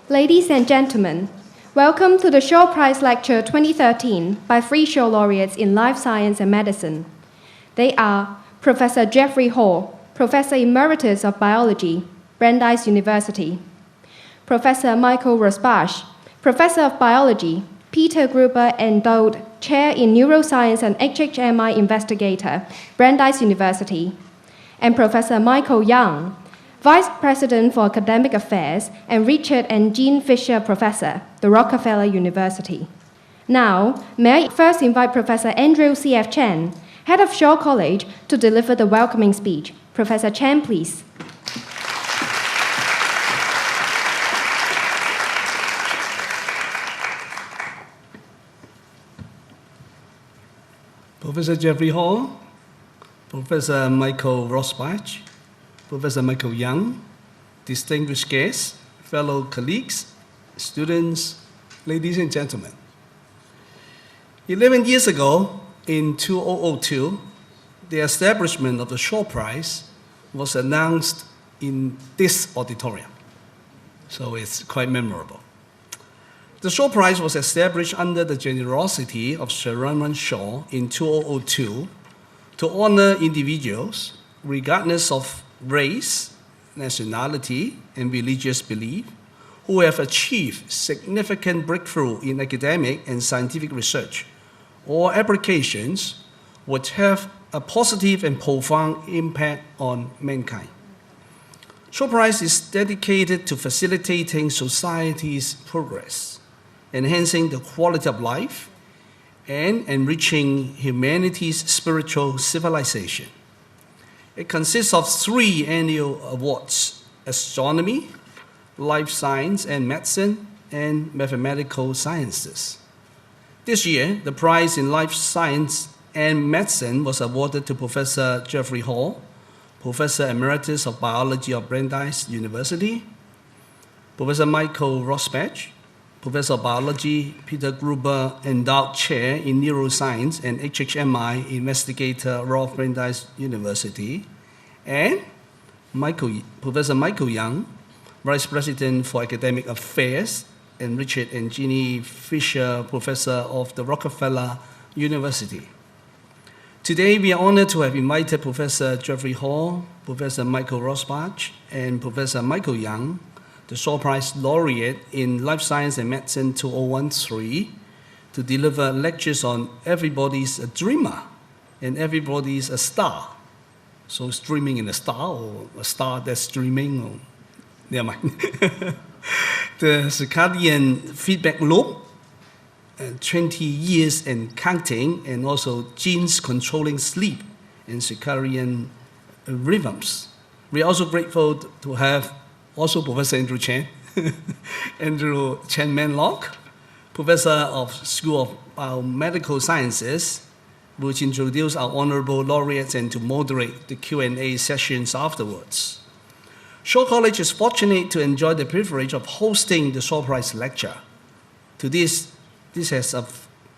Ladies and gentlemen, welcome to the Shaw Prize Lecture 2013 by 3 Shaw laureates in Life Science and Medicine. They are Professor Jeffrey Hall, Professor Emeritus of Biology, Brandeis University; Professor Michael Rosbach, Professor of Biology, Peter Gruber Endowed Chair in Neuroscience and HHMI Investigator, Brandeis University; and Professor Michael Young, Vice President for Academic Affairs and Richard and Jean Fisher Professor, the Rockefeller University. Now, may I first invite Professor Andrew C.F. Chen, Head of Shaw College, to deliver the welcoming speech. Professor Chen, please. Professor Jeffrey Hall, Professor Michael Rosbach, Professor Michael Young, distinguished guests, fellow colleagues, students, ladies and gentlemen. 11 years ago, in 2002, the establishment of the Shaw Prize was announced in this auditorium, so it's quite memorable. The Shaw Prize was established under the generosity of Sir Run Shaw in 2002 to honor individuals, regardless of race, nationality, and religious belief, who have achieved significant breakthrough in academic and scientific research or applications which have a positive and profound impact on mankind. Shaw Prize is dedicated to facilitating society's progress, enhancing the quality of life, and enriching humanity's spiritual civilization. It consists of 3 annual awards: astronomy, life science and medicine, and mathematical sciences. This year, the prize in life science and medicine was awarded to Professor Jeffrey Hall, Professor Emeritus of Biology of Brandeis University; Professor Michael Rosbach, Professor of Biology, Peter Gruber Endowed Chair in Neuroscience and HHMI Investigator, Rolf Brandeis University; and Professor Michael Young, Vice President for Academic Affairs, and Richard and Jeannie Fisher Professor of the Rockefeller University. Today, we are honored to have invited Professor Jeffrey Hall, Professor Michael Rosbach, and Professor Michael Young, the Shaw Prize laureate in Life Science and Medicine 2013, to deliver lectures on Everybody's a Dreamer and Everybody's a Star. So streaming in a star, or a star that's streaming, or never mind. The Circadian feedback loop, 20 years and counting, and also genes controlling sleep and circadian rhythms. We are also grateful to have also Professor Andrew Chen, Andrew Chen Manlock, Professor of School of Biomedical Sciences, which introduce our honorable laureates and to moderate the Q&A sessions afterwards. Shaw College is fortunate to enjoy the privilege of hosting the Shaw Prize lecture. To this has a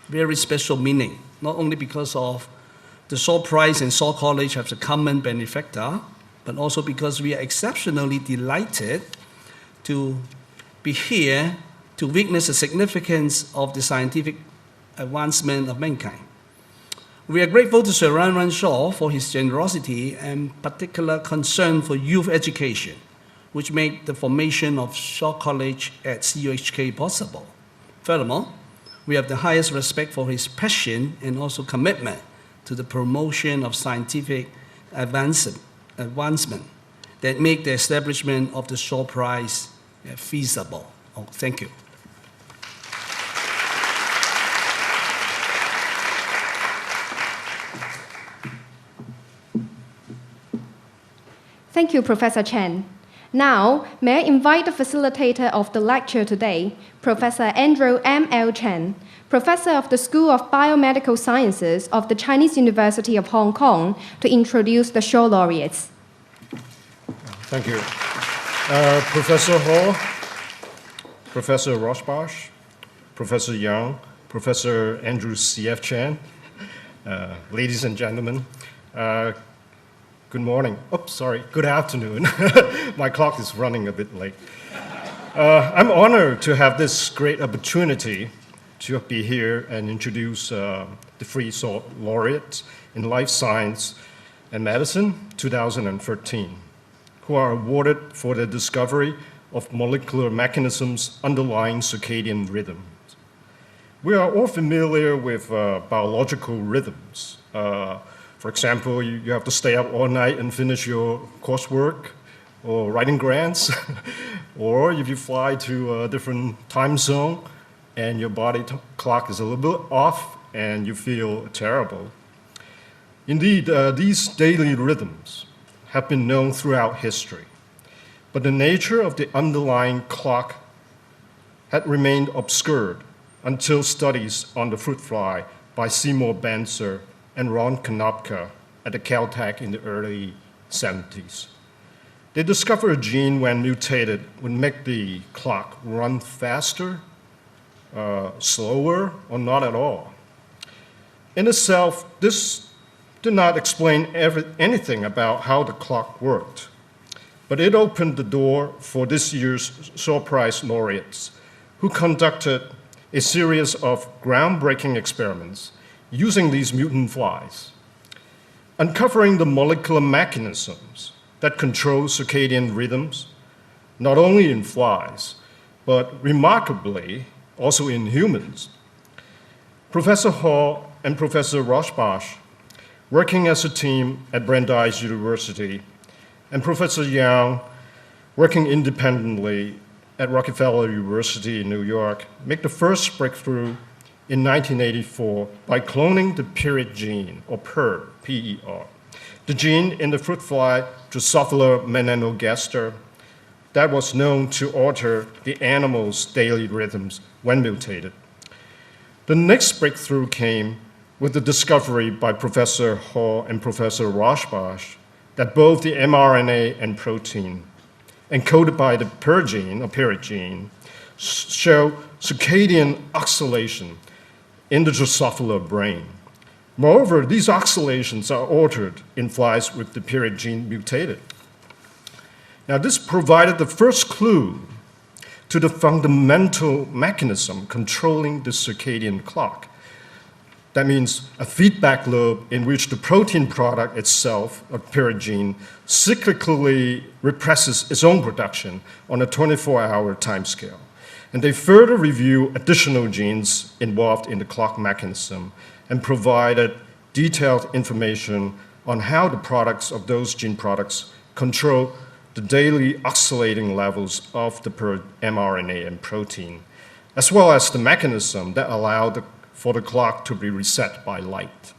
very special meaning, not only because of the Shaw Prize and Shaw College have a common benefactor, but also because we are exceptionally delighted to be here to witness the significance of the scientific advancement of mankind. We are grateful to Sir Run Shaw for his generosity and particular concern for youth education, which made the formation of Shaw College at CUHK possible. Furthermore, we have the highest respect for his passion and also commitment to the promotion of scientific advancement that make the establishment of the Shaw Prize feasible. Thank you. Thank you, Professor Chen. Now, may I invite the facilitator of the lecture today, Professor Andrew M.L. Chen, Professor of the School of Biomedical Sciences of the Chinese University of Hong Kong, to introduce the Shaw laureates. Thank you. Professor Hall, Professor Rosbach, Professor Young, Professor Andrew C.F. Chen, ladies and gentlemen, good morning. Good afternoon. My clock is running a bit late. I'm honored to have this great opportunity to be here and introduce the three laureates in life science and medicine 2013, who are awarded for their discovery of molecular mechanisms underlying circadian rhythms. We are all familiar with biological rhythms. For example, you have to stay up all night and finish your coursework or writing grants, or if you fly to a different time zone and your body clock is a little bit off and you feel terrible. Indeed, these daily rhythms have been known throughout history, but the nature of the underlying clock had remained obscured until studies on the fruit fly by Seymour Benzer and Ron Konopka at the Caltech in the early 70s. They discovered a gene, when mutated, would make the clock run faster, slower, or not at all. In itself, this did not explain anything about how the clock worked, but it opened the door for this year's Shaw Prize laureates, who conducted a series of groundbreaking experiments using these mutant flies, uncovering the molecular mechanisms that control circadian rhythms, not only in flies, but remarkably also in humans. Professor Hall and Professor Roshbash, working as a team at Brandeis University, and Professor Yang, working independently at Rockefeller University in New York, make the first breakthrough in 1984 by cloning the period gene, or PER, P-E-R, the gene in the fruit fly Drosophila melanogaster that was known to alter the animal's daily rhythms when mutated. The next breakthrough came with the discovery by Professor Hall and Professor Roshbash that both the mRNA and protein encoded by the PER gene, or period gene, show circadian oscillation in the Drosophila brain. Moreover, these oscillations are altered in flies with the period gene mutated. Now, this provided the first clue to the fundamental mechanism controlling the circadian clock. That means a feedback loop in which the protein product itself, a period gene, cyclically represses its own production on a 24-hour timescale. And they further review additional genes involved in the clock mechanism and provided detailed information on how the products of those gene products control the daily oscillating levels of the mRNA and protein, as well as the mechanism that allowed for the clock to be reset by light.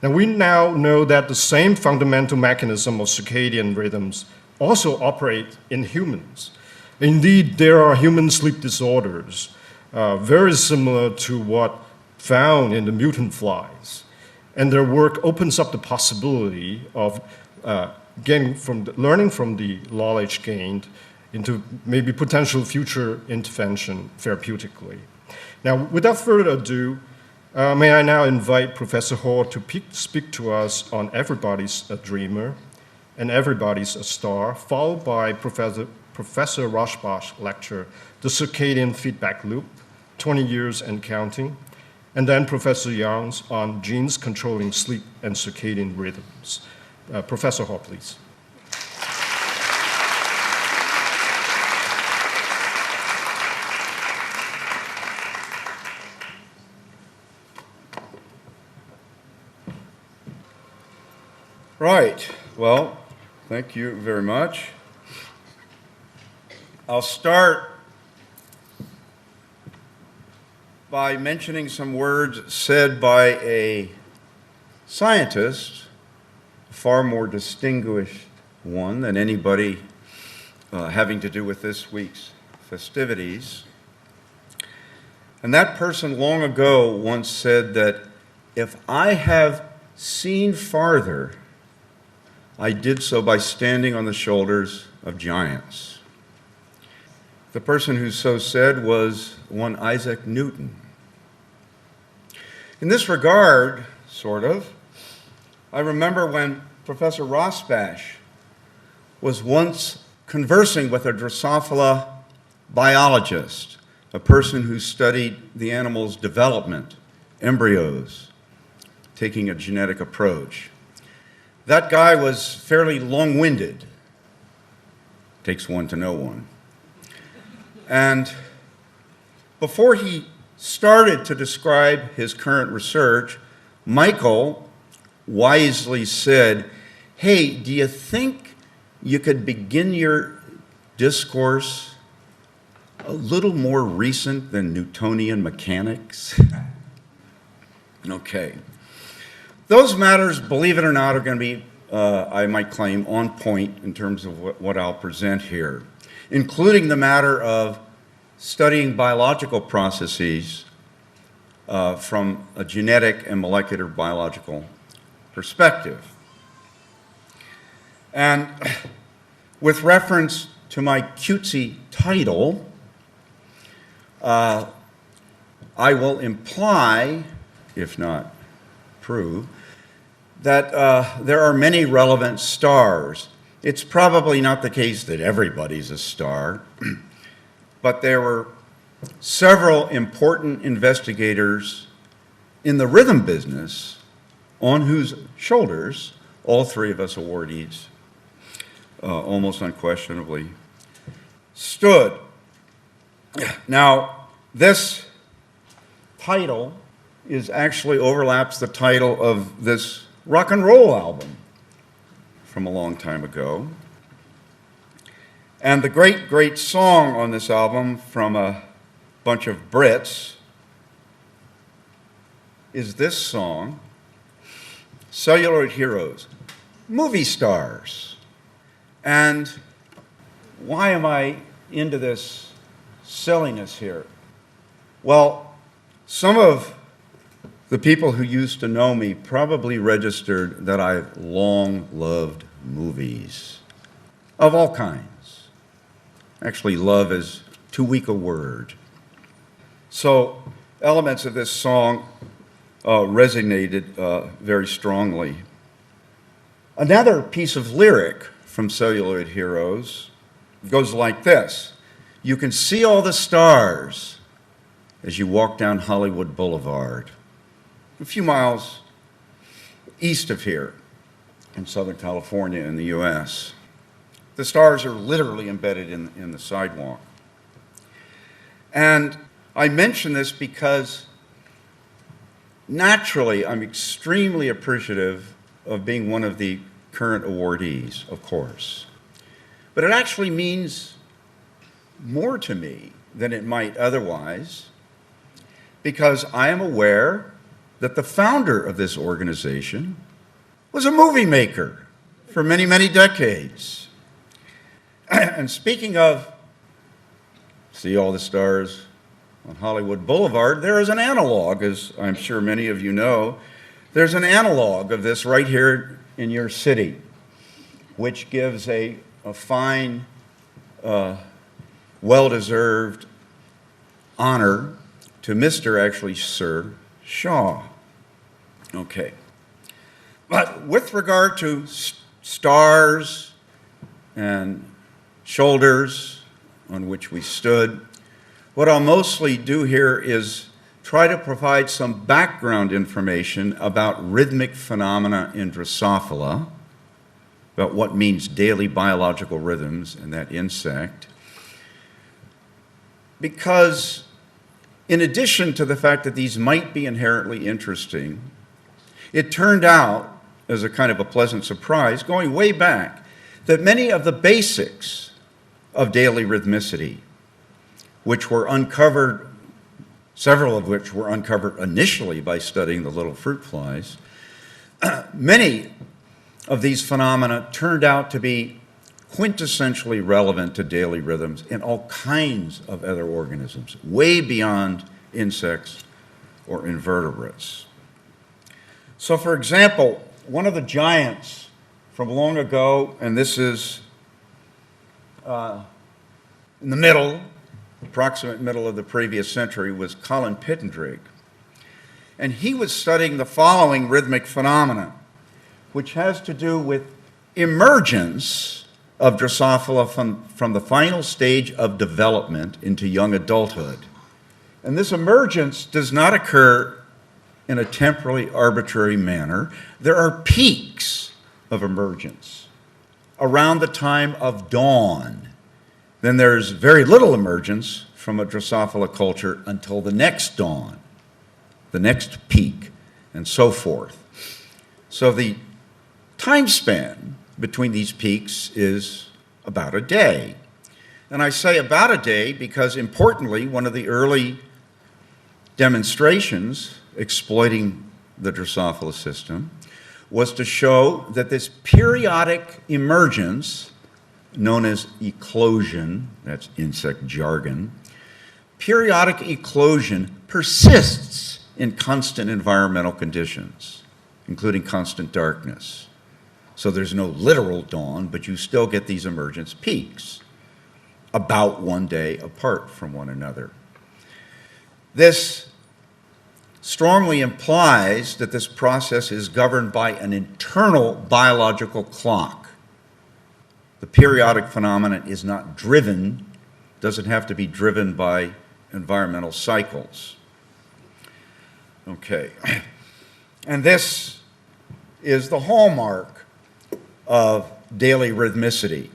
Now, we now know that the same fundamental mechanism of circadian rhythms also operate in humans. Indeed, there are human sleep disorders very similar to what found in the mutant flies. And their work opens up the possibility of learning from the knowledge gained into maybe potential future intervention therapeutically. Now, without further ado, may I now invite Professor Hall to speak to us on Everybody's a Dreamer and Everybody's a Star, followed by Professor Roshbash's lecture, The Circadian Feedback Loop, 20 Years and Counting, and then Professor Yang's on genes controlling sleep and circadian rhythms. Professor Hall, please. Right. Well, thank you very much. I'll start by mentioning some words said by a scientist, a far more distinguished one than anybody having to do with this week's festivities. And that person long ago once said that if I have seen farther, I did so by standing on the shoulders of giants. The person who so said was one Isaac Newton. In this regard, sort of, I remember when Professor Roshbash was once conversing with a Drosophila biologist, a person who studied the animal's development, embryos, taking a genetic approach. That guy was fairly long-winded. Takes one to know one. And before he started to describe his current research, Michael wisely said, "Hey, do you think you could begin your discourse a little more recent than Newtonian mechanics?" Okay. Those matters, believe it or not, are going to be, I might claim, on point in terms of what I'll present here, including the matter of studying biological processes from a genetic and molecular biological perspective. And with reference to my cutesy title, I will imply, if not prove, that there are many relevant stars. It's probably not the case that everybody's a star, but there were several important investigators in the rhythm business on whose shoulders all three of us awardees almost unquestionably stood. Now, this title actually overlaps the title of this rock and roll album from a long time ago. And the great, great song on this album from a bunch of Brits is this song, Celluloid Heroes, Movie Stars. And why am I into this silliness here? Well, some of the people who used to know me probably registered that I've long loved movies of all kinds. Actually, love is too weak a word. So elements of this song resonated very strongly. Another piece of lyric from Celluloid Heroes goes like this: "You can see all the stars as you walk down Hollywood Boulevard," a few miles east of here in Southern California in the US. The stars are literally embedded in the sidewalk. And I mention this because naturally I'm extremely appreciative of being one of the current awardees, of course. But it actually means more to me than it might otherwise, because I am aware that the founder of this organization was a movie maker for many, many decades. And speaking of see all the stars on Hollywood Boulevard, there is an analog, as I'm sure many of you know. There's an analog of this right here in your city, which gives a fine, well-deserved honor to Mr. actually Sir Shaw. Okay. But with regard to stars and shoulders on which we stood, what I'll mostly do here is try to provide some background information about rhythmic phenomena in Drosophila, about what means daily biological rhythms in that insect, because in addition to the fact that these might be inherently interesting, it turned out, as a kind of a pleasant surprise, going way back, that many of the basics of daily rhythmicity, which were uncovered, several of which were uncovered initially by studying the little fruit flies, many of these phenomena turned out to be quintessentially relevant to daily rhythms in all kinds of other organisms, way beyond insects or invertebrates. So, for example, one of the giants from long ago, and this is in the middle, approximate middle of the previous century, was Colin Pittendrigh. And he was studying the following rhythmic phenomena, which has to do with emergence of Drosophila from the final stage of development into young adulthood. And this emergence does not occur in a temporally arbitrary manner. There are peaks of emergence around the time of dawn. Then there's very little emergence from a Drosophila culture until the next dawn, the next peak, and so forth. So the time span between these peaks is about a day. And I say about a day because, importantly, one of the early demonstrations exploiting the Drosophila system was to show that this periodic emergence, known as eclosion, that's insect jargon, periodic eclosion persists in constant environmental conditions, including constant darkness. So there's no literal dawn, but you still get these emergence peaks, about one day apart from one another. This strongly implies that this process is governed by an internal biological clock. The periodic phenomenon is not driven, doesn't have to be driven by environmental cycles. Okay. And this is the hallmark of daily rhythmicity,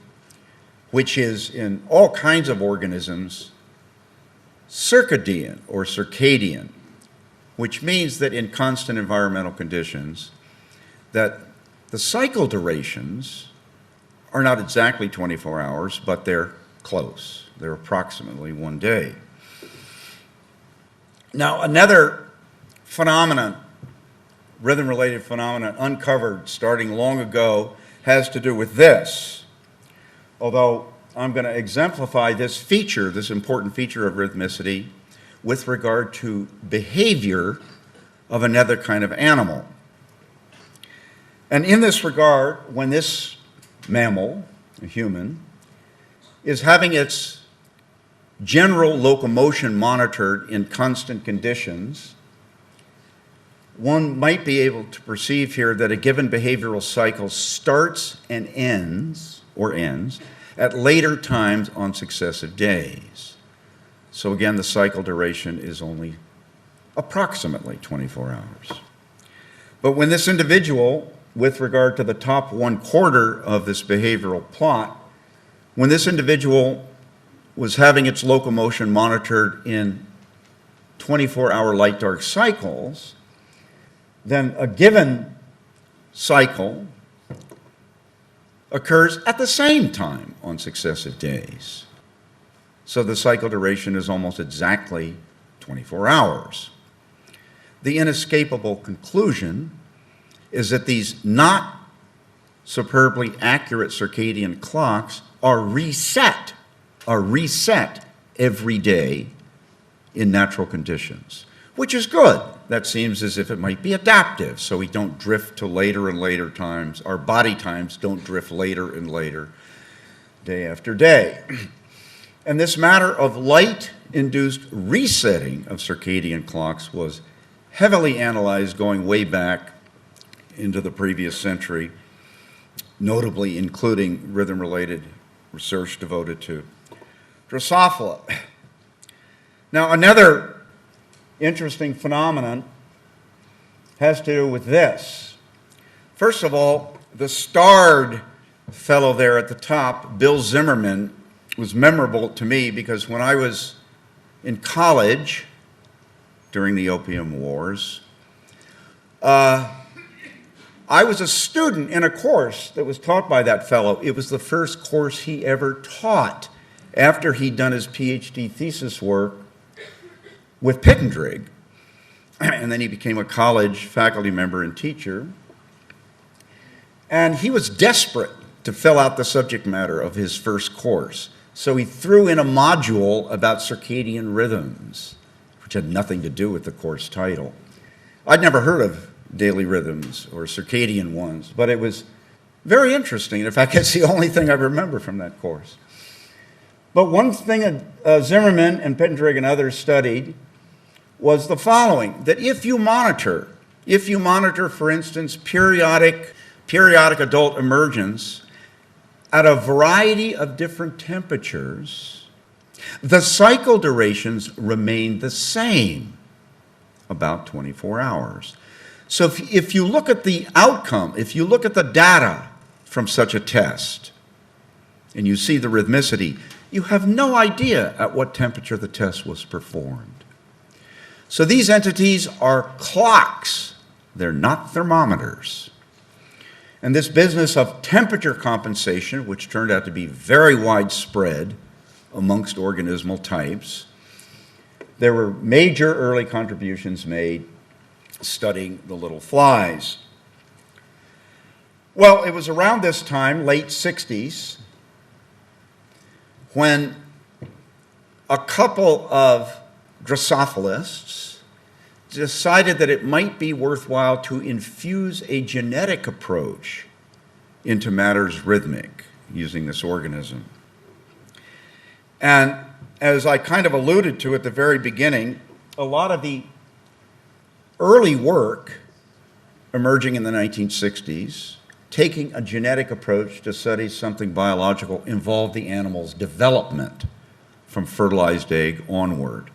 which is in all kinds of organisms circadian or circadian, which means that in constant environmental conditions that the cycle durations are not exactly 24 hours, but they're close. They're approximately one day. Now, another phenomenon, rhythm-related phenomenon uncovered starting long ago has to do with this. Although I'm going to exemplify this feature, this important feature of rhythmicity, with regard to behavior of another kind of animal. And in this regard, when this mammal, a human, is having its general locomotion monitored in constant conditions, one might be able to perceive here that a given behavioral cycle starts and ends, or ends, at later times on successive days. So again, the cycle duration is only approximately 24 hours. But when this individual, with regard to the top 1/4 of this behavioral plot, when this individual was having its locomotion monitored in 24-hour light-dark cycles, then a given cycle occurs at the same time on successive days. So the cycle duration is almost exactly 24 hours. The inescapable conclusion is that these not superbly accurate circadian clocks are reset every day in natural conditions, which is good. That seems as if it might be adaptive, so we don't drift to later and later times. Our body times don't drift later and later, day after day. And this matter of light-induced resetting of circadian clocks was heavily analyzed going way back into the previous century, notably including rhythm-related research devoted to Drosophila. Now, another interesting phenomenon has to do with this. First of all, the starred fellow there at the top, Bill Zimmerman, was memorable to me because when I was in college during the Opium Wars, I was a student in a course that was taught by that fellow. It was the first course he ever taught after he'd done his PhD thesis work with Pittendrigg, and then he became a college faculty member and teacher. And he was desperate to fill out the subject matter of his first course. So he threw in a module about circadian rhythms, which had nothing to do with the course title. I'd never heard of daily rhythms or circadian ones, but it was very interesting. In fact, it's the only thing I remember from that course. But one thing Zimmerman and Pittendrigg and others studied was the following, that if you monitor, for instance, periodic adult emergence at a variety of different temperatures, the cycle durations remain the same, about 24 hours. So if you look at the outcome, if you look at the data from such a test, and you see the rhythmicity, you have no idea at what temperature the test was performed. So these entities are clocks. They're not thermometers. And this business of temperature compensation, which turned out to be very widespread amongst organismal types, there were major early contributions made studying the little flies. Well, it was around this time, late 60s, when a couple of Drosophilists decided that it might be worthwhile to infuse a genetic approach into matters rhythmic using this organism. And as I kind of alluded to at the very beginning, a lot of the early work emerging in the 1960s, taking a genetic approach to study something biological, involved the animal's development from fertilized egg onward,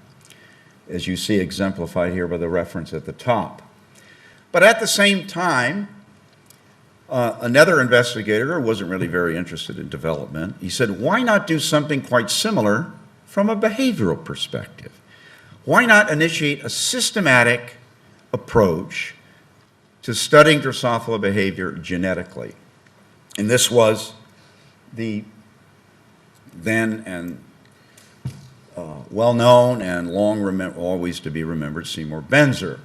as you see exemplified here by the reference at the top. But at the same time, another investigator wasn't really very interested in development. He said, why not do something quite similar from a behavioral perspective? Why not initiate a systematic approach to studying Drosophila behavior genetically? And this was the then and well-known and always to be remembered Seymour Benzer.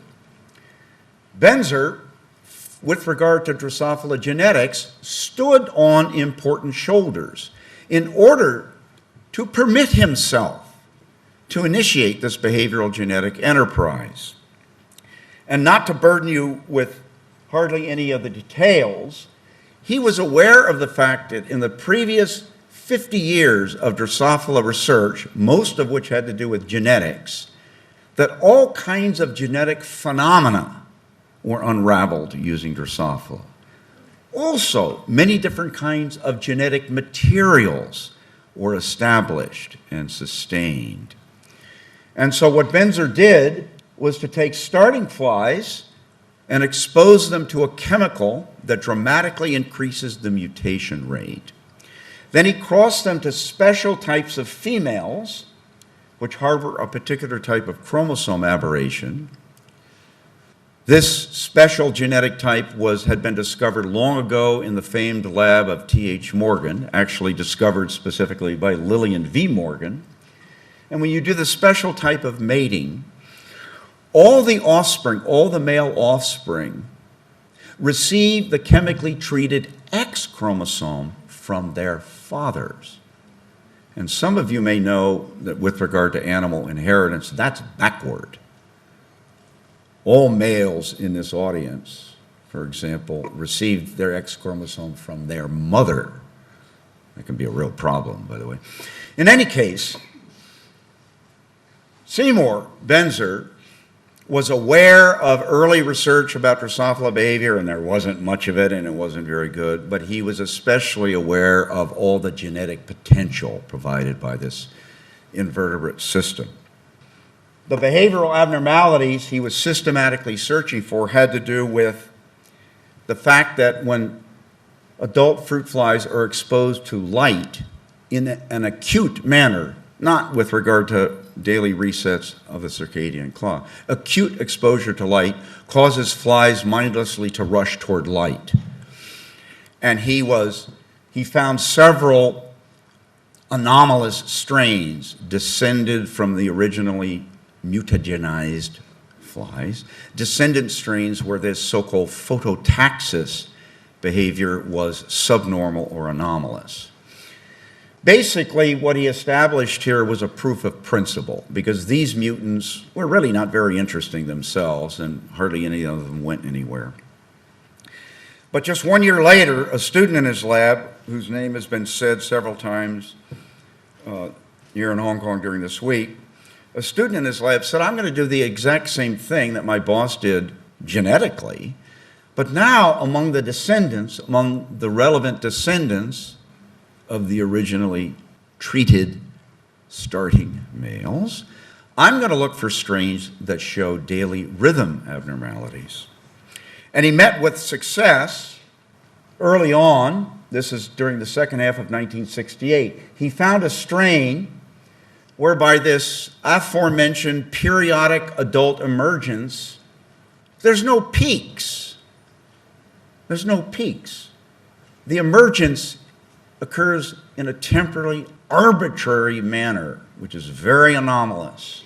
Benzer, with regard to Drosophila genetics, stood on important shoulders in order to permit himself to initiate this behavioral genetic enterprise. And not to burden you with hardly any of the details, he was aware of the fact that in the previous 50 years of Drosophila research, most of which had to do with genetics, that all kinds of genetic phenomena were unraveled using Drosophila. Also, many different kinds of genetic materials were established and sustained. And so what Benzer did was to take starting flies and expose them to a chemical that dramatically increases the mutation rate. Then he crossed them to special types of females, which harbor a particular type of chromosome aberration. This special genetic type had been discovered long ago in the famed lab of T.H. Morgan, actually discovered specifically by Lillian V. Morgan. And when you do the special type of mating, all the offspring, all the male offspring, receive the chemically treated X chromosome from their fathers. And some of you may know that with regard to animal inheritance, that's backward. All males in this audience, for example, received their X chromosome from their mother. That can be a real problem, by the way. In any case, Seymour Benzer was aware of early research about Drosophila behavior, and there wasn't much of it, and it wasn't very good, but he was especially aware of all the genetic potential provided by this invertebrate system. The behavioral abnormalities he was systematically searching for had to do with the fact that when adult fruit flies are exposed to light in an acute manner, not with regard to daily resets of the circadian clock. Acute exposure to light causes flies mindlessly to rush toward light. And he found several anomalous strains descended from the originally mutagenized flies, descendant strains where this so-called phototaxis behavior was subnormal or anomalous. Basically, what he established here was a proof of principle, because these mutants were really not very interesting themselves, and hardly any of them went anywhere. But just 1 year later, a student in his lab, whose name has been said several times here in Hong Kong during this week, a student in his lab said, I'm going to do the exact same thing that my boss did genetically, but now among the descendants, among the relevant descendants of the originally treated starting males, I'm going to look for strains that show daily rhythm abnormalities. And he met with success early on. This is during the second half of 1968. He found a strain whereby this aforementioned periodic adult emergence, there's no peaks. There's no peaks. The emergence occurs in a temporally arbitrary manner, which is very anomalous.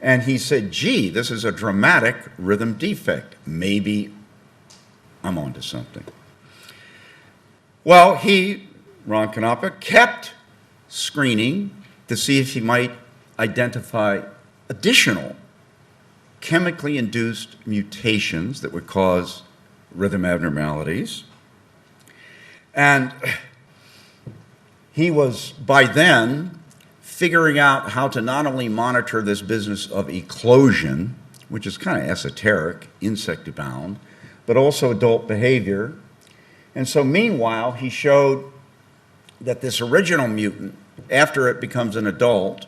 And he said, gee, this is a dramatic rhythm defect. Maybe I'm onto something. Well, Ron Konopka, kept screening to see if he might identify additional chemically induced mutations that would cause rhythm abnormalities. And he was, by then, figuring out how to not only monitor this business of eclosion, which is kind of esoteric, insect-bound, but also adult behavior. And so meanwhile, he showed that this original mutant, after it becomes an adult,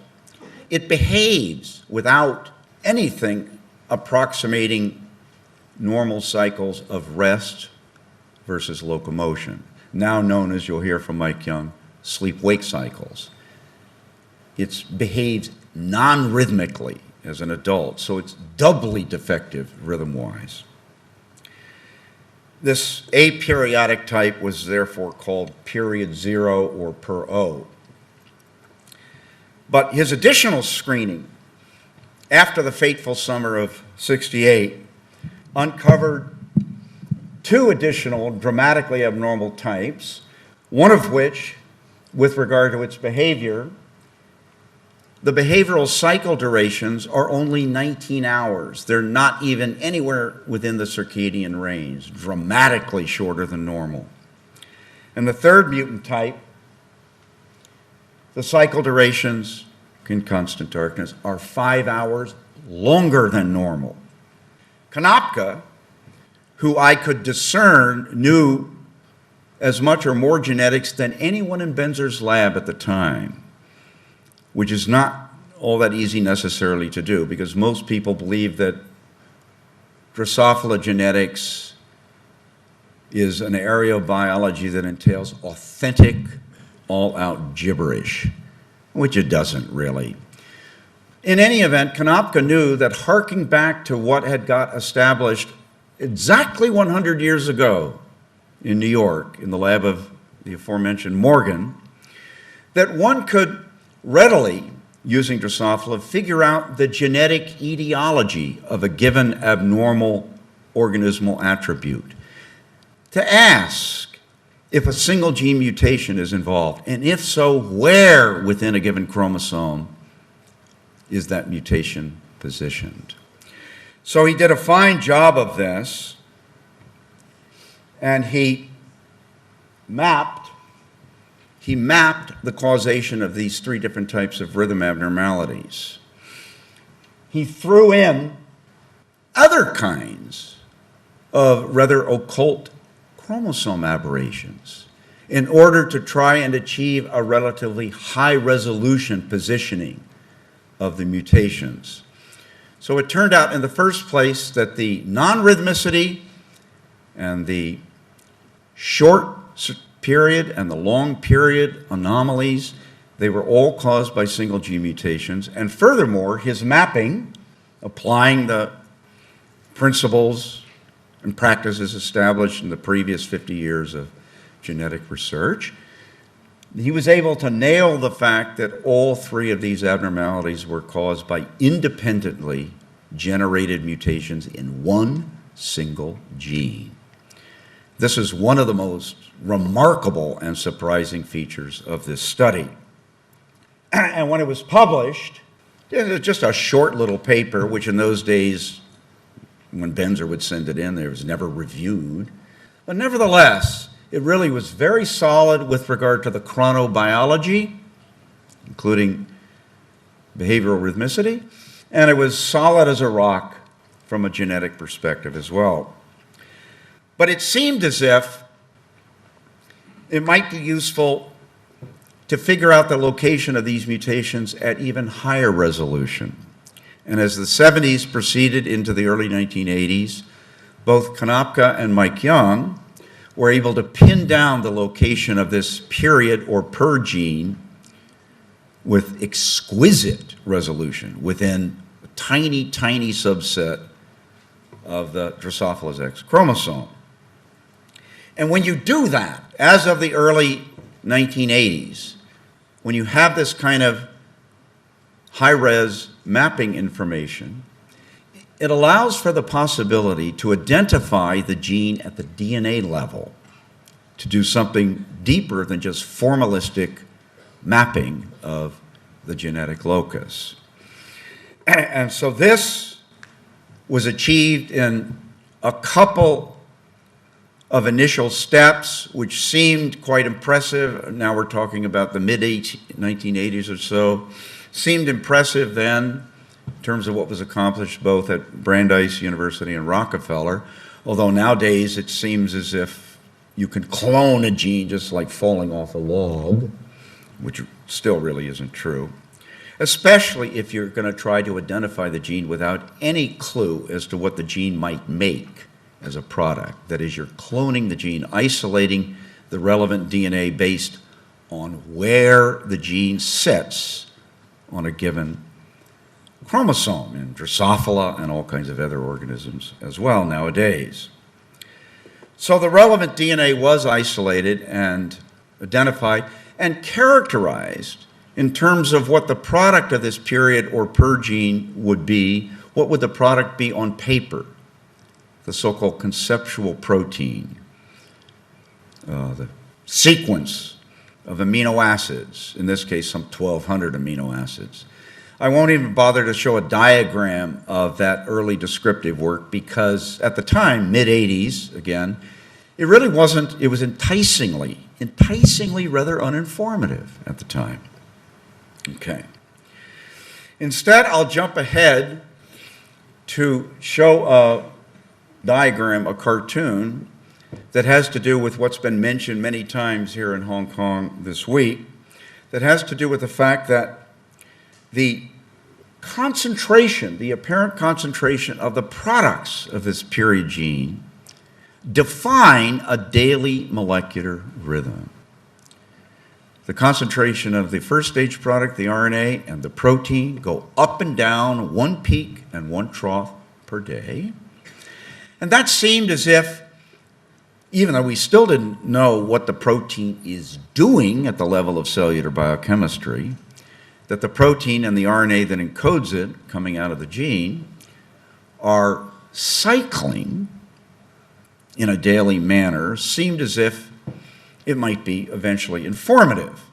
it behaves without anything approximating normal cycles of rest versus locomotion, now known, as you'll hear from Mike Young, sleep-wake cycles. It behaves non-rhythmically as an adult, so it's doubly defective rhythm-wise. This aperiodic type was therefore called period 0 or per O. But his additional screening after the fateful summer of '68 uncovered two additional dramatically abnormal types, one of which, with regard to its behavior, the behavioral cycle durations are only 19 hours. They're not even anywhere within the circadian range, dramatically shorter than normal. And the third mutant type, the cycle durations in constant darkness are 5 hours longer than normal. Konopka, who I could discern knew as much or more genetics than anyone in Benzer's lab at the time, which is not all that easy necessarily to do, because most people believe that Drosophila genetics is an area of biology that entails authentic, all-out gibberish, which it doesn't really. In any event, Konopka knew that harking back to what had got established exactly 100 years ago in New York, in the lab of the aforementioned Morgan, that one could readily, using Drosophila, figure out the genetic etiology of a given abnormal organismal attribute. To ask if a single gene mutation is involved, and if so, where within a given chromosome is that mutation positioned. So he did a fine job of this, and he mapped the causation of these three different types of rhythm abnormalities. He threw in other kinds of rather occult chromosome aberrations in order to try and achieve a relatively high-resolution positioning of the mutations. So it turned out in the first place that the non-rhythmicity and the short period and the long period anomalies, they were all caused by single gene mutations. And furthermore, his mapping, applying the principles and practices established in the previous 50 years of genetic research, he was able to nail the fact that all three of these abnormalities were caused by independently generated mutations in one single gene. This is one of the most remarkable and surprising features of this study. And when it was published, it was just a short little paper, which in those days, when Benzer would send it in, it was never reviewed. But nevertheless, it really was very solid with regard to the chronobiology, including behavioral rhythmicity, and it was solid as a rock from a genetic perspective as well. But it seemed as if it might be useful to figure out the location of these mutations at even higher resolution. And as the 70s proceeded into the early 1980s, both Konopka and Mike Young were able to pin down the location of this period or per gene with exquisite resolution within a tiny, tiny subset of the Drosophila's X chromosome. And when you do that, as of the early 1980s, when you have this kind of high-res mapping information, it allows for the possibility to identify the gene at the DNA level, to do something deeper than just formalistic mapping of the genetic locus. And so this was achieved in a couple of initial steps, which seemed quite impressive. Now we're talking about the mid-1980s or so. Seemed impressive then in terms of what was accomplished both at Brandeis University and Rockefeller, although nowadays it seems as if you can clone a gene just like falling off a log, which still really isn't true, especially if you're going to try to identify the gene without any clue as to what the gene might make as a product. That is, you're cloning the gene, isolating the relevant DNA based on where the gene sits on a given chromosome in Drosophila and all kinds of other organisms as well nowadays. So the relevant DNA was isolated and identified and characterized in terms of what the product of this period or per gene would be. What would the product be on paper? The so-called conceptual protein, the sequence of amino acids, in this case some 1,200 amino acids. I won't even bother to show a diagram of that early descriptive work because at the time, mid-80s, again, it really wasn't, it was enticingly rather uninformative at the time. Okay. Instead, I'll jump ahead to show a diagram, a cartoon, that has to do with what's been mentioned many times here in Hong Kong this week, that has to do with the fact that the concentration, the apparent concentration of the products of this period gene define a daily molecular rhythm. The concentration of the first stage product, the RNA, and the protein go up and down, one peak and one trough per day. And that seemed as if, even though we still didn't know what the protein is doing at the level of cellular biochemistry, that the protein and the RNA that encodes it, coming out of the gene, are cycling in a daily manner, seemed as if it might be eventually informative.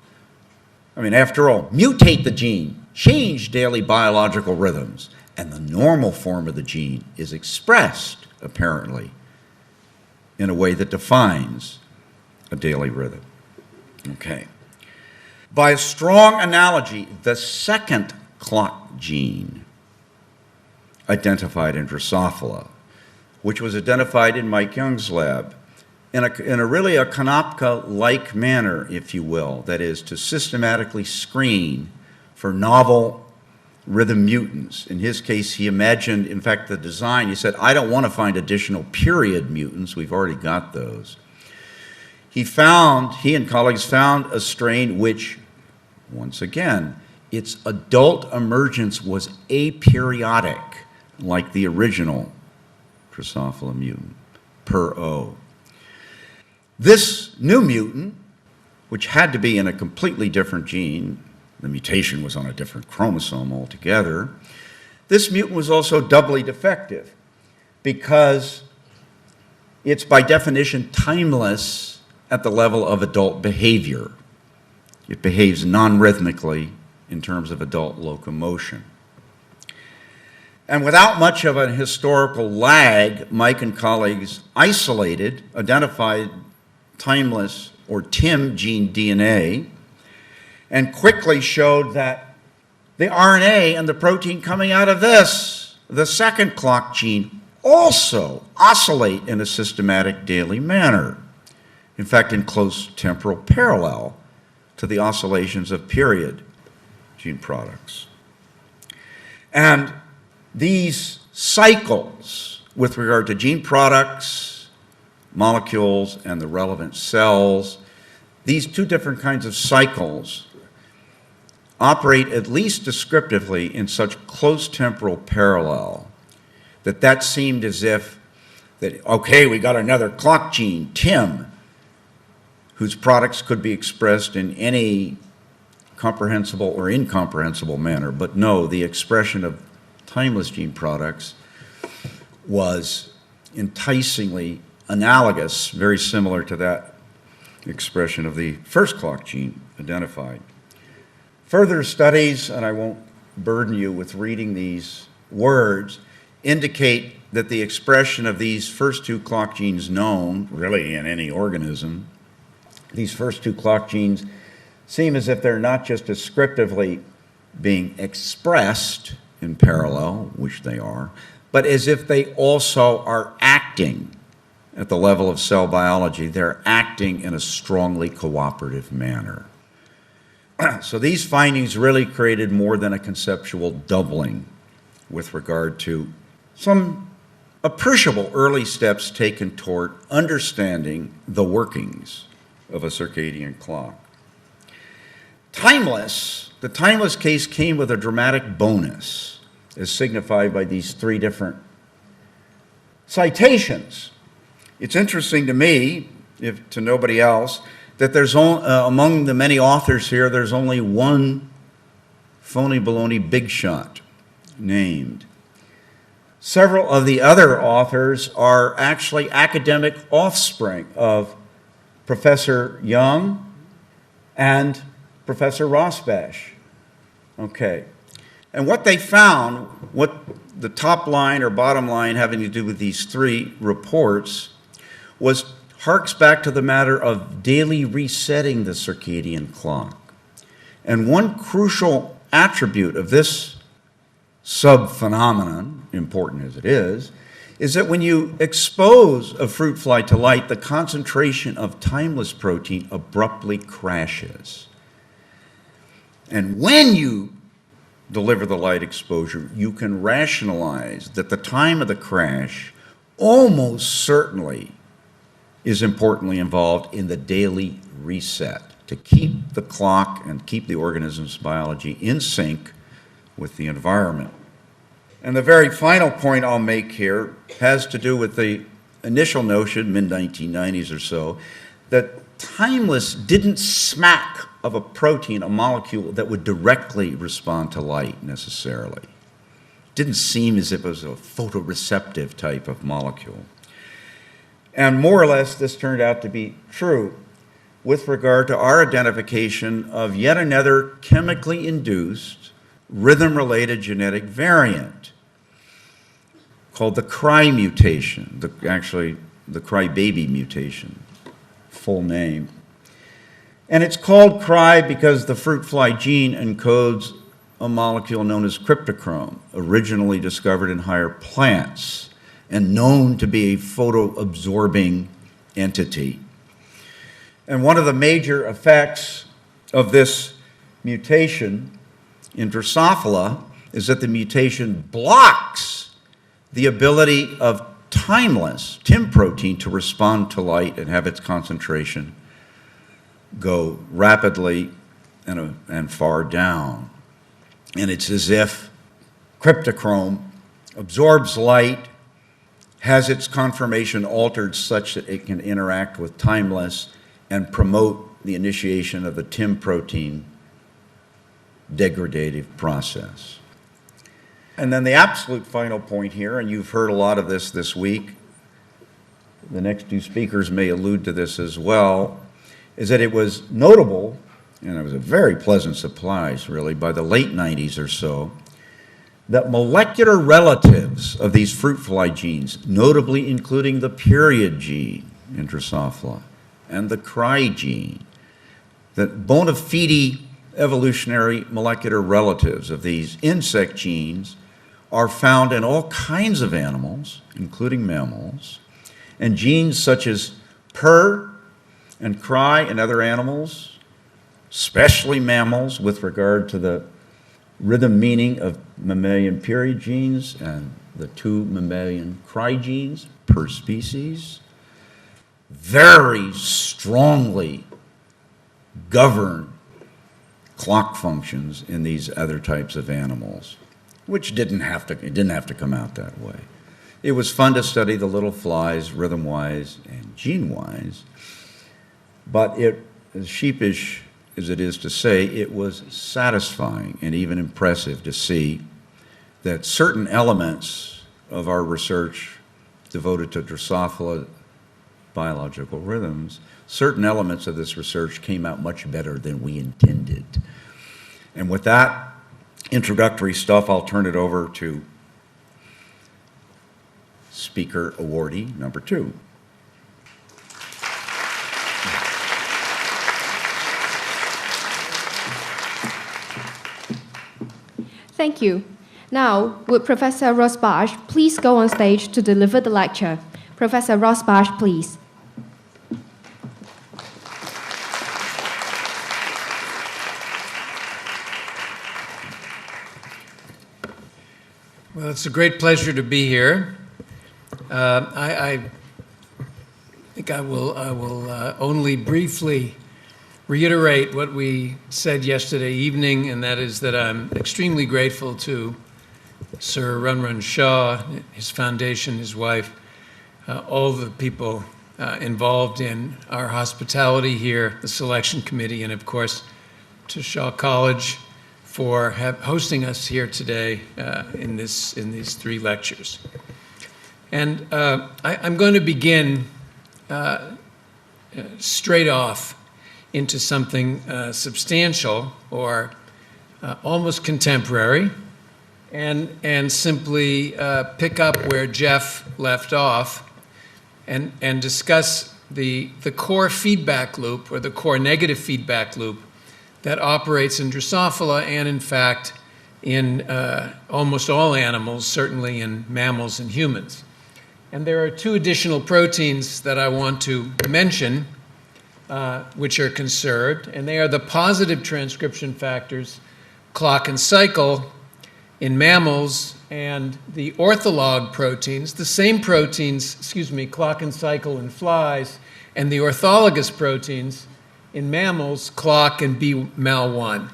I mean, after all, mutate the gene, change daily biological rhythms, and the normal form of the gene is expressed, apparently, in a way that defines a daily rhythm. Okay. By a strong analogy, the second clock gene identified in Drosophila, which was identified in Mike Young's lab, in a really a Konopka-like manner, if you will, that is, to systematically screen for novel rhythm mutants. In his case, he imagined, in fact, the design, he said, I don't want to find additional period mutants, we've already got those. He and colleagues found a strain which, once again, its adult emergence was aperiodic, like the original Drosophila mutant, per O. This new mutant, which had to be in a completely different gene, the mutation was on a different chromosome altogether, this mutant was also doubly defective because it's by definition timeless at the level of adult behavior. It behaves non-rhythmically in terms of adult locomotion. And without much of a historical lag, Mike and colleagues identified timeless or TIM gene DNA, and quickly showed that the RNA and the protein coming out of this, the second clock gene, also oscillate in a systematic daily manner. in fact, in close temporal parallel to the oscillations of period gene products. And these cycles with regard to gene products, molecules, and the relevant cells, these two different kinds of cycles operate at least descriptively in such close temporal parallel that seemed as if that, okay, we got another clock gene, TIM, whose products could be expressed in any comprehensible or incomprehensible manner. But no, the expression of timeless gene products was enticingly analogous, very similar to that expression of the first clock gene identified. Further studies, and I won't burden you with reading these words, indicate that the expression of these first two clock genes known, really in any organism, these first two clock genes seem as if they're not just descriptively being expressed in parallel, which they are, but as if they also are acting at the level of cell biology. They're acting in a strongly cooperative manner. So these findings really created more than a conceptual doubling with regard to some appreciable early steps taken toward understanding the workings of a circadian clock. The timeless case came with a dramatic bonus, as signified by these three different citations. It's interesting to me, if to nobody else, that there's among the many authors here, there's only one phony baloney big shot named. Several of the other authors are actually academic offspring of Professor Young and Professor Rosbash. Okay. And what they found, what the top line or bottom line having to do with these three reports, harks back to the matter of daily resetting the circadian clock. And one crucial attribute of this sub-phenomenon, important as it is that when you expose a fruit fly to light, the concentration of timeless protein abruptly crashes. And when you deliver the light exposure, you can rationalize that the time of the crash almost certainly is importantly involved in the daily reset to keep the clock and keep the organism's biology in sync with the environment. And the very final point I'll make here has to do with the initial notion, mid-1990s or so, that timeless didn't smack of a protein, a molecule that would directly respond to light necessarily. It didn't seem as if it was a photoreceptive type of molecule. And more or less this turned out to be true with regard to our identification of yet another chemically induced rhythm-related genetic variant called the cry mutation, actually the crybaby mutation, full name. And it's called cry because the fruit fly gene encodes a molecule known as cryptochrome, originally discovered in higher plants and known to be a photoabsorbing entity. And one of the major effects of this mutation in Drosophila is that the mutation blocks the ability of timeless TIM protein to respond to light and have its concentration go rapidly and far down. And it's as if cryptochrome absorbs light, has its conformation altered such that it can interact with timeless and promote the initiation of the TIM protein degradative process. And then the absolute final point here, and you've heard a lot of this week, the next two speakers may allude to this as well, is that it was notable, and it was a very pleasant surprise really, by the late 90s or so, that molecular relatives of these fruit fly genes, notably including the period gene in Drosophila and the cry gene, that bona fide evolutionary molecular relatives of these insect genes are found in all kinds of animals, including mammals, and genes such as PER and cry in other animals, especially mammals, with regard to the rhythm meaning of mammalian period genes and the 2 mammalian cry genes per species, very strongly govern clock functions in these other types of animals, which didn't have to come out that way. It was fun to study the little flies rhythm-wise and gene-wise, but it, as sheepish as it is to say, it was satisfying and even impressive to see that certain elements of our research devoted to Drosophila biological rhythms, certain elements of this research came out much better than we intended. And with that introductory stuff, I'll turn it over to speaker awardee number 2. Thank you. Now, would Professor Rosbach please go on stage to deliver the lecture? Professor Rosbach, please. Well, it's a great pleasure to be here. I think I will only briefly reiterate what we said yesterday evening, and that is that I'm extremely grateful to Sir Run Shaw, his foundation, his wife, all the people involved in our hospitality here, the selection committee, and of course to Shaw College for hosting us here today in these 3 lectures. And I'm going to begin straight off into something substantial or almost contemporary, and simply pick up where Jeff left off and discuss the core feedback loop, or the core negative feedback loop, that operates in Drosophila and, in fact, in almost all animals, certainly in mammals and humans. And there are 2 additional proteins that I want to mention, which are conserved, and they are the positive transcription factors, clock and cycle, in mammals, and the ortholog proteins, the same proteins, clock and cycle in flies, and the orthologous proteins in mammals, clock and BMAL1.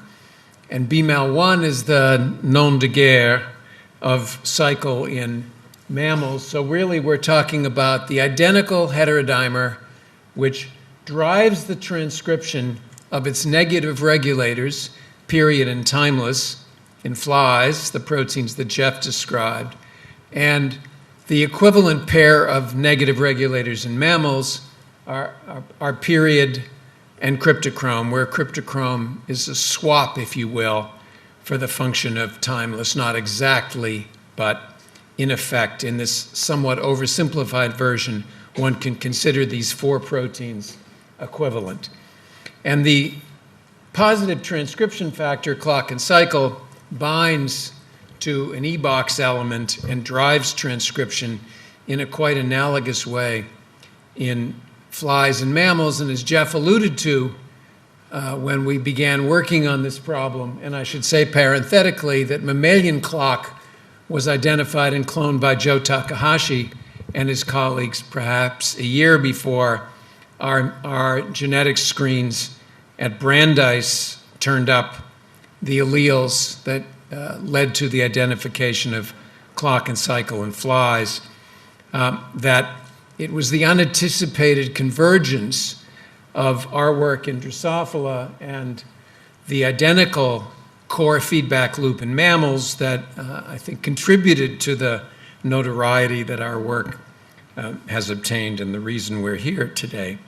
And BMAL1 is the nom de guerre of cycle in mammals. So really we're talking about the identical heterodimer which drives the transcription of its negative regulators, period and timeless, in flies, the proteins that Jeff described, and the equivalent pair of negative regulators in mammals are period and cryptochrome, where cryptochrome is a swap, if you will, for the function of timeless, not exactly, but in effect, in this somewhat oversimplified version, one can consider these 4 proteins equivalent. And the positive transcription factor, clock and cycle, binds to an E-box element and drives transcription in a quite analogous way in flies and mammals. And as Jeff alluded to when we began working on this problem, and I should say parenthetically that mammalian clock was identified and cloned by Joe Takahashi and his colleagues perhaps a year before our genetic screens at Brandeis turned up the alleles that led to the identification of clock and cycle in flies, that it was the unanticipated convergence of our work in Drosophila and the identical core feedback loop in mammals that I think contributed to the notoriety that our work has obtained and the reason we're here today.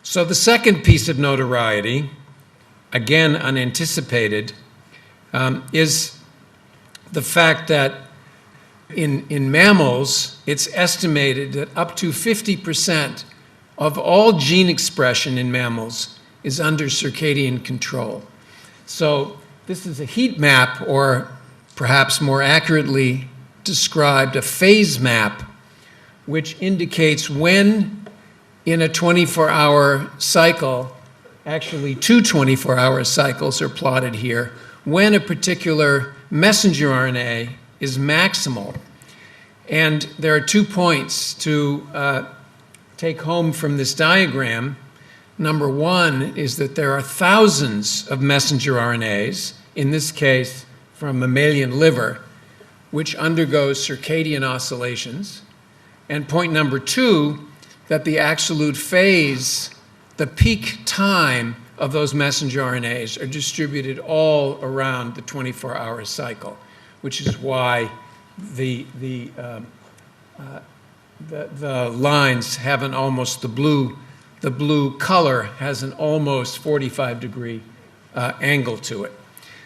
So the second piece of notoriety, again unanticipated, is the fact that in mammals, it's estimated that up to 50% of all gene expression in mammals is under circadian control. So this is a heat map, or perhaps more accurately described, a phase map, which indicates when in a 24-hour cycle, actually 2 24-hour cycles are plotted here, when a particular messenger RNA is maximal. And there are 2 points to take home from this diagram. Number one is that there are thousands of messenger RNAs, in this case from mammalian liver, which undergoes circadian oscillations. And point number two, that the absolute phase, the peak time of those messenger RNAs are distributed all around the 24-hour cycle, which is why the lines have an almost, the blue color has an almost 45-degree angle to it.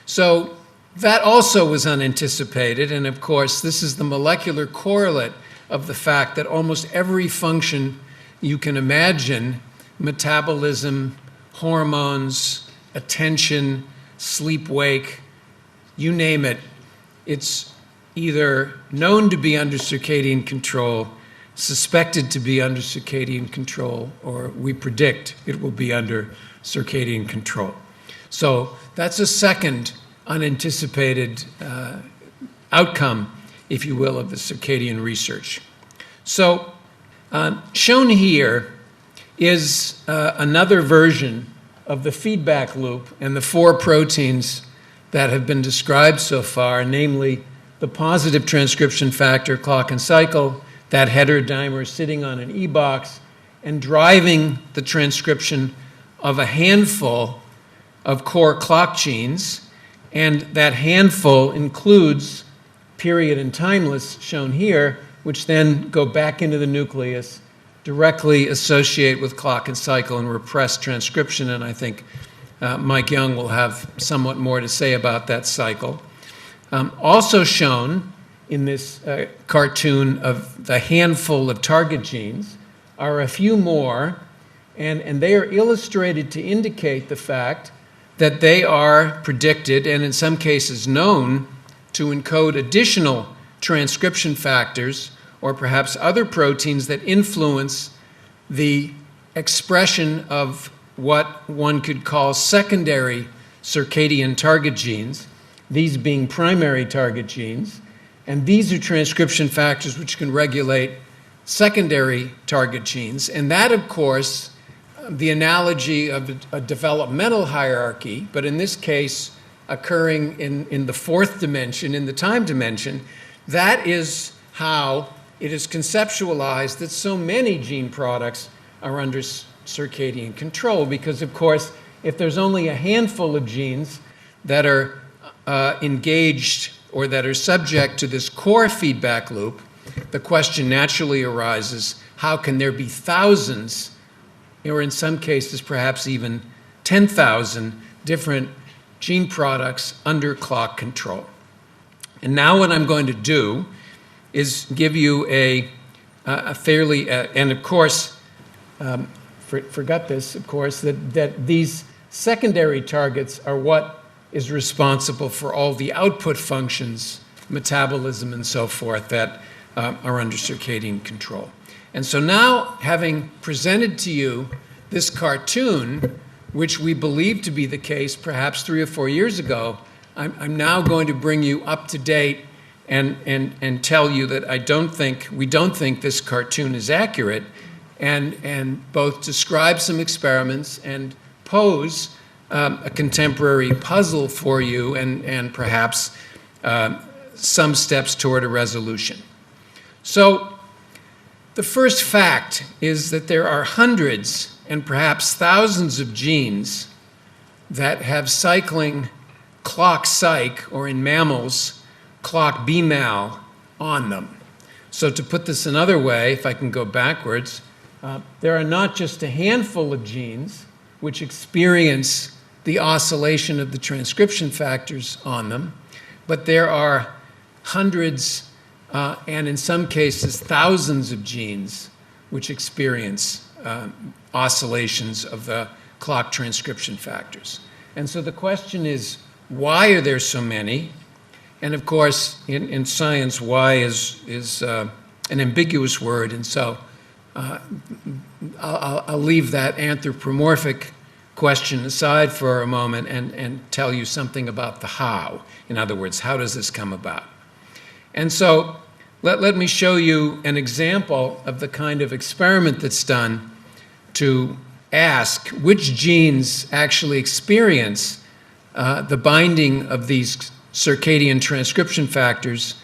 So that also was unanticipated, and of course this is the molecular correlate of the fact that almost every function you can imagine, metabolism, hormones, attention, sleep-wake, you name it, it's either known to be under circadian control, suspected to be under circadian control, or we predict it will be under circadian control. So that's a second unanticipated outcome, if you will, of the circadian research. So shown here is another version of the feedback loop and the 4 proteins that have been described so far, namely the positive transcription factor, clock and cycle, that heterodimer sitting on an E-box and driving the transcription of a handful of core clock genes, and that handful includes period and timeless, shown here, which then go back into the nucleus, directly associate with clock and cycle and repress transcription, and I think Mike Young will have somewhat more to say about that cycle. Also shown in this cartoon of the handful of target genes are a few more, and they are illustrated to indicate the fact that they are predicted, and in some cases known, to encode additional transcription factors or perhaps other proteins that influence the expression of what one could call secondary circadian target genes, these being primary target genes. And these are transcription factors which can regulate secondary target genes. And that, of course, the analogy of a developmental hierarchy, but in this case occurring in the 4th dimension, in the time dimension, that is how it is conceptualized that so many gene products are under circadian control, because of course if there's only a handful of genes that are engaged or that are subject to this core feedback loop, the question naturally arises, how can there be thousands, or in some cases perhaps even 10,000 different gene products under clock control? And now what I'm going to do is give you a fairly, and of course, forgot this, of course, that these secondary targets are what is responsible for all the output functions, metabolism and so forth, that are under circadian control. And so now, having presented to you this cartoon, which we believe to be the case perhaps 3 or 4 years ago, I'm now going to bring you up to date and tell you that we don't think this cartoon is accurate, and both describe some experiments and pose a contemporary puzzle for you and perhaps some steps toward a resolution. So the first fact is that there are hundreds and perhaps thousands of genes that have cycling clock psych, or in mammals, clock BMAL, on them. So to put this another way, if I can go backwards, there are not just a handful of genes which experience the oscillation of the transcription factors on them, but there are hundreds and in some cases thousands of genes which experience oscillations of the clock transcription factors. And so the question is, why are there so many? And of course, in science, why is an ambiguous word, and so I'll leave that anthropomorphic question aside for a moment and tell you something about the how. In other words, how does this come about? And so let me show you an example of the kind of experiment that's done to ask which genes actually experience the binding of these circadian transcription factors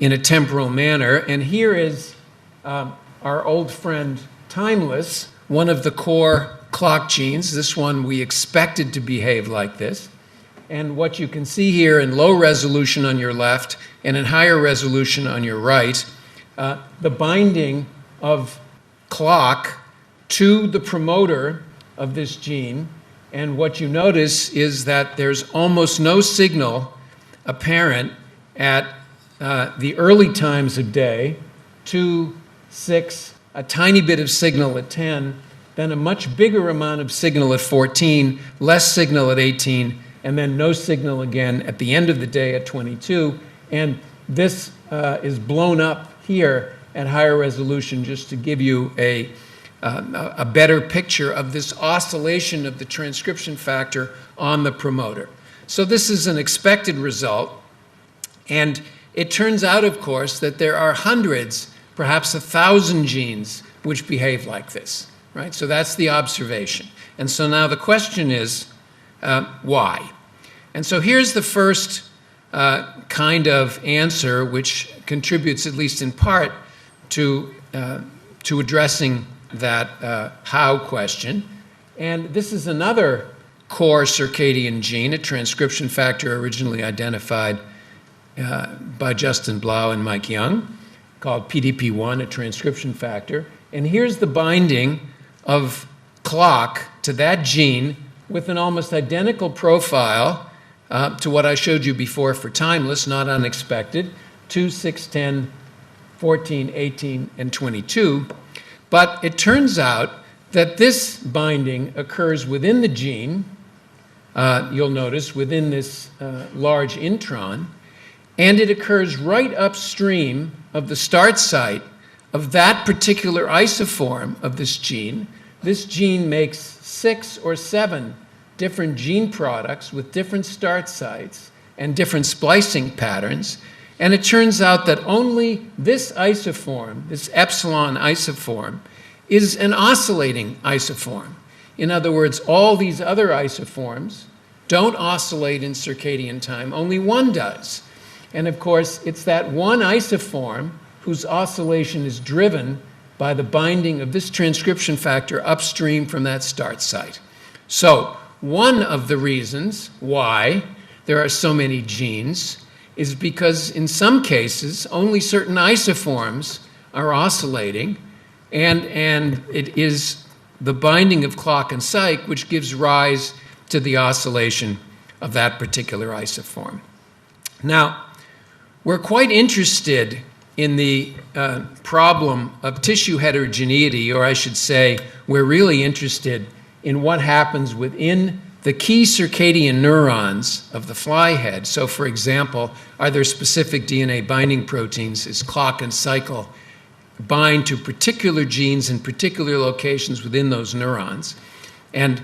in a temporal manner. And here is our old friend Timeless, one of the core clock genes. This one we expected to behave like this. And what you can see here in low resolution on your left and in higher resolution on your right, the binding of clock to the promoter of this gene. And what you notice is that there's almost no signal apparent at the early times of day, 2, 6, a tiny bit of signal at 10, then a much bigger amount of signal at 14, less signal at 18, and then no signal again at the end of the day at 22. And this is blown up here at higher resolution just to give you a better picture of this oscillation of the transcription factor on the promoter. So this is an expected result. And it turns out, of course, that there are hundreds, perhaps 1,000 genes which behave like this, right? So that's the observation. And so now the question is, why? And so here's the first kind of answer which contributes, at least in part, to addressing that how question. And this is another core circadian gene, a transcription factor originally identified by Justin Blau and Mike Young, called PDP1, a transcription factor. And here's the binding of clock to that gene with an almost identical profile to what I showed you before for Timeless, not unexpected, 2, 6, 10, 14, 18, and 22. But it turns out that this binding occurs within the gene, you'll notice, within this large intron, and it occurs right upstream of the start site of that particular isoform of this gene. This gene makes 6 or 7 different gene products with different start sites and different splicing patterns. And it turns out that only this isoform, this epsilon isoform, is an oscillating isoform. In other words, all these other isoforms don't oscillate in circadian time, only one does. And of course, it's that one isoform whose oscillation is driven by the binding of this transcription factor upstream from that start site. So one of the reasons why there are so many genes is because in some cases, only certain isoforms are oscillating, and it is the binding of clock and cyc which gives rise to the oscillation of that particular isoform. Now, we're quite interested in the problem of tissue heterogeneity, or I should say, we're really interested in what happens within the key circadian neurons of the fly head. So, for example, are there specific DNA binding proteins? Is clock and cycle bind to particular genes in particular locations within those neurons? And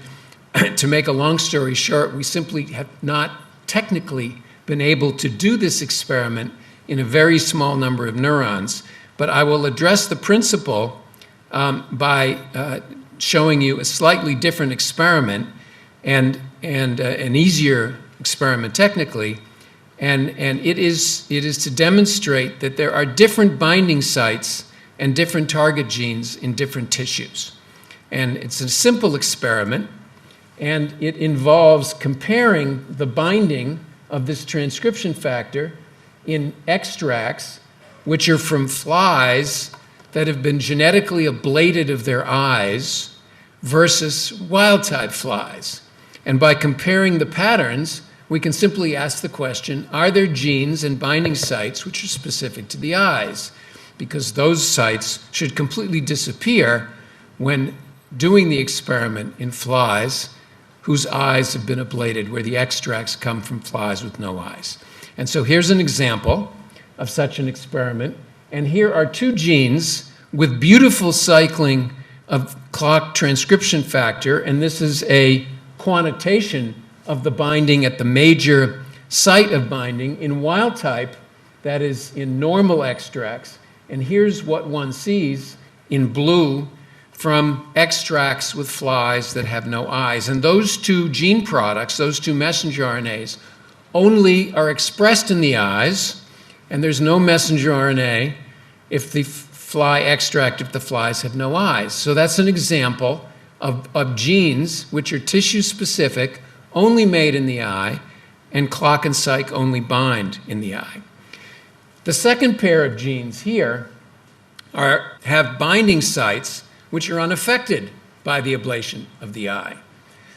to make a long story short, we simply have not technically been able to do this experiment in a very small number of neurons, but I will address the principle by showing you a slightly different experiment and an easier experiment technically, and it is to demonstrate that there are different binding sites and different target genes in different tissues. And it's a simple experiment, and it involves comparing the binding of this transcription factor in extracts, which are from flies that have been genetically ablated of their eyes, versus wild-type flies. And by comparing the patterns, we can simply ask the question, are there genes and binding sites which are specific to the eyes? Because those sites should completely disappear when doing the experiment in flies whose eyes have been ablated, where the extracts come from flies with no eyes. And so here's an example of such an experiment. And here are 2 genes with beautiful cycling of clock transcription factor, and this is a quantitation of the binding at the major site of binding in wild type, that is in normal extracts. And here's what one sees in blue from extracts with flies that have no eyes. And those two gene products, those two messenger RNAs, only are expressed in the eyes, and there's no messenger RNA if the fly extract, if the flies have no eyes. So that's an example of genes which are tissue-specific, only made in the eye, and clock and psych only bind in the eye. The second pair of genes here have binding sites which are unaffected by the ablation of the eye.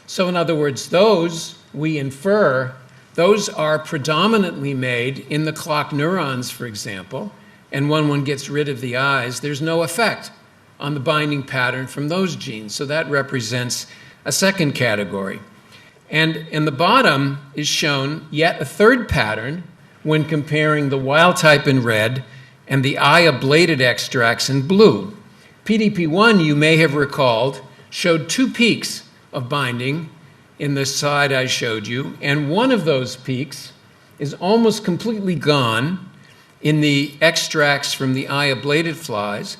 So in other words, those, we infer, those are predominantly made in the clock neurons, for example, and when one gets rid of the eyes, there's no effect on the binding pattern from those genes. So that represents a second category. And in the bottom is shown yet a third pattern when comparing the wild type in red and the eye-ablated extracts in blue. PDP1, you may have recalled, showed two peaks of binding in the slide I showed you, and one of those peaks is almost completely gone in the extracts from the eye-ablated flies,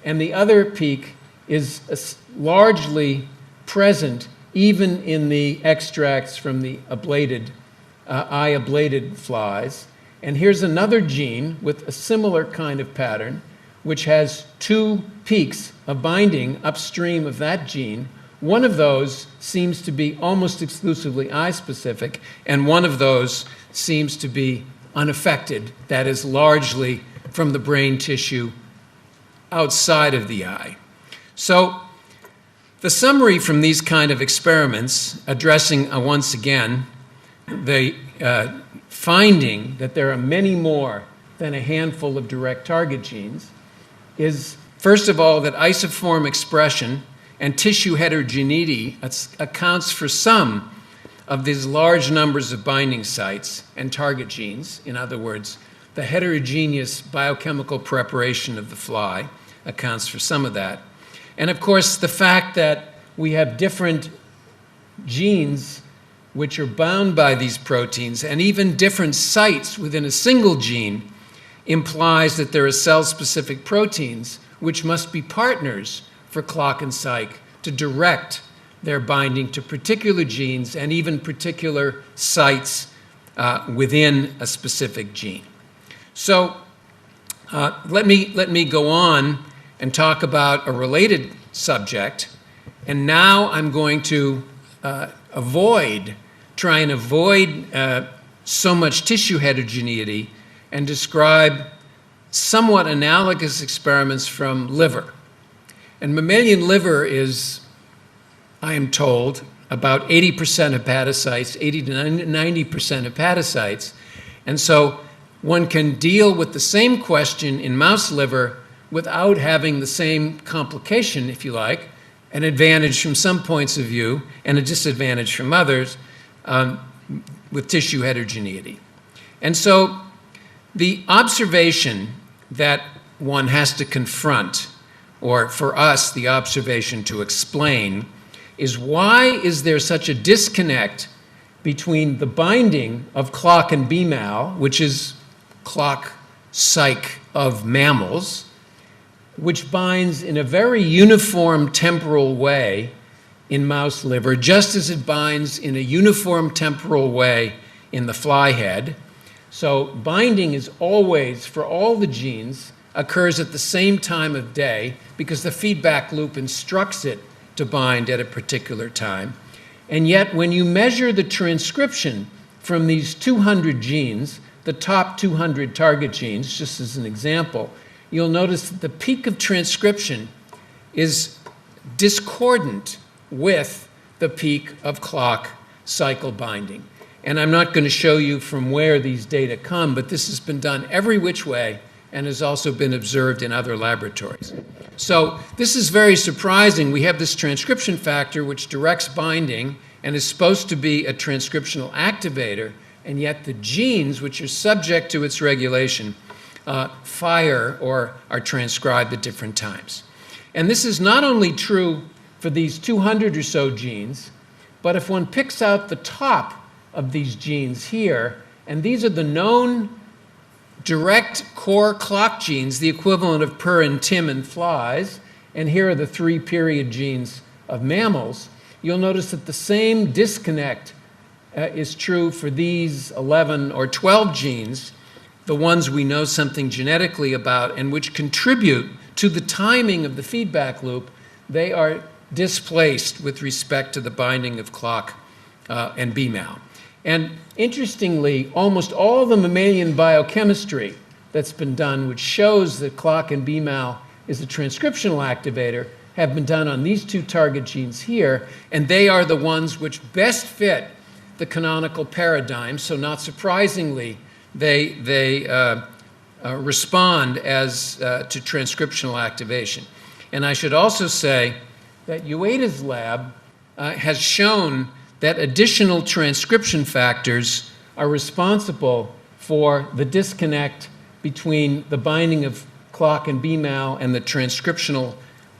and the other peak is largely present even in the extracts from the eye-ablated flies. And here's another gene with a similar kind of pattern, which has two peaks of binding upstream of that gene. One of those seems to be almost exclusively eye-specific, and one of those seems to be unaffected, that is largely from the brain tissue outside of the eye. So the summary from these kind of experiments, addressing once again the finding that there are many more than a handful of direct target genes, is first of all that isoform expression and tissue heterogeneity accounts for some of these large numbers of binding sites and target genes. In other words, the heterogeneous biochemical preparation of the fly accounts for some of that. And of course, the fact that we have different genes which are bound by these proteins and even different sites within a single gene implies that there are cell-specific proteins which must be partners for clock and psych to direct their binding to particular genes and even particular sites within a specific gene. So let me go on and talk about a related subject. And now I'm going to try and avoid so much tissue heterogeneity and describe somewhat analogous experiments from liver. And mammalian liver is, I am told, about 80% hepatocytes, 80 to 90% hepatocytes. And so one can deal with the same question in mouse liver without having the same complication, if you like, an advantage from some points of view and a disadvantage from others with tissue heterogeneity. And so the observation that one has to confront, or for us, the observation to explain, is why is there such a disconnect between the binding of clock and BMAL, which is clock psych of mammals, which binds in a very uniform temporal way in mouse liver, just as it binds in a uniform temporal way in the fly head. So binding is always, for all the genes, occurs at the same time of day because the feedback loop instructs it to bind at a particular time. And yet, when you measure the transcription from these 200 genes, the top 200 target genes, just as an example, you'll notice that the peak of transcription is discordant with the peak of clock cycle binding. And I'm not going to show you from where these data come, but this has been done every which way and has also been observed in other laboratories. So this is very surprising. We have this transcription factor which directs binding and is supposed to be a transcriptional activator, and yet the genes which are subject to its regulation fire or are transcribed at different times. And this is not only true for these 200 or so genes, but if one picks out the top of these genes here, and these are the known direct core clock genes, the equivalent of PER and TIM in flies, and here are the 3 period genes of mammals, you'll notice that the same disconnect is true for these 11 or 12 genes, the ones we know something genetically about and which contribute to the timing of the feedback loop. They are displaced with respect to the binding of clock and BMAL. And interestingly, almost all the mammalian biochemistry that's been done, which shows that clock and BMAL is a transcriptional activator, have been done on these 2 target genes here, and they are the ones which best fit the canonical paradigm. So not surprisingly, they respond as to transcriptional activation. And I should also say that Ueda's lab has shown that additional transcription factors are responsible for the disconnect between the binding of clock and BMAL and the transcriptional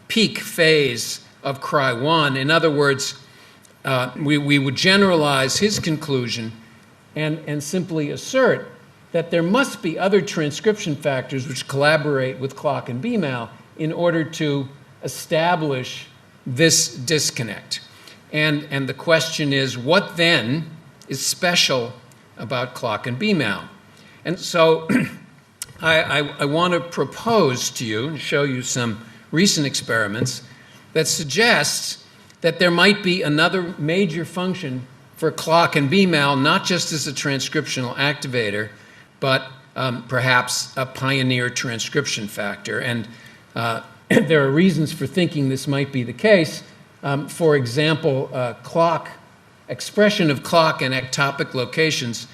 peak phase of Cry1. In other words, we would generalize his conclusion and simply assert that there must be other transcription factors which collaborate with clock and BMAL in order to establish this disconnect. And the question is, what then is special about clock and BMAL? And so I want to propose to you and show you some recent experiments that suggests that there might be another major function for clock and BMAL, not just as a transcriptional activator, but perhaps a pioneer transcription factor. And there are reasons for thinking this might be the case. For example, expression of clock in ectopic locations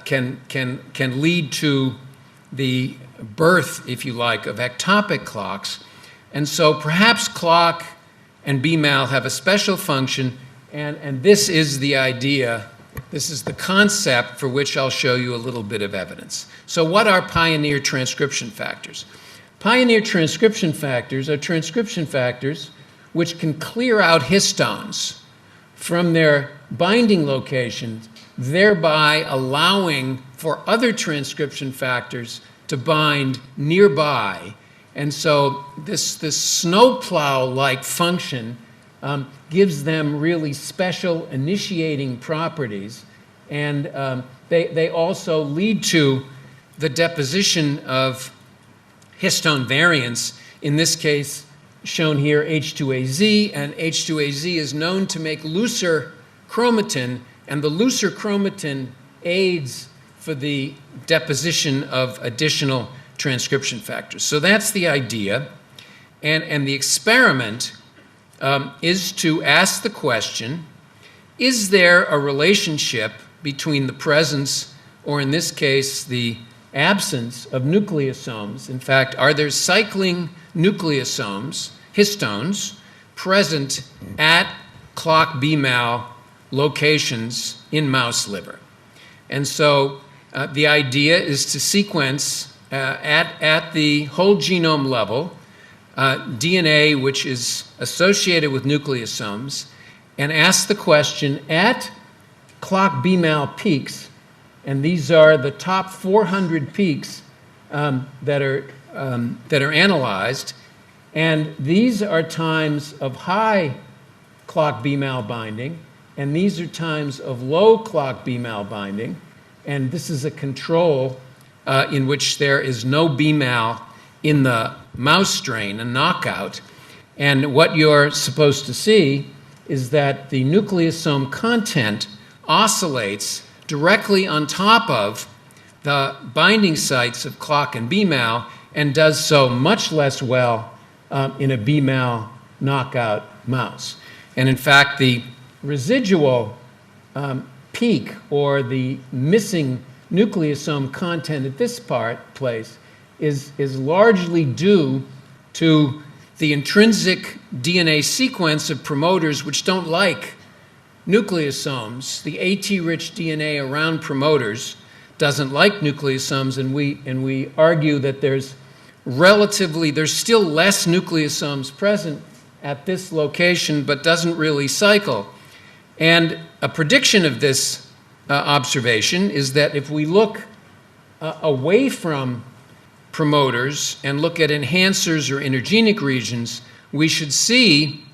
can lead to the birth, if you like, of ectopic clocks. And so perhaps clock and BMAL have a special function, and this is the idea, this is the concept for which I'll show you a little bit of evidence. So what are pioneer transcription factors? Pioneer transcription factors are transcription factors which can clear out histones from their binding locations, thereby allowing for other transcription factors to bind nearby. And so this snowplow-like function gives them really special initiating properties, and they also lead to the deposition of histone variants, in this case shown here H2AZ, and H2AZ is known to make looser chromatin, and the looser chromatin aids for the deposition of additional transcription factors. So that's the idea, and the experiment is to ask the question, is there a relationship between the presence, or in this case, the absence of nucleosomes? In fact, are there cycling nucleosomes, histones, present at clock BMAL locations in mouse liver? And so the idea is to sequence at the whole genome level DNA which is associated with nucleosomes, and ask the question, at clock BMAL peaks, and these are the top 400 peaks that are analyzed, and these are times of high clock BMAL binding, and these are times of low clock BMAL binding, and this is a control in which there is no BMAL in the mouse strain, a knockout, and what you're supposed to see is that the nucleosome content oscillates directly on top of the binding sites of clock and BMAL, and does so much less well in a BMAL knockout mouse. And in fact, the residual peak, or the missing nucleosome content at this place, is largely due to the intrinsic DNA sequence of promoters which don't like nucleosomes. The AT-rich DNA around promoters doesn't like nucleosomes, and we argue that there's there's still less nucleosomes present at this location, but doesn't really cycle. And a prediction of this observation is that if we look away from promoters and look at enhancers or intergenic regions, we should see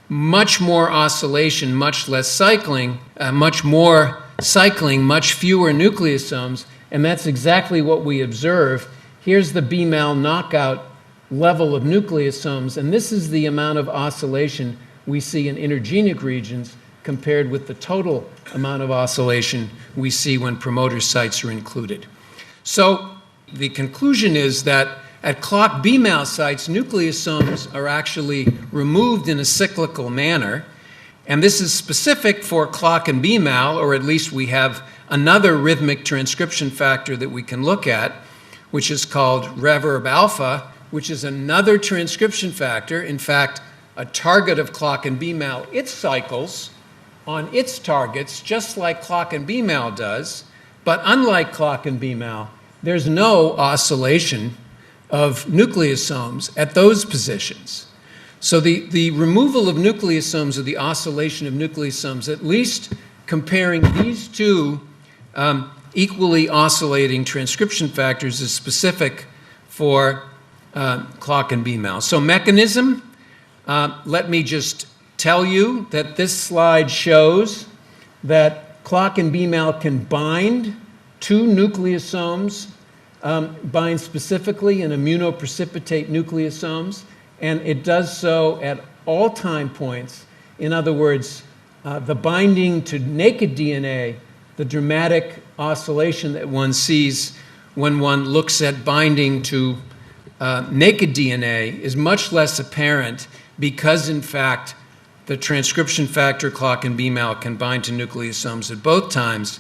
much more oscillation, much less cycling, much more cycling, much fewer nucleosomes, and that's exactly what we observe. Here's the BMAL knockout level of nucleosomes, and this is the amount of oscillation we see in intergenic regions compared with the total amount of oscillation we see when promoter sites are included. So the conclusion is that at clock BMAL sites, nucleosomes are actually removed in a cyclical manner, and this is specific for clock and BMAL, or at least we have another rhythmic transcription factor that we can look at, which is called reverb alpha, which is another transcription factor, in fact, a target of clock and BMAL. It cycles on its targets just like clock and BMAL does, but unlike clock and BMAL, there's no oscillation of nucleosomes at those positions. So the removal of nucleosomes, or the oscillation of nucleosomes, at least comparing these two equally oscillating transcription factors, is specific for clock and BMAL. So mechanism, let me just tell you that this slide shows that clock and BMAL can bind to nucleosomes, bind specifically and immunoprecipitate nucleosomes, and it does so at all time points. In other words, the binding to naked DNA, the dramatic oscillation that one sees when one looks at binding to naked DNA, is much less apparent because, in fact, the transcription factor clock and BMAL can bind to nucleosomes at both times.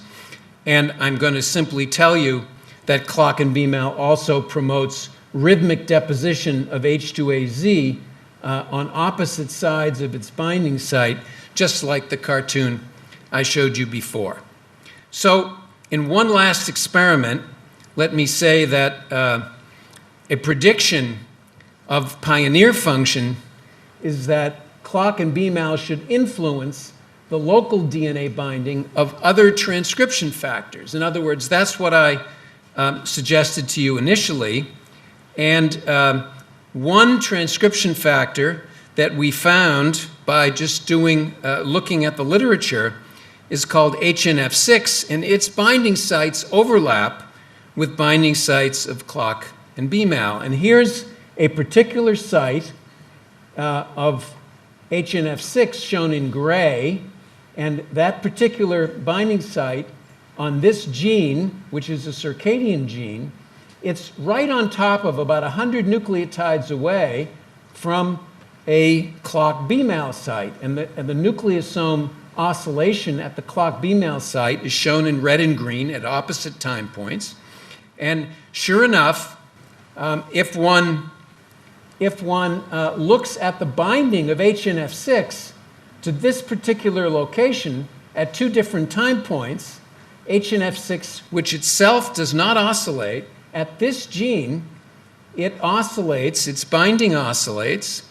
And I'm going to simply tell you that clock and BMAL also promotes rhythmic deposition of H2AZ on opposite sides of its binding site, just like the cartoon I showed you before. So in one last experiment, let me say that a prediction of pioneer function is that clock and BMAL should influence the local DNA binding of other transcription factors. In other words, that's what I suggested to you initially. And one transcription factor that we found by just looking at the literature is called HNF6, and its binding sites overlap with binding sites of clock and BMAL. And here's a particular site of HNF6 shown in gray, and that particular binding site on this gene, which is a circadian gene, it's right on top of about 100 nucleotides away from a clock BMAL site. And the nucleosome oscillation at the clock BMAL site is shown in red and green at opposite time points. And sure enough, if one looks at the binding of HNF6 to this particular location at two different time points, HNF6, which itself does not oscillate, at this gene, it oscillates, its binding oscillates.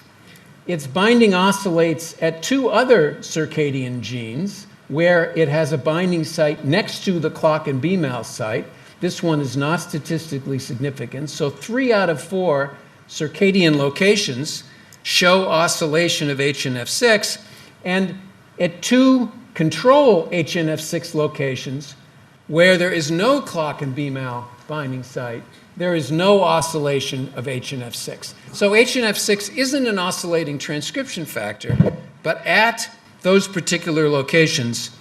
Its binding oscillates at two other circadian genes where it has a binding site next to the clock and BMAL site. This one is not statistically significant. So 3 out of 4 circadian locations show oscillation of HNF6, and at 2 control HNF6 locations where there is no clock and BMAL binding site, there is no oscillation of HNF6. So HNF6 isn't an oscillating transcription factor, but at those particular locations,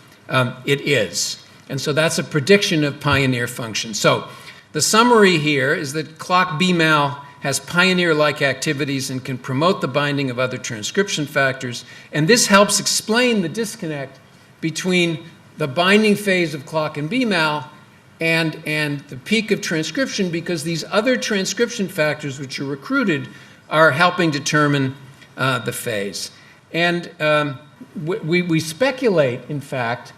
it is. And so that's a prediction of pioneer function. So the summary here is that clock BMAL has pioneer-like activities and can promote the binding of other transcription factors. And this helps explain the disconnect between the binding phase of clock and BMAL and the peak of transcription, because these other transcription factors which are recruited are helping determine the phase. And we speculate, in fact,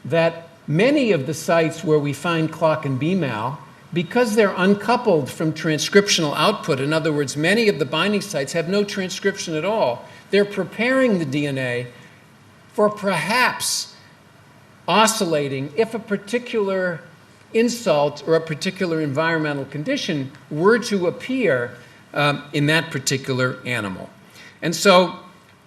that many of the sites where we find clock and BMAL because they're uncoupled from transcriptional output, in other words, many of the binding sites have no transcription at all, they're preparing the DNA for perhaps oscillating if a particular insult or a particular environmental condition were to appear in that particular animal. And so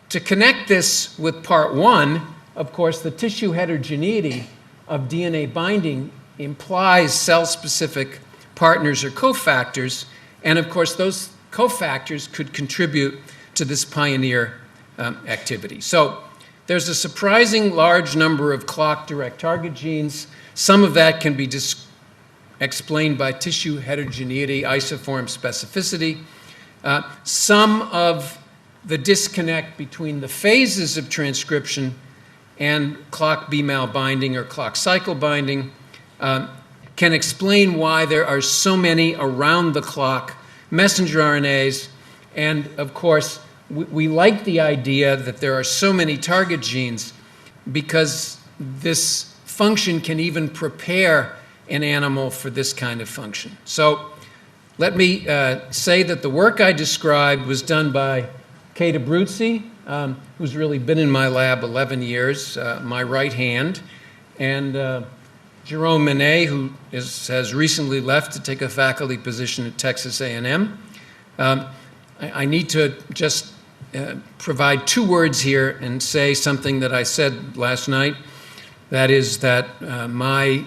to connect this with part one, of course, the tissue heterogeneity of DNA binding implies cell-specific partners or cofactors, and of course those cofactors could contribute to this pioneer activity. So there's a surprising large number of clock direct target genes. Some of that can be explained by tissue heterogeneity, isoform specificity. Some of the disconnect between the phases of transcription and clock B-mal binding or clock cycle binding can explain why there are so many around-the-clock messenger RNAs. And of course, we like the idea that there are so many target genes because this function can even prepare an animal for this kind of function. So let me say that the work I described was done by Kate Abruzzi, who's really been in my lab 11 years, my right hand, and Jerome Manet, who has recently left to take a faculty position at Texas A&M. I need to just provide 2 words here and say something that I said last night. That is that my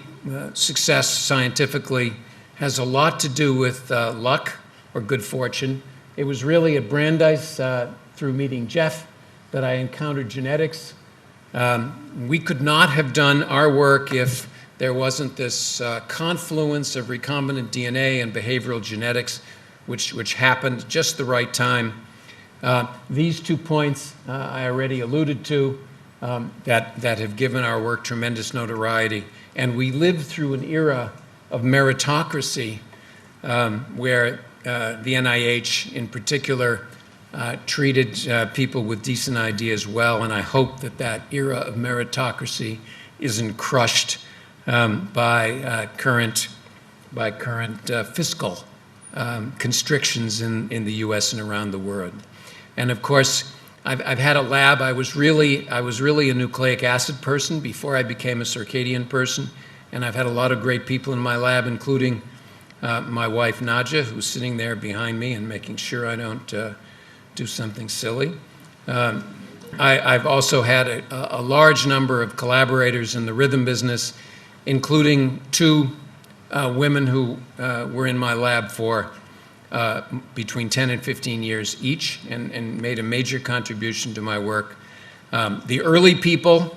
success scientifically has a lot to do with luck or good fortune. It was really at Brandeis through meeting Jeff that I encountered genetics. We could not have done our work if there wasn't this confluence of recombinant DNA and behavioral genetics, which happened just the right time. These 2 points I already alluded to that have given our work tremendous notoriety. And we lived through an era of meritocracy where the NIH in particular treated people with decent ideas well, and I hope that that era of meritocracy isn't crushed by current fiscal constrictions in the U.S. and around the world. And of course, I've had a lab. I was really a nucleic acid person before I became a circadian person, and I've had a lot of great people in my lab, including my wife Nadja, who's sitting there behind me and making sure I don't do something silly. I've also had a large number of collaborators in the rhythm business, including 2 women who were in my lab for between 10 and 15 years each and made a major contribution to my work. The early people,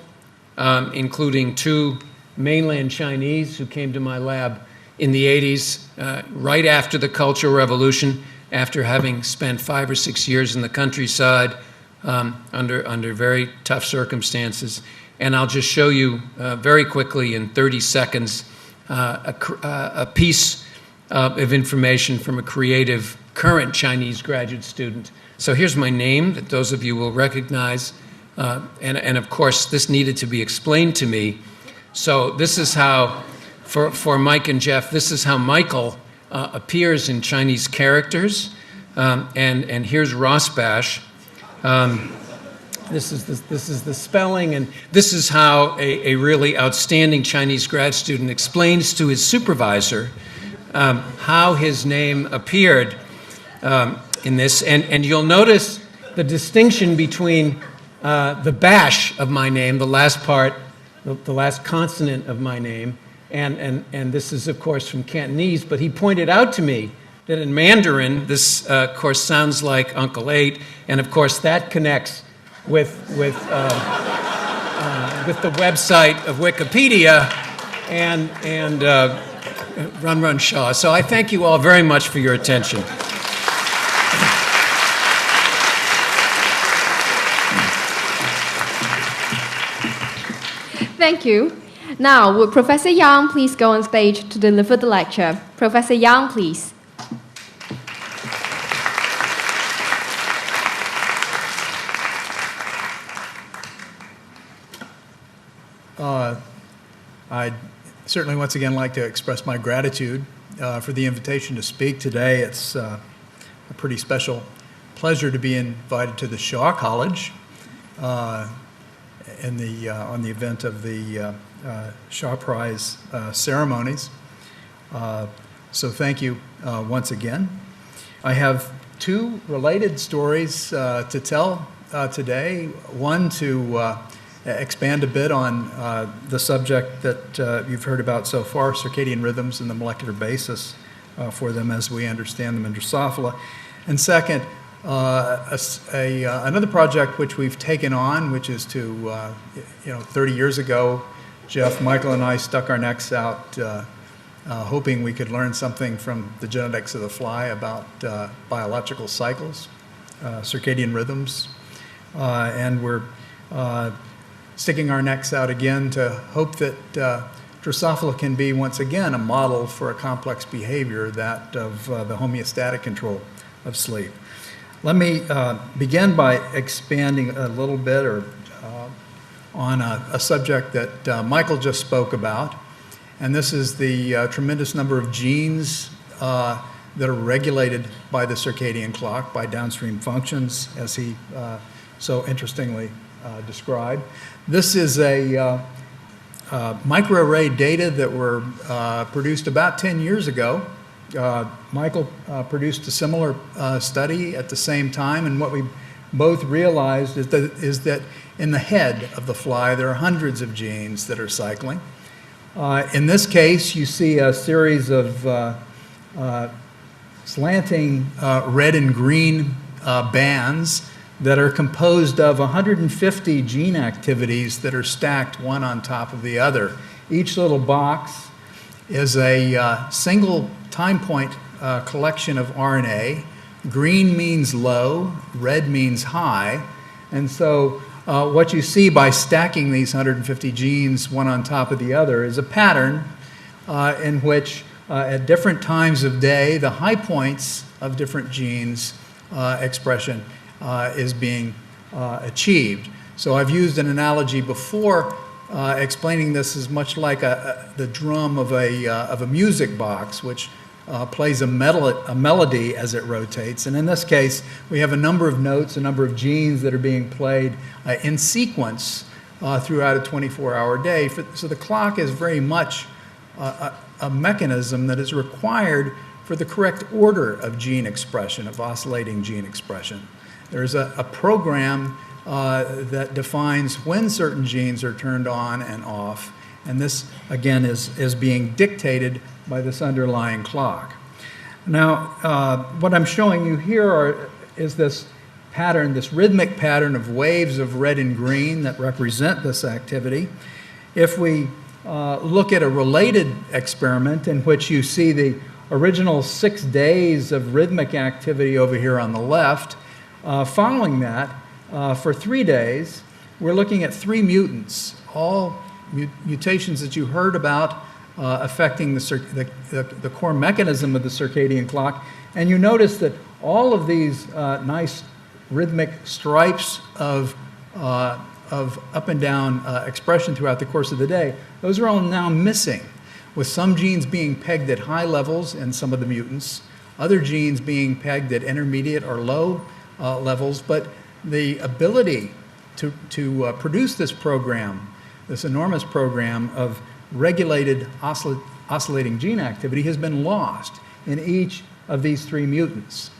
including 2 mainland Chinese who came to my lab in the 80s, right after the Cultural Revolution, after having spent 5 or 6 years in the countryside under very tough circumstances. And I'll just show you very quickly in 30 seconds a piece of information from a creative current Chinese graduate student. So here's my name that those of you will recognize. And of course, this needed to be explained to me. So this is how, for Mike and Jeff, this is how Michael appears in Chinese characters. And here's Rosbash. This is the spelling, and this is how a really outstanding Chinese grad student explains to his supervisor how his name appeared in this. And you'll notice the distinction between the bash of my name, the last part, the last consonant of my name, and this is, of course, from Cantonese, but he pointed out to me that in Mandarin, this, of course, sounds like Uncle Eight, and of course that connects with the website of Wikipedia and Run Shaw. So I thank you all very much for your attention. Thank you. Now, would Professor Yang please go on stage to deliver the lecture? Professor Yang, please. I'd certainly once again like to express my gratitude for the invitation to speak today. It's a pretty special pleasure to be invited to the Shaw College on the event of the Shaw Prize ceremonies. So thank you once again. I have two related stories to tell today. One to expand a bit on the subject that you've heard about so far, circadian rhythms and the molecular basis for them as we understand them in Drosophila. And second, another project which we've taken on, which is to, 30 years ago, Jeff, Michael, and I stuck our necks out hoping we could learn something from the genetics of the fly about biological cycles, circadian rhythms, and we're sticking our necks out again to hope that Drosophila can be once again a model for a complex behavior, that of the homeostatic control of sleep. Let me begin by expanding a little bit on a subject that Michael just spoke about, and this is the tremendous number of genes that are regulated by the circadian clock, by downstream functions, as he so interestingly described. This is a microarray data that were produced about 10 years ago. Michael produced a similar study at the same time, and what we both realized is that in the head of the fly there are hundreds of genes that are cycling. In this case, you see a series of slanting red and green bands that are composed of 150 gene activities that are stacked one on top of the other. Each little box is a single time point collection of RNA. Green means low, red means high, and so what you see by stacking these 150 genes one on top of the other is a pattern in which at different times of day the high points of different genes expression is being achieved. So I've used an analogy before explaining this as much like the drum of a music box, which plays a melody as it rotates. And in this case, we have a number of notes, a number of genes that are being played in sequence throughout a 24-hour day. So the clock is very much a mechanism that is required for the correct order of gene expression, of oscillating gene expression. There's a program that defines when certain genes are turned on and off, and this, again, is being dictated by this underlying clock. Now, what I'm showing you here is this pattern, this rhythmic pattern of waves of red and green that represent this activity. If we look at a related experiment in which you see the original 6 days of rhythmic activity over here on the left, following that, for 3 days, we're looking at 3 mutants, all mutations that you heard about affecting the core mechanism of the circadian clock. And you notice that all of these nice rhythmic stripes of up and down expression throughout the course of the day, those are all now missing, with some genes being pegged at high levels in some of the mutants, other genes being pegged at intermediate or low levels, but the ability to produce this program, this enormous program of regulated oscillating gene activity, has been lost in each of these 3 mutants.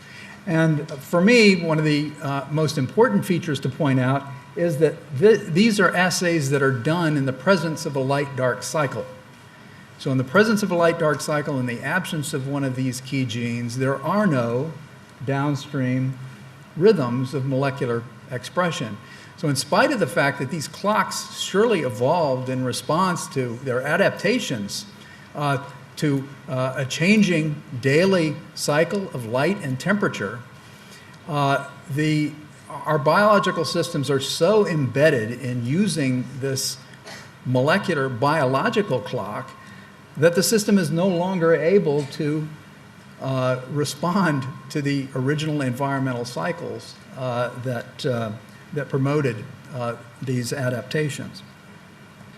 And for me, one of the most important features to point out is that these are assays that are done in the presence of a light-dark cycle. So in the presence of a light-dark cycle, in the absence of one of these key genes, there are no downstream rhythms of molecular expression. So in spite of the fact that these clocks surely evolved in response to their adaptations to a changing daily cycle of light and temperature, our biological systems are so embedded in using this molecular biological clock that the system is no longer able to respond to the original environmental cycles that promoted these adaptations.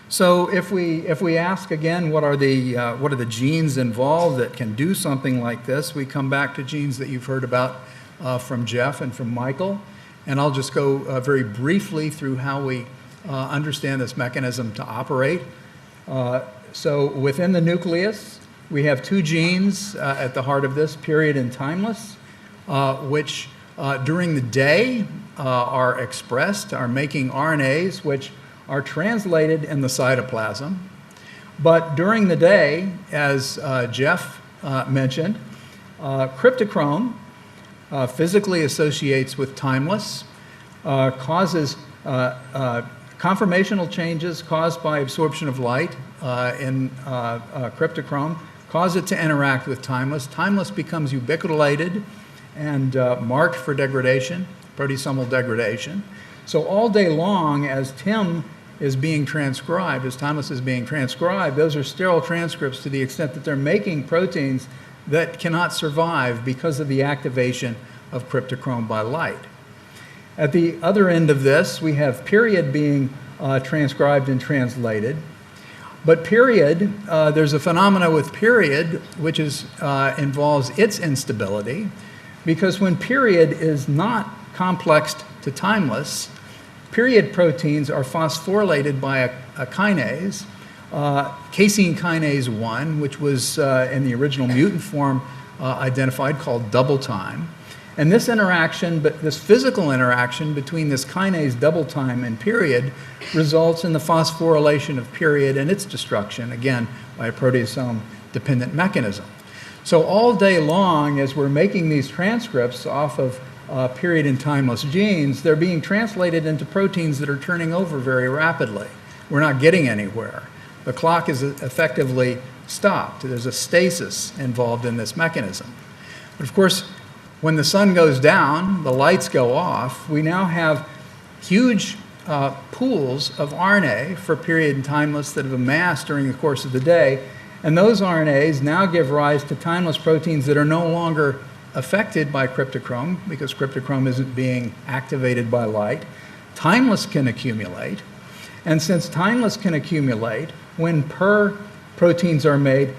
So if we ask again, what are the genes involved that can do something like this, we come back to genes that you've heard about from Jeff and from Michael. And I'll just go very briefly through how we understand this mechanism to operate. So within the nucleus, we have two genes at the heart of this, period and timeless, which during the day are expressed, are making RNAs, which are translated in the cytoplasm. But during the day, as Jeff mentioned, cryptochrome physically associates with timeless, causes conformational changes caused by absorption of light in cryptochrome, cause it to interact with timeless. Timeless becomes ubiquitinated and marked for degradation, proteasomal degradation. So all day long, as Tim is being transcribed, as timeless is being transcribed, those are sterile transcripts to the extent that they're making proteins that cannot survive because of the activation of cryptochrome by light. At the other end of this, we have period being transcribed and translated. But period, there's a phenomena with period which involves its instability, because when period is not complexed to timeless, period proteins are phosphorylated by a kinase, casein kinase 1, which was in the original mutant form identified, called double time. And this interaction, this physical interaction between this kinase double time and period results in the phosphorylation of period and its destruction, again, by a proteasome-dependent mechanism. So all day long, as we're making these transcripts off of period and timeless genes, they're being translated into proteins that are turning over very rapidly. We're not getting anywhere. The clock is effectively stopped. There's a stasis involved in this mechanism. But of course, when the sun goes down, the lights go off, we now have huge pools of RNA for period and timeless that have amassed during the course of the day. And those RNAs now give rise to timeless proteins that are no longer affected by cryptochrome, because cryptochrome isn't being activated by light. Timeless can accumulate. And since timeless can accumulate, when proteins are made,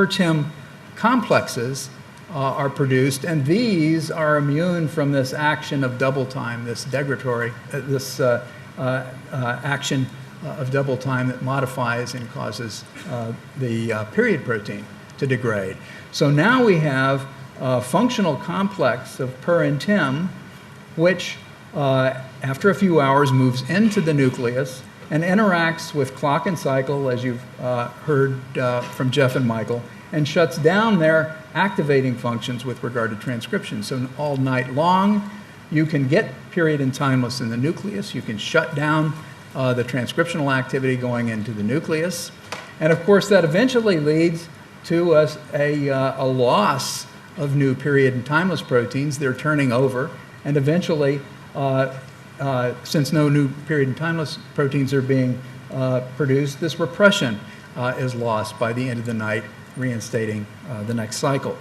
TIM complexes are produced, and these are immune from this action of double time, this degradatory, action of double time that modifies and causes the period protein to degrade. So now we have a functional complex of and TIM, which after a few hours moves into the nucleus and interacts with clock and cycle, as you've heard from Jeff and Michael, and shuts down their activating functions with regard to transcription. So all night long, you can get period and timeless in the nucleus. You can shut down the transcriptional activity going into the nucleus. And of course, that eventually leads to a loss of new period and timeless proteins. They're turning over. And eventually, since no new period and timeless proteins are being produced, this repression is lost by the end of the night, reinstating the next cycle.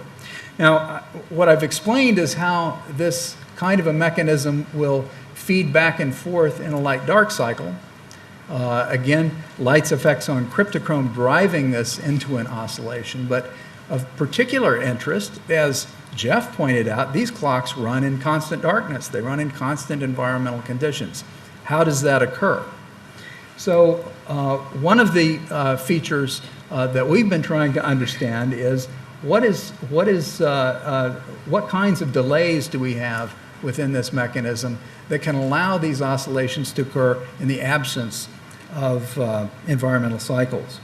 Now, what I've explained is how this kind of a mechanism will feed back and forth in a light-dark cycle. Again, light's effects on cryptochrome driving this into an oscillation, but of particular interest, as Jeff pointed out, these clocks run in constant darkness. They run in constant environmental conditions. How does that occur? So one of the features that we've been trying to understand is what kinds of delays do we have within this mechanism that can allow these oscillations to occur in the absence of environmental cycles.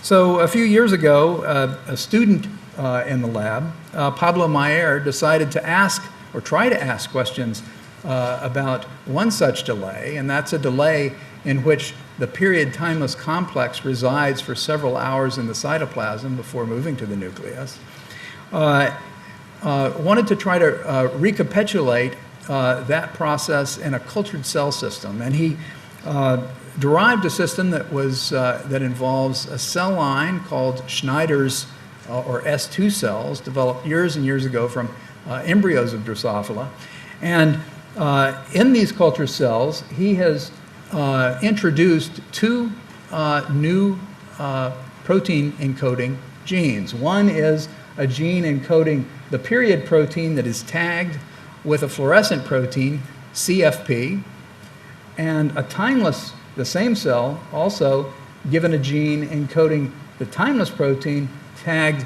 So a few years ago, a student in the lab, Pablo Mayer, decided to ask or try to ask questions about one such delay, and that's a delay in which the period timeless complex resides for several hours in the cytoplasm before moving to the nucleus. Wanted to try to recapitulate that process in a cultured cell system, and he derived a system that involves a cell line called Schneider's or S2 cells, developed years and years ago from embryos of Drosophila. And in these culture cells, he has introduced two new protein encoding genes. One is a gene encoding the period protein that is tagged with a fluorescent protein, CFP, and a timeless, the same cell, also given a gene encoding the timeless protein tagged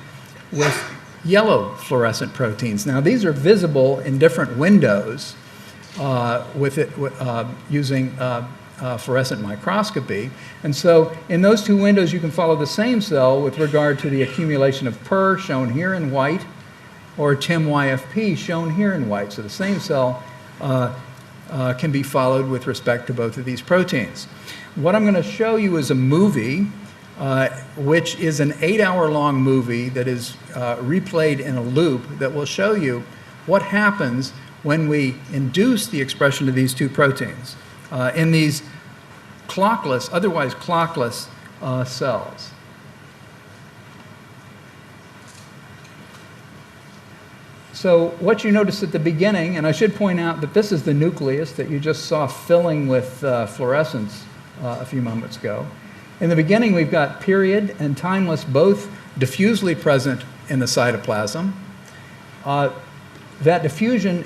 with yellow fluorescent proteins. Now, these are visible in different windows using fluorescent microscopy. And so in those two windows, you can follow the same cell with regard to the accumulation of PER, shown here in white, or TIM-YFP, shown here in white. So the same cell can be followed with respect to both of these proteins. What I'm going to show you is a movie, which is an 8-hour-long movie that is replayed in a loop that will show you what happens when we induce the expression of these two proteins in these clockless, otherwise clockless cells. So what you notice at the beginning, and I should point out that this is the nucleus that you just saw filling with fluorescence a few moments ago. In the beginning, we've got period and timeless both diffusely present in the cytoplasm. That diffusion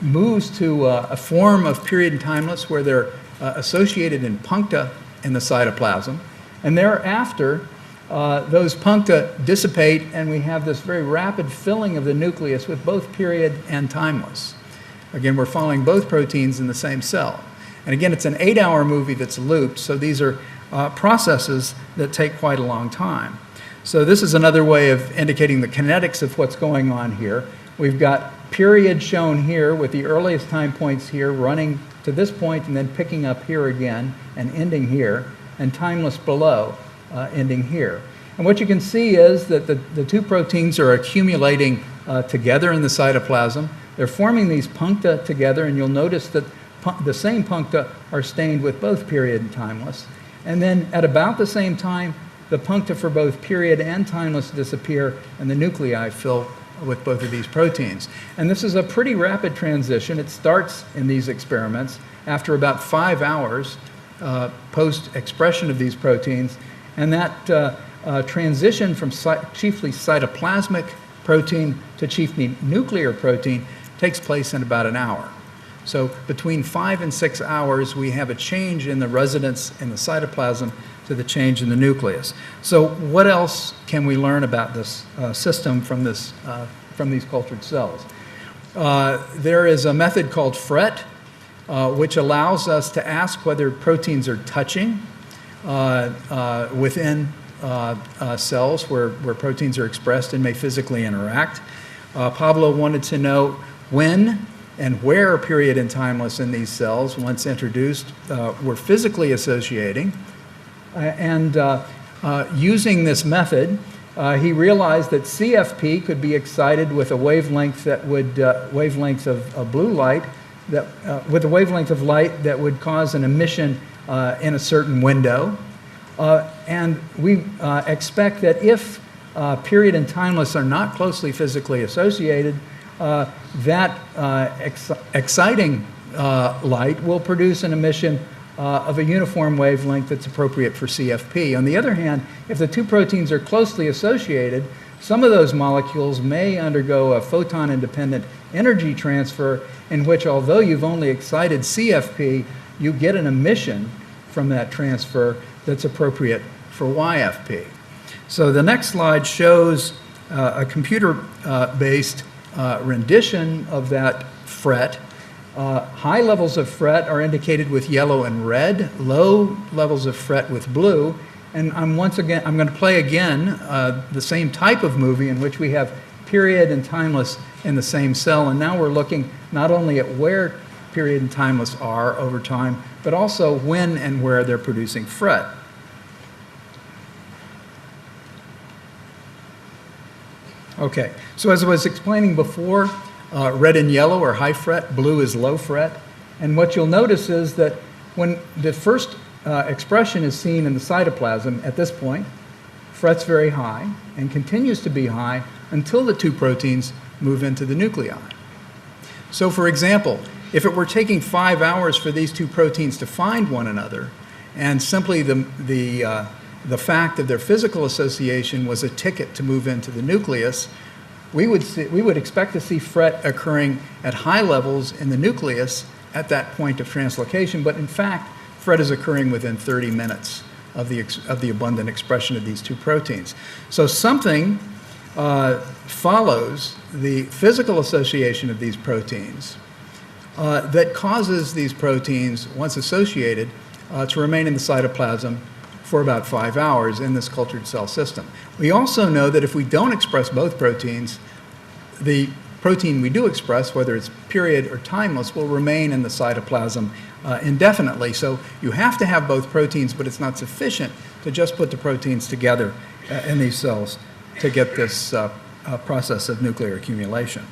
moves to a form of period and timeless where they're associated in puncta in the cytoplasm. And thereafter, those puncta dissipate, and we have this very rapid filling of the nucleus with both period and timeless. Again, we're following both proteins in the same cell. And again, it's an 8-hour movie that's looped, so these are processes that take quite a long time. So this is another way of indicating the kinetics of what's going on here. We've got period shown here with the earliest time points here running to this point and then picking up here again and ending here, and timeless below, ending here. And what you can see is that the two proteins are accumulating together in the cytoplasm. They're forming these puncta together, and you'll notice that the same puncta are stained with both period and timeless. And then at about the same time, the puncta for both period and timeless disappear, and the nuclei fill with both of these proteins. And this is a pretty rapid transition. It starts in these experiments after about 5 hours post-expression of these proteins, and that transition from chiefly cytoplasmic protein to chiefly nuclear protein takes place in about an hour. So between 5 and 6 hours, we have a change in the residence in the cytoplasm to the change in the nucleus. So what else can we learn about this system from these cultured cells? There is a method called FRET, which allows us to ask whether proteins are touching within cells where proteins are expressed and may physically interact. Pablo wanted to know when and where period and timeless in these cells, once introduced, were physically associating. And using this method, he realized that CFP could be excited with a wavelength that would wavelength of blue light, that with a wavelength of light that would cause an emission in a certain window. And we expect that if period and timeless are not closely physically associated, that exciting light will produce an emission of a uniform wavelength that's appropriate for CFP. On the other hand, if the two proteins are closely associated, some of those molecules may undergo a photon-independent energy transfer in which, although you've only excited CFP, you get an emission from that transfer that's appropriate for YFP. So the next slide shows a computer-based rendition of that FRET. High levels of FRET are indicated with yellow and red, low levels of FRET with blue. And I'm going to play again the same type of movie in which we have period and timeless in the same cell. And now we're looking not only at where period and timeless are over time, but also when and where they're producing FRET. Okay, so as I was explaining before, red and yellow are high FRET, blue is low FRET. And what you'll notice is that when the first expression is seen in the cytoplasm at this point, FRET's very high and continues to be high until the two proteins move into the nuclei. So for example, if it were taking 5 hours for these two proteins to find one another, and simply the fact of their physical association was a ticket to move into the nucleus, we would expect to see fret occurring at high levels in the nucleus at that point of translocation, but in fact, fret is occurring within 30 minutes of the abundant expression of these two proteins. So something follows the physical association of these proteins that causes these proteins, once associated, to remain in the cytoplasm for about 5 hours in this cultured cell system. We also know that if we don't express both proteins, the protein we do express, whether it's period or timeless, will remain in the cytoplasm indefinitely. So you have to have both proteins, but it's not sufficient to just put the proteins together in these cells to get this process of nuclear accumulation.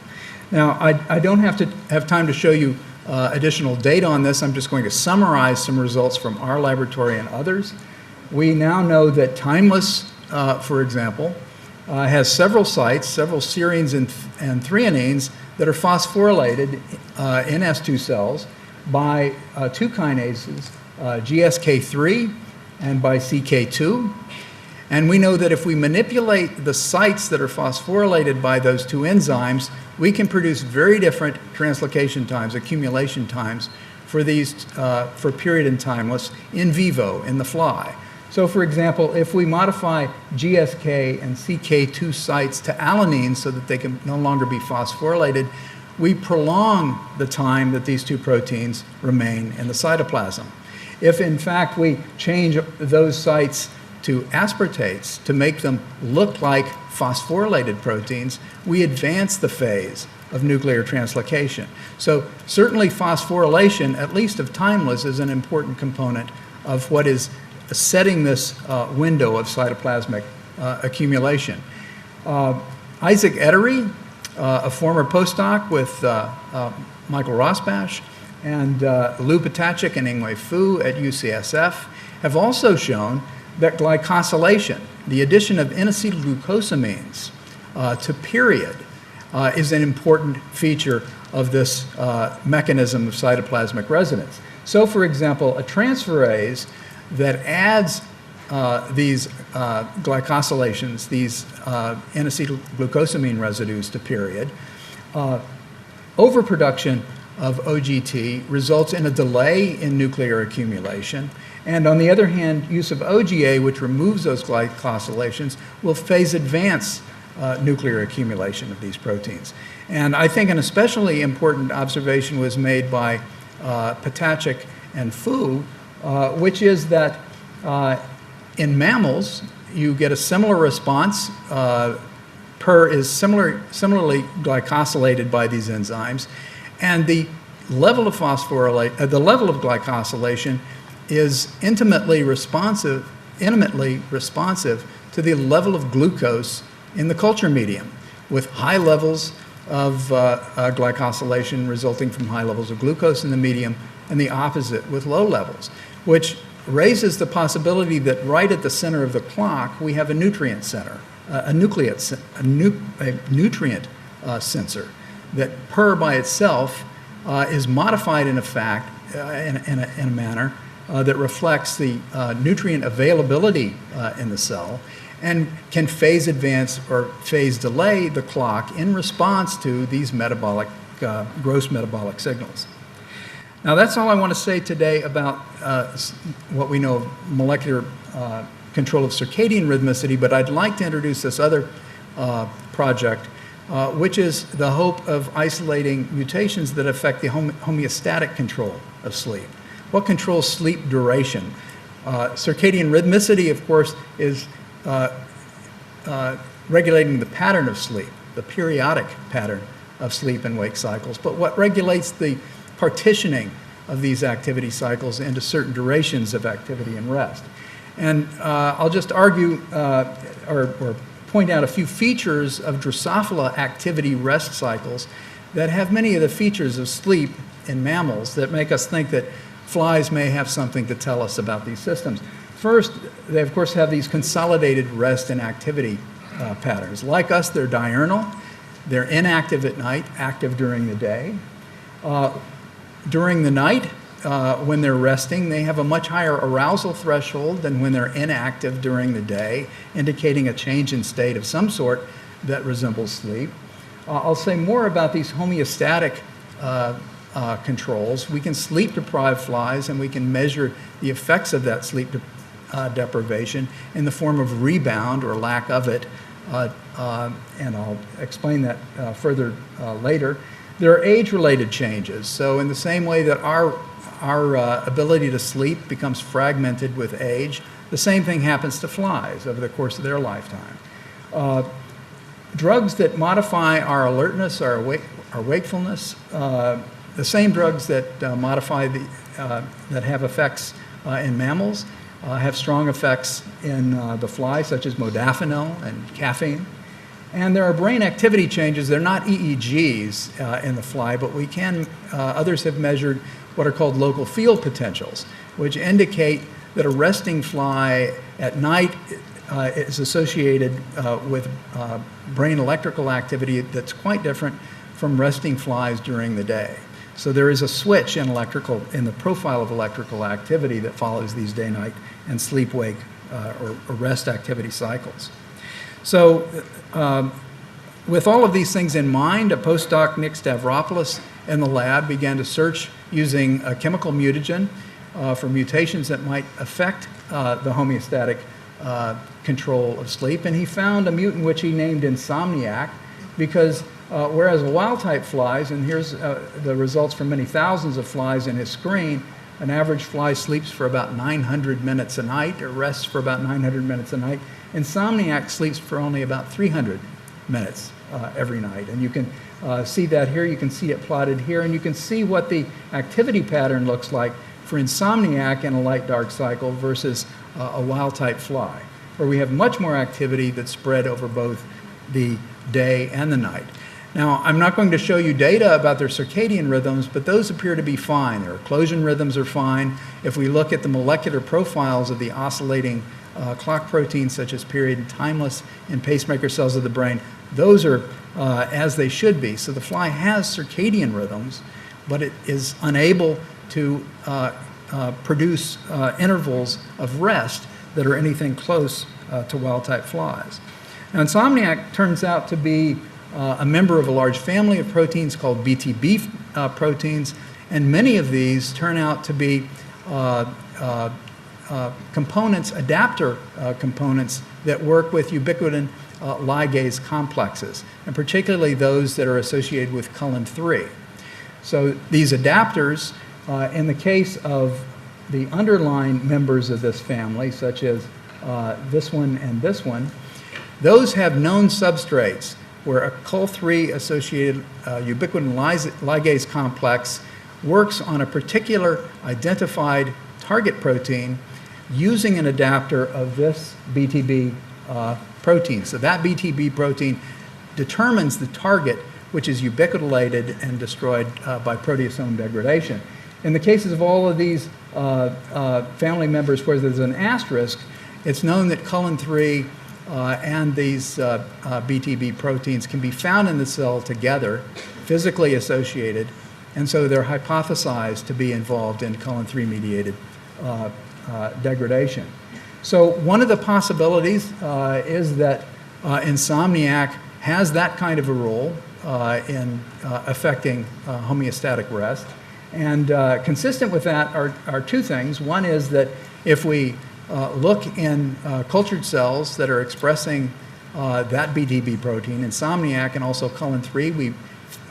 Now, I don't have time to show you additional data on this. I'm just going to summarize some results from our laboratory and others. We now know that timeless, for example, has several sites, several serines and threonines that are phosphorylated in S2 cells by two kinases, GSK3 and by CK2. And we know that if we manipulate the sites that are phosphorylated by those two enzymes, we can produce very different translocation times, accumulation times, for these, for period and timeless in vivo, in the fly. So for example, if we modify GSK and CK2 sites to alanine so that they can no longer be phosphorylated, we prolong the time that these two proteins remain in the cytoplasm. If in fact we change those sites to aspartates to make them look like phosphorylated proteins, we advance the phase of nuclear translocation. So certainly phosphorylation, at least of timeless, is an important component of what is setting this window of cytoplasmic accumulation. Isaac Ettery, a former postdoc with Michael Rosbash, and Lou Potacek and Ingwei Fu at UCSF have also shown that glycosylation, the addition of N-acetylglucosamines to period, is an important feature of this mechanism of cytoplasmic residence. So for example, a transferase that adds these glycosylations, these N-acetylglucosamine residues to period, overproduction of OGT results in a delay in nuclear accumulation. And on the other hand, use of OGA, which removes those glycosylations, will phase advance nuclear accumulation of these proteins. And I think an especially important observation was made by Potacek and Fu, which is that in mammals, you get a similar response. PER is similarly glycosylated by these enzymes, and the level of glycosylation is intimately responsive to the level of glucose in the culture medium, with high levels of glycosylation resulting from high levels of glucose in the medium, and the opposite with low levels, which raises the possibility that right at the center of the clock we have a nutrient center, a nutrient sensor, that PER by itself is modified in a manner that reflects the nutrient availability in the cell and can phase advance or phase delay the clock in response to these metabolic, gross metabolic signals. Now that's all I want to say today about what we know of molecular control of circadian rhythmicity, but I'd like to introduce this other project, which is the hope of isolating mutations that affect the homeostatic control of sleep. What controls sleep duration? Circadian rhythmicity, of course, is regulating the pattern of sleep, the periodic pattern of sleep and wake cycles. But what regulates the partitioning of these activity cycles into certain durations of activity and rest? And I'll just argue or point out a few features of Drosophila activity rest cycles that have many of the features of sleep in mammals that make us think that flies may have something to tell us about these systems. First, they of course have these consolidated rest and activity patterns. Like us, they're diurnal. They're inactive at night, active during the day. During the night, when they're resting, they have a much higher arousal threshold than when they're inactive during the day, indicating a change in state of some sort that resembles sleep. I'll say more about these homeostatic controls. We can sleep deprive flies, and we can measure the effects of that sleep deprivation in the form of rebound or lack of it, and I'll explain that further later. There are age-related changes. So in the same way that our ability to sleep becomes fragmented with age, the same thing happens to flies over the course of their lifetime. Drugs that modify our alertness, our wakefulness, the same drugs that modify that have effects in mammals have strong effects in the fly, such as modafinil and caffeine. And there are brain activity changes. They're not EEGs in the fly, but we can, others have measured what are called local field potentials, which indicate that a resting fly at night is associated with brain electrical activity that's quite different from resting flies during the day. So there is a switch in the profile of electrical activity that follows these day-night and sleep-wake or rest activity cycles. So with all of these things in mind, a postdoc, Nick Stavropoulos, in the lab began to search using a chemical mutagen for mutations that might affect the homeostatic control of sleep. And he found a mutant which he named insomniac because whereas wild-type flies, and here's the results from many thousands of flies in his screen, an average fly sleeps for about 900 minutes a night, or rests for about 900 minutes a night. Insomniac sleeps for only about 300 minutes every night. And you can see that here. You can see it plotted here. And you can see what the activity pattern looks like for insomniac in a light-dark cycle versus a wild-type fly, where we have much more activity that's spread over both the day and the night. Now, I'm not going to show you data about their circadian rhythms, but those appear to be fine. Their eclosion rhythms are fine. If we look at the molecular profiles of the oscillating clock proteins, such as period and timeless in pacemaker cells of the brain, those are as they should be. So the fly has circadian rhythms, but it is unable to produce intervals of rest that are anything close to wild-type flies. Now, insomniac turns out to be a member of a large family of proteins called BTB proteins, and many of these turn out to be components, adapter components that work with ubiquitin ligase complexes, and particularly those that are associated with cullen-3. So these adapters, in the case of the underlying members of this family, such as this one and this one, those have known substrates where a Cul3 associated ubiquitin ligase complex works on a particular identified target protein using an adapter of this BTB protein. So that BTB protein determines the target, which is ubiquitinated and destroyed by proteasome degradation. In the cases of all of these family members where there's an asterisk, it's known that cullen-3 and these BTB proteins can be found in the cell together, physically associated, and so they're hypothesized to be involved in cullen-3 mediated degradation. So one of the possibilities is that insomniac has that kind of a role in affecting homeostatic rest. And consistent with that are two things. One is that if we look in cultured cells that are expressing that BTB protein, insomniac and also cullen-3,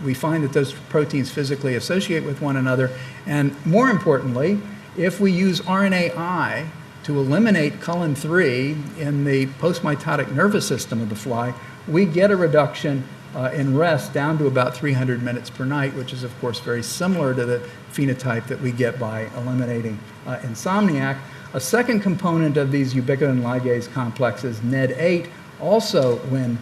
we find that those proteins physically associate with one another. And more importantly, if we use RNAi to eliminate cullen-3 in the postmitotic nervous system of the fly, we get a reduction in rest down to about 300 minutes per night, which is, of course, very similar to the phenotype that we get by eliminating insomniac. A second component of these ubiquitin ligase complexes, NED8, also when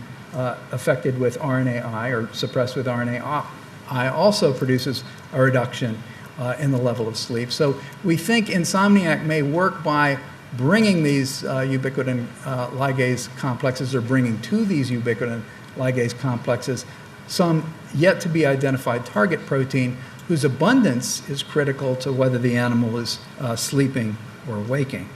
affected with RNAi or suppressed with RNAi, also produces a reduction in the level of sleep. So we think insomniac may work by bringing these ubiquitin ligase complexes, or bringing to these ubiquitin ligase complexes some yet to be identified target protein whose abundance is critical to whether the animal is sleeping or waking.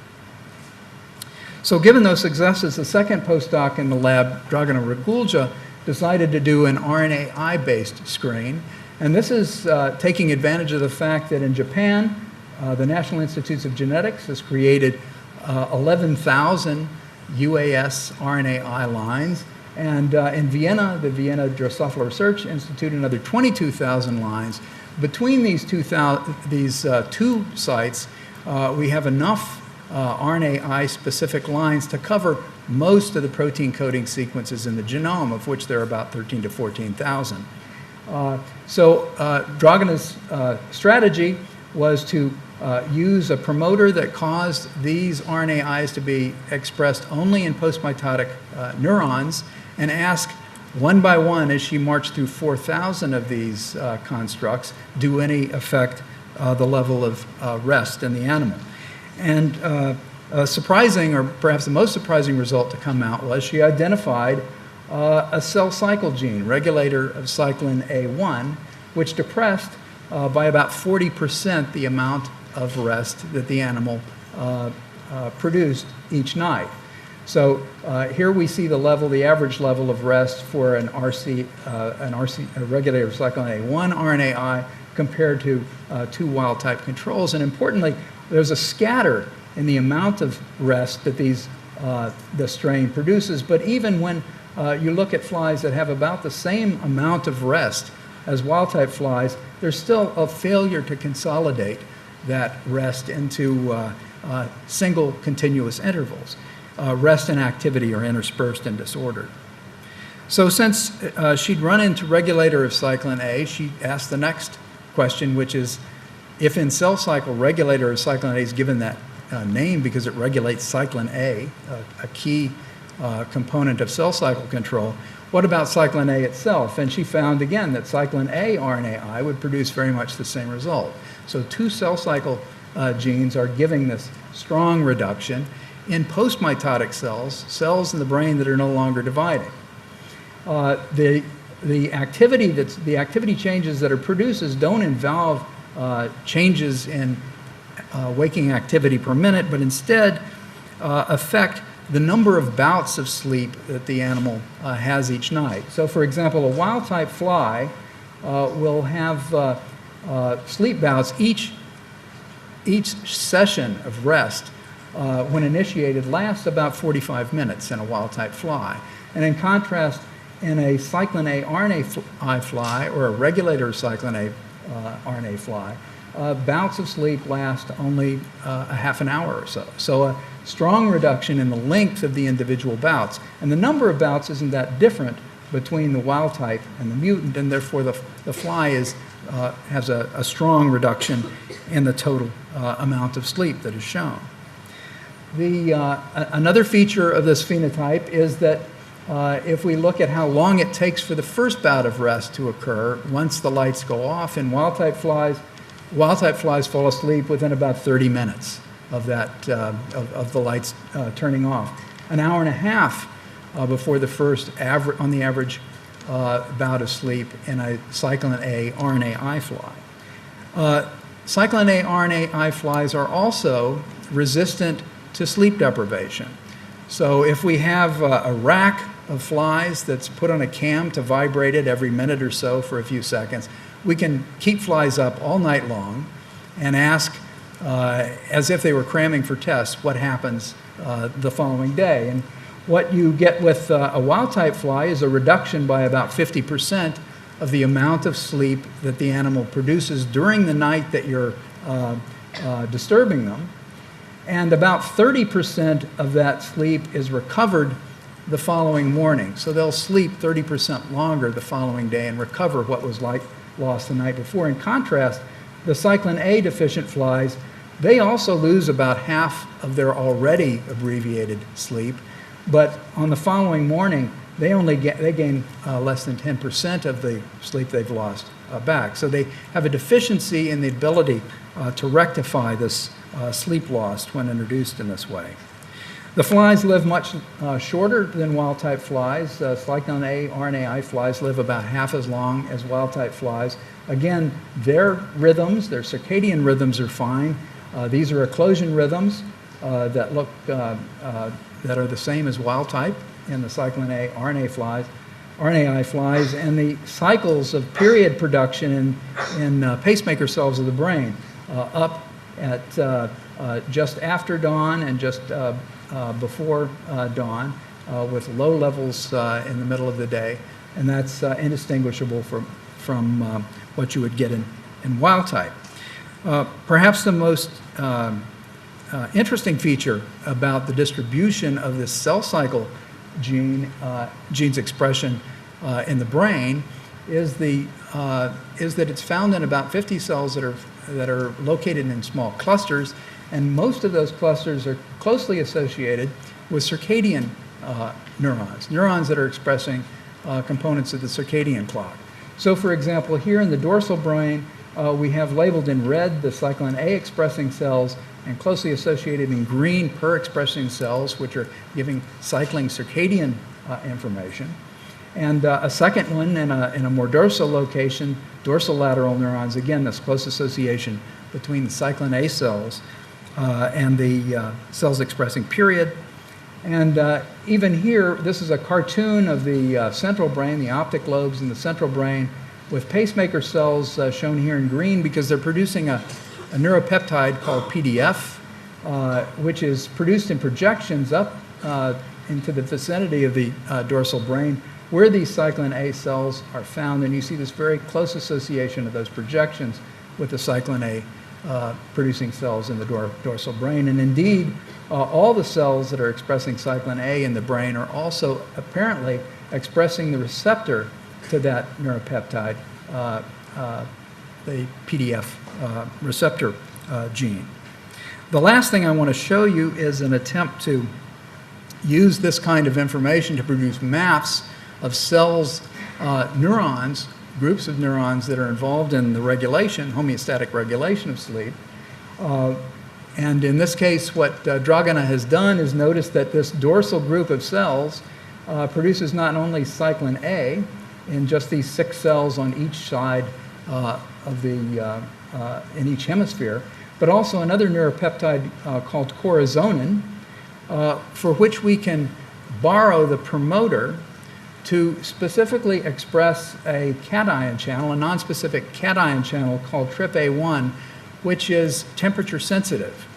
So given those successes, the second postdoc in the lab, Dragana Ragulja, decided to do an RNAi-based screen. And this is taking advantage of the fact that in Japan, the National Institutes of Genetics has created 11,000 UAS RNAi lines. And in Vienna, the Vienna Drosophila Research Institute, another 22,000 lines. Between these two sites, we have enough RNAi-specific lines to cover most of the protein coding sequences in the genome, of which there are about 13 to 14,000. So Dragana's strategy was to use a promoter that caused these RNAis to be expressed only in postmitotic neurons and ask one by one, as she marched through 4,000 of these constructs, do any affect the level of rest in the animal. And a surprising, or perhaps the most surprising result to come out was she identified a cell cycle gene, regulator of cyclin A1, which depressed by about 40% the amount of rest that the animal produced each night. So here we see the level, the average level of rest for a regulator of cyclin A1 RNAi compared to two wild-type controls. And importantly, there's a scatter in the amount of rest that the strain produces. But even when you look at flies that have about the same amount of rest as wild-type flies, there's still a failure to consolidate that rest into single continuous intervals. Rest and activity are interspersed and disordered. So since she'd run into regulator of cyclin A, she asked the next question, which is, if in cell cycle regulator of cyclin A is given that name because it regulates cyclin A, a key component of cell cycle control, what about cyclin A itself? And she found again that cyclin A RNAi would produce very much the same result. So two cell cycle genes are giving this strong reduction in postmitotic cells, cells in the brain that are no longer dividing. The activity changes that are produced don't involve changes in waking activity per minute, but instead affect the number of bouts of sleep that the animal has each night. So for example, a wild-type fly will have sleep bouts. Each session of rest, when initiated, lasts about 45 minutes in a wild-type fly. And in contrast, in a cyclin A RNAi fly or a regulator of cyclin A RNA fly, bouts of sleep last only a half an hour or so. So a strong reduction in the length of the individual bouts. And the number of bouts isn't that different between the wild type and the mutant, and therefore the fly has a strong reduction in the total amount of sleep that is shown. Another feature of this phenotype is that if we look at how long it takes for the first bout of rest to occur, once the lights go off in wild-type flies fall asleep within about 30 minutes of the lights turning off. An hour and a half before the first on the average bout of sleep in a cyclin A RNAi fly. Cyclin A RNAi flies are also resistant to sleep deprivation. So if we have a rack of flies that's put on a cam to vibrate it every minute or so for a few seconds, we can keep flies up all night long and ask, as if they were cramming for tests, what happens the following day. And what you get with a wild-type fly is a reduction by about 50% of the amount of sleep that the animal produces during the night that you're disturbing them. And about 30% of that sleep is recovered the following morning. So they'll sleep 30% longer the following day and recover what was lost the night before. In contrast, the cyclin A deficient flies, they also lose about half of their already abbreviated sleep, but on the following morning, they gain less than 10% of the sleep they've lost back. So they have a deficiency in the ability to rectify this sleep loss when introduced in this way. The flies live much shorter than wild-type flies. Cyclin A RNAi flies live about half as long as wild-type flies. Again, their rhythms, their circadian rhythms are fine. These are eclosion rhythms that look that are the same as wild-type in the cyclin A RNAi flies, and the cycles of period production in pacemaker cells of the brain up at just after dawn and just before dawn with low levels in the middle of the day, and that's indistinguishable from what you would get in wild type. Perhaps the most interesting feature about the distribution of this cell cycle gene's expression in the brain is that it's found in about 50 cells that are located in small clusters, and most of those clusters are closely associated with circadian neurons that are expressing components of the circadian clock. So, for example, here in the dorsal brain, we have labeled in red the cyclin A expressing cells, and closely associated in green per-expressing cells, which are giving cycling circadian information. And a second one in a more dorsal location, dorsolateral neurons, again, this close association between the cyclin A cells and the cells expressing period. And even here, this is a cartoon of the central brain, the optic lobes in the central brain, with pacemaker cells shown here in green because they're producing a neuropeptide called PDF, which is produced in projections up into the vicinity of the dorsal brain, where these cyclin A cells are found. And you see this very close association of those projections with the cyclin A producing cells in the dorsal brain. And indeed, all the cells that are expressing cyclin A in the brain are also apparently expressing the receptor to that neuropeptide, the PDF receptor gene. The last thing I want to show you is an attempt to use this kind of information to produce maps of cells, neurons, groups of neurons that are involved in the regulation, homeostatic regulation of sleep. And in this case, what Dragana has done is notice that this dorsal group of cells produces not only cyclin A in just these 6 cells on each side of the in each hemisphere, but also another neuropeptide called corazonin, for which we can borrow the promoter to specifically express a cation channel, a nonspecific cation channel called TRPA1, which is temperature sensitive.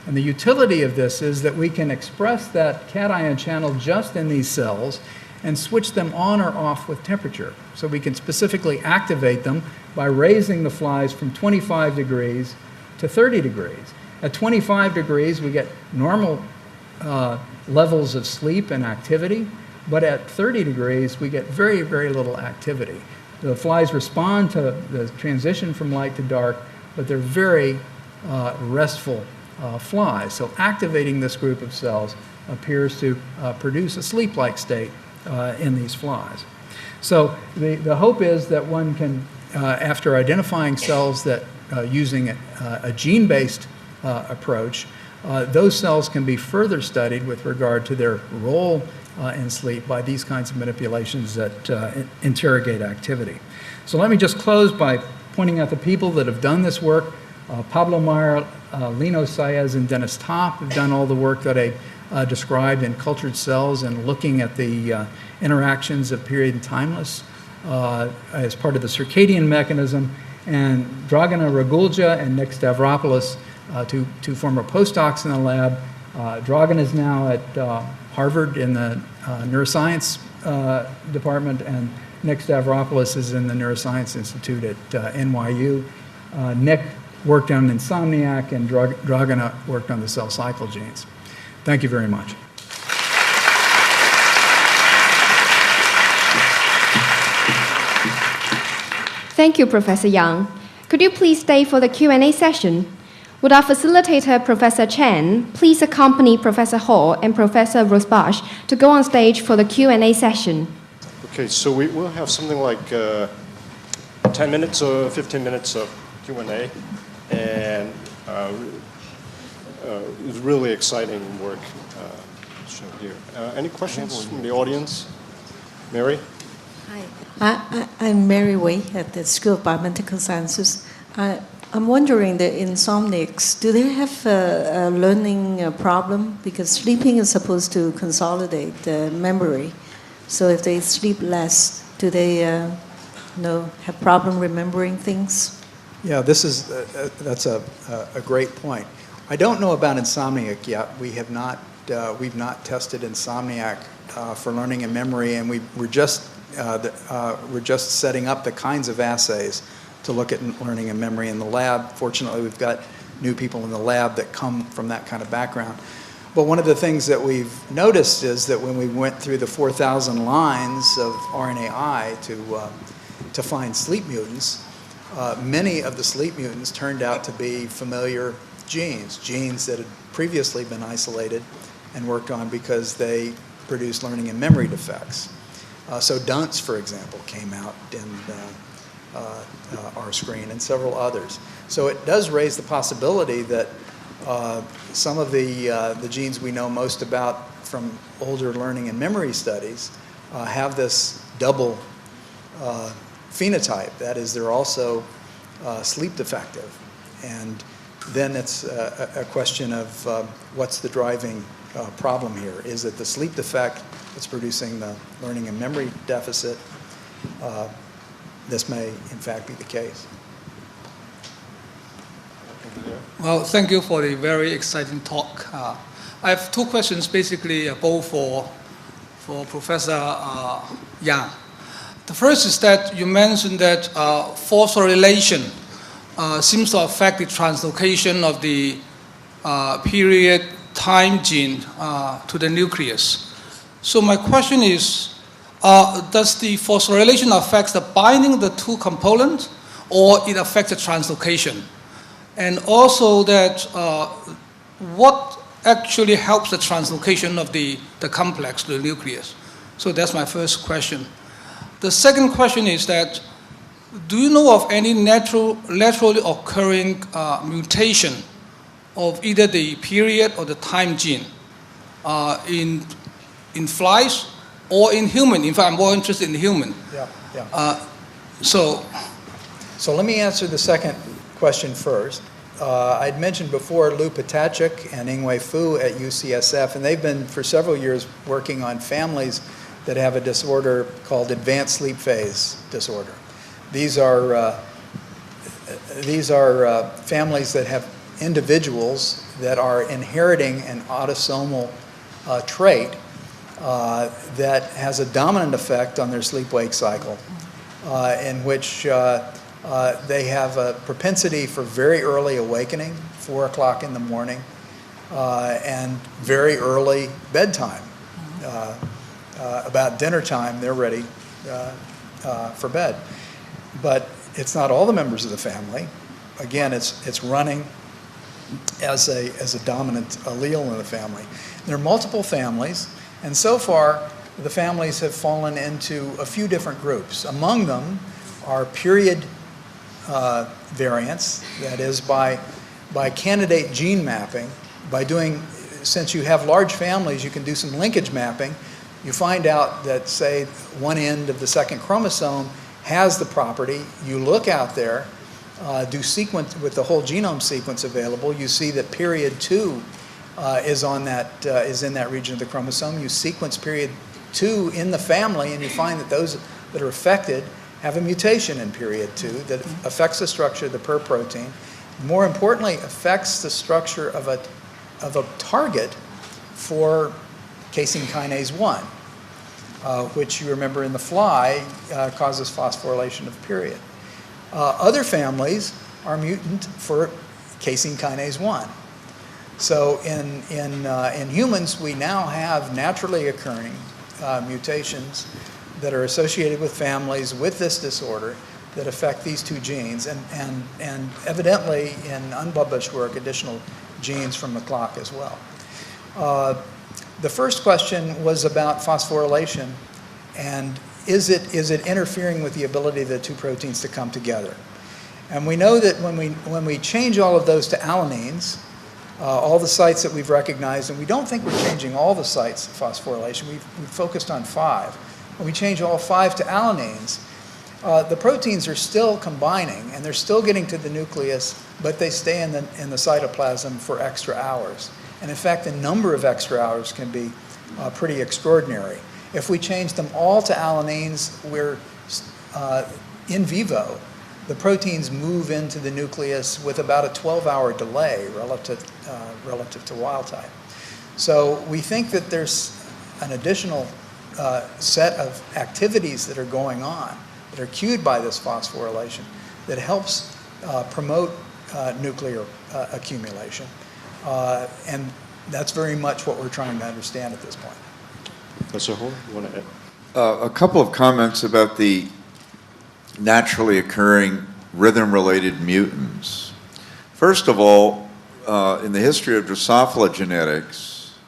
And the utility of this is that we can express that cation channel just in these cells and switch them on or off with temperature. So we can specifically activate them by raising the flies from 25 degrees to 30 degrees. At 25 degrees, we get normal levels of sleep and activity, but at 30 degrees, we get very, very little activity. The flies respond to the transition from light to dark, but they're very restful flies. So activating this group of cells appears to produce a sleep-like state in these flies. So the hope is that one can, after identifying cells that using a gene-based approach, those cells can be further studied with regard to their role in sleep by these kinds of manipulations that interrogate activity. So let me just close by pointing out the people that have done this work. Pablo Meyer, Lino Saez, and Dennis Topp have done all the work that I described in cultured cells and looking at the interactions of period and timeless as part of the circadian mechanism. And Dragana Ragulja and Nick Stavropoulos, two former postdocs in the lab. Dragana is now at Harvard in the neuroscience department, and Nick Stavropoulos is in the Neuroscience Institute at NYU. Nick worked on Insomniac, and Dragana worked on the cell cycle genes. Thank you very much. Thank you, Professor Yang. Could you please stay for the Q&A session? Would our facilitator, Professor Chen, please accompany Professor Ho and Professor Rosbach to go on stage for the Q&A session? Okay, so we will have something like 10 minutes or 15 minutes of Q&A, and it was really exciting work question here. Any questions from the audience? Mary? Hi. I'm Mary Wei at the School of Biomedical Sciences. I'm wondering, the insomniacs, do they have a learning problem? Because sleeping is supposed to consolidate memory. So if they sleep less, do they have problem remembering things? Yeah, that's a great point. I don't know about insomniac yet. We've not tested insomniac for learning and memory, and we're just setting up the kinds of assays to look at learning and memory in the lab. Fortunately, we've got new people in the lab that come from that kind of background. But one of the things that we've noticed is that when we went through the 4,000 lines of RNAi to find sleep mutants, many of the sleep mutants turned out to be familiar genes that had previously been isolated and worked on because they produce learning and memory defects. So dunce, for example, came out in our screen, and several others. So it does raise the possibility that some of the genes we know most about from older learning and memory studies have this double phenotype. That is, they're also sleep defective. And then it's a question of what's the driving problem here. Is it the sleep defect that's producing the learning and memory deficit? This may, in fact, be the case. Well, thank you for the very exciting talk. I have two questions, basically both for Professor Yang. The first is that you mentioned that phosphorylation seems to affect the translocation of the period time gene to the nucleus. So my question is, does the phosphorylation affect the binding of the two components, or it affects the translocation? And also that what actually helps the translocation of the complex to the nucleus? So that's my first question. The second question is that, do you know of any naturally occurring mutation of either the period or the time gene in flies or in human? In fact, I'm more interested in human. Yeah. So let me answer the second question first. I'd mentioned before Lou Potachik and Yingwei Fu at UCSF, and they've been for several years working on families that have a disorder called advanced sleep phase disorder. These are families that have individuals that are inheriting an autosomal trait that has a dominant effect on their sleep-wake cycle, in which they have a propensity for very early awakening, 4 o'clock in the morning, and very early bedtime. About dinner time, they're ready for bed. But it's not all the members of the family. Again, it's running as a dominant allele in the family. There are multiple families, and so far the families have fallen into a few different groups. Among them are period variants, that is by candidate gene mapping. Since you have large families, you can do some linkage mapping. You find out that, say, one end of the second chromosome has the property. You look out there, do sequence with the whole genome sequence available. You see that period 2 is in that region of the chromosome. You sequence period 2 in the family, and you find that those that are affected have a mutation in period 2 that affects the structure of the PER protein. More importantly, affects the structure of a target for casein kinase 1, which you remember in the fly causes phosphorylation of period. Other families are mutant for casein kinase 1. So in humans, we now have naturally occurring mutations that are associated with families with this disorder that affect these two genes, and evidently in unpublished work, additional genes from the clock as well. The first question was about phosphorylation, and is it interfering with the ability of the two proteins to come together? And we know that when we change all of those to alanines, all the sites that we've recognized, and we don't think we're changing all the sites of phosphorylation. We've focused on 5. When we change all 5 to alanines, the proteins are still combining, and they're still getting to the nucleus, but they stay in the cytoplasm for extra hours. And in fact, the number of extra hours can be pretty extraordinary. If we change them all to alanines, we're in vivo, the proteins move into the nucleus with about a 12-hour delay relative to wild type. So we think that there's an additional set of activities that are going on that are cued by this phosphorylation that helps promote nuclear accumulation. And that's very much what we're trying to understand at this point. Professor Ho, you want to add? A couple of comments about the naturally occurring rhythm-related mutants. First of all, in the history of Drosophila genetics,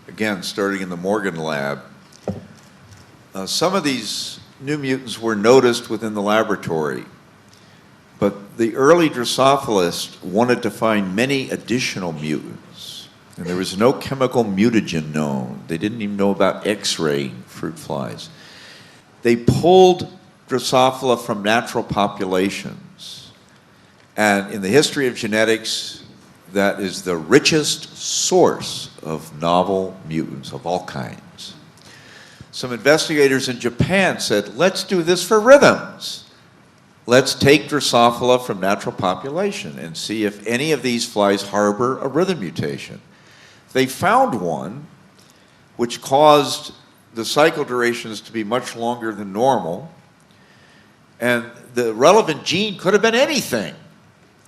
again, starting in the Morgan lab, some of these new mutants were noticed within the laboratory, but the early Drosophilists wanted to find many additional mutants, and there was no chemical mutagen known. They didn't even know about X-raying fruit flies. They pulled Drosophila from natural populations, and in the history of genetics, that is the richest source of novel mutants of all kinds. Some investigators in Japan said, let's do this for rhythms. Let's take Drosophila from natural population and see if any of these flies harbor a rhythm mutation. They found one which caused the cycle durations to be much longer than normal, and the relevant gene could have been anything,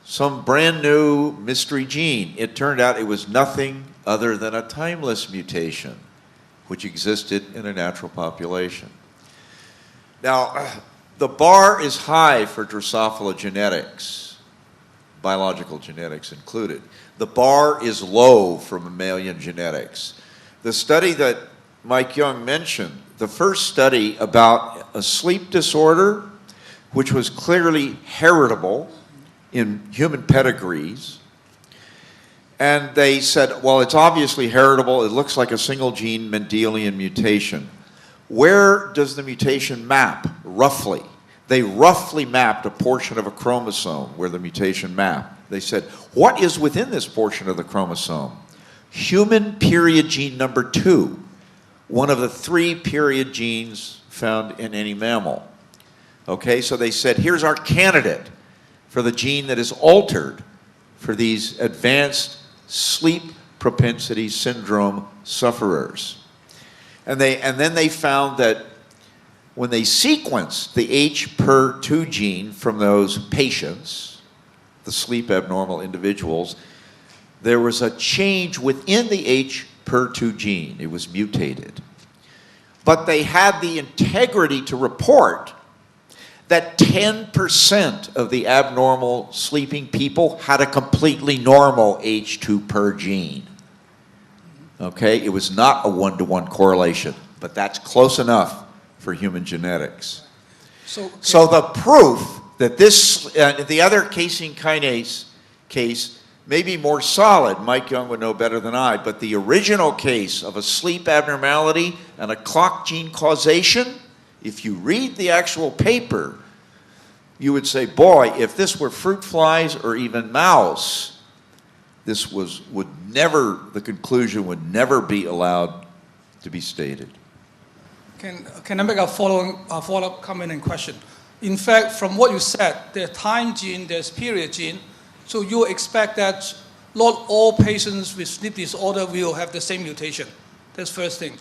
some brand new mystery gene. It turned out it was nothing other than a timeless mutation which existed in a natural population. Now, the bar is high for Drosophila genetics, biological genetics included. The bar is low for mammalian genetics. The study that Mike Young mentioned, the first study about a sleep disorder, which was clearly heritable in human pedigrees, and they said, well, it's obviously heritable. It looks like a single gene Mendelian mutation. Where does the mutation map, roughly? They roughly mapped a portion of a chromosome where the mutation mapped. They said, what is within this portion of the chromosome? Human period gene number 2, one of the 3 period genes found in any mammal. Okay, so they said, here's our candidate for the gene that is altered for these advanced sleep propensity syndrome sufferers. And then they found that when they sequenced the HPER2 gene from those patients, the sleep abnormal individuals, there was a change within the HPER2 gene. It was mutated. But they had the integrity to report that 10% of the abnormal sleeping people had a completely normal H2PER gene. Okay, it was not a 1-to-1 correlation, but that's close enough for human genetics. So the proof that this, the other casein kinase case may be more solid, Mike Young would know better than I, but the original case of a sleep abnormality and a clock gene causation, if you read the actual paper, you would say, boy, if this were fruit flies or even mouse, this the conclusion would never be allowed to be stated. Can I make a follow-up comment and question? In fact, from what you said, there's time gene, there's period gene, so you expect that not all patients with sleep disorder will have the same mutation. That's the first thing.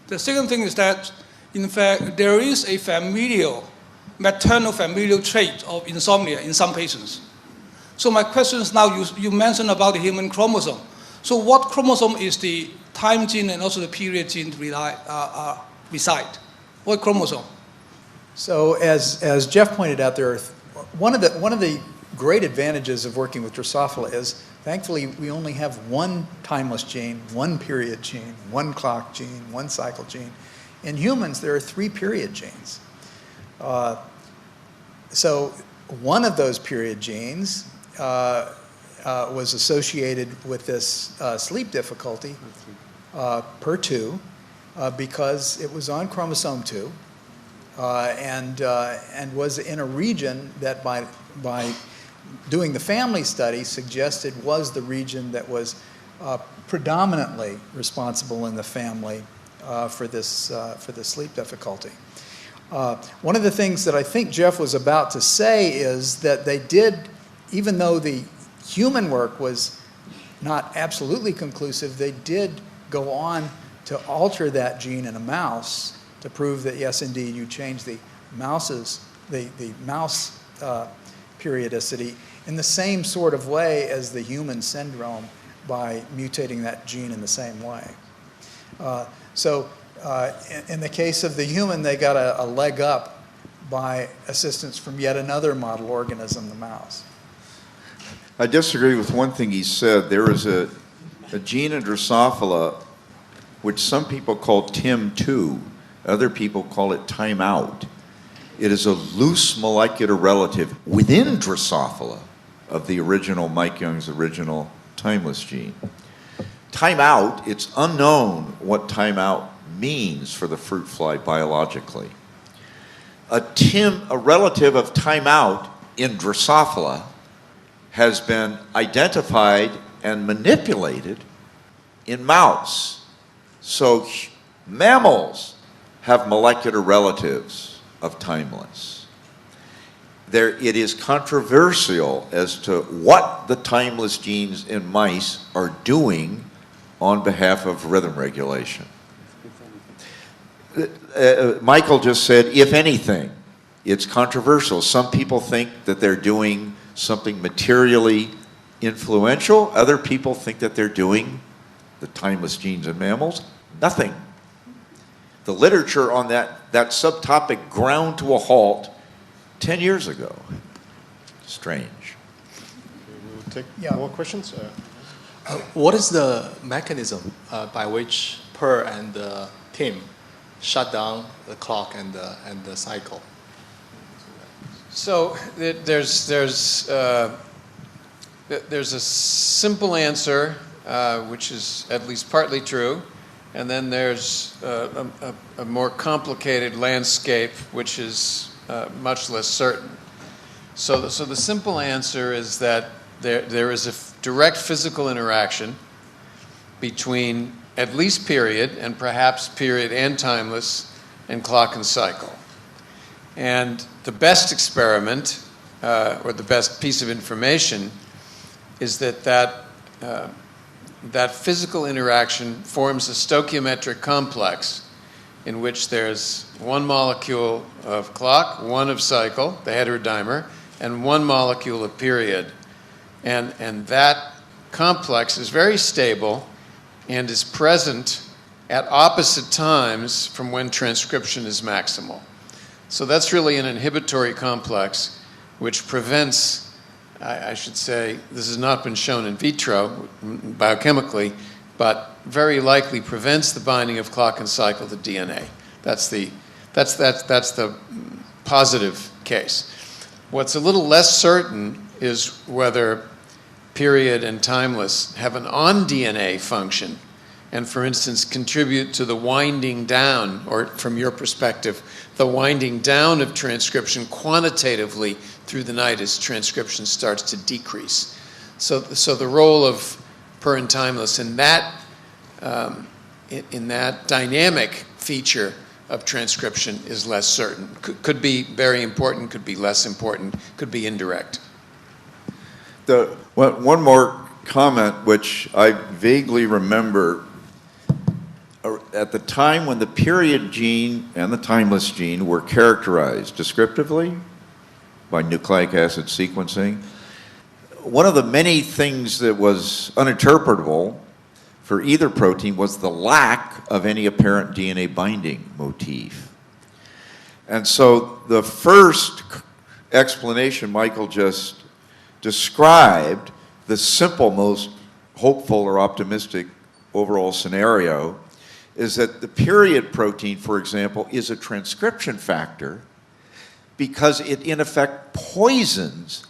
The second thing is that, in fact, there is a maternal familial trait of insomnia in some patients. So my question is now, you mentioned about the human chromosome. So what chromosome is the time gene and also the period gene reside? What chromosome? So as Jeff pointed out, there are one of the great advantages of working with Drosophila is, thankfully, we only have one timeless gene, one period gene, one clock gene, one cycle gene. In humans, there are 3 period genes. So one of those period genes was associated with this sleep difficulty, PER2, because it was on chromosome 2 and was in a region that by doing the family study suggested was the region that was predominantly responsible in the family for this sleep difficulty. One of the things that I think Jeff was about to say is that they did, even though the human work was not absolutely conclusive, they did go on to alter that gene in a mouse to prove that, yes, indeed, you change the mouse periodicity in the same sort of way as the human syndrome by mutating that gene in the same way. In the case of the human, they got a leg up by assistance from yet another model organism, the mouse. I disagree with one thing he said. There is a gene in Drosophila which some people call TIM2, other people call it timeout. It is a loose molecular relative within Drosophila of the original Mike Young's original timeless gene. Timeout, it's unknown what timeout means for the fruit fly biologically. A relative of timeout in Drosophila has been identified and manipulated in mouse. So mammals have molecular relatives of timeless. It is controversial as to what the timeless genes in mice are doing on behalf of rhythm regulation. Michael just said, if anything, it's controversial. Some people think that they're doing something materially influential. Other people think that they're doing, the timeless genes in mammals, nothing. The literature on that subtopic ground to a halt 10 years ago. Strange. We'll take more questions. What is the mechanism by which Per and Tim shut down the clock and the cycle? So there's a simple answer, which is at least partly true, and then there's a more complicated landscape, which is much less certain. So the simple answer is that there is a direct physical interaction between at least period, and perhaps period and timeless, and clock and cycle. And the best experiment, or the best piece of information, is that physical interaction forms a stoichiometric complex in which there's one molecule of clock, one of cycle, the heterodimer, and one molecule of period. And that complex is very stable and is present at opposite times from when transcription is maximal. So that's really an inhibitory complex which prevents, I should say, this has not been shown in vitro biochemically, but very likely prevents the binding of clock and cycle to DNA. That's the positive case. What's a little less certain is whether period and timeless have an on-DNA function and, for instance, contribute to the winding down, or from your perspective, the winding down of transcription quantitatively through the night as transcription starts to decrease. So the role of per and timeless in that dynamic feature of transcription is less certain. Could be very important, could be less important, could be indirect. One more comment, which I vaguely remember. At the time when the period gene and the timeless gene were characterized descriptively by nucleic acid sequencing, one of the many things that was uninterpretable for either protein was the lack of any apparent DNA binding motif. And so the first explanation Michael just described, the simple, most hopeful or optimistic overall scenario, is that the period protein, for example, is a transcription factor because it in effect poisons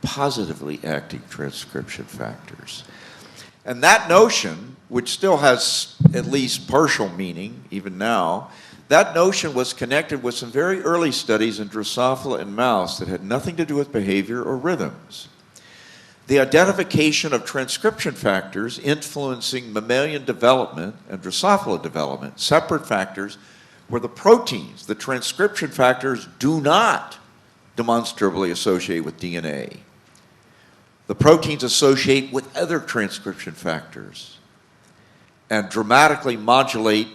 positively acting transcription factors. And that notion, which still has at least partial meaning even now, that notion was connected with some very early studies in Drosophila and mouse that had nothing to do with behavior or rhythms. The identification of transcription factors influencing mammalian development and Drosophila development, separate factors, were the proteins. The transcription factors do not demonstrably associate with DNA. The proteins associate with other transcription factors and dramatically modulate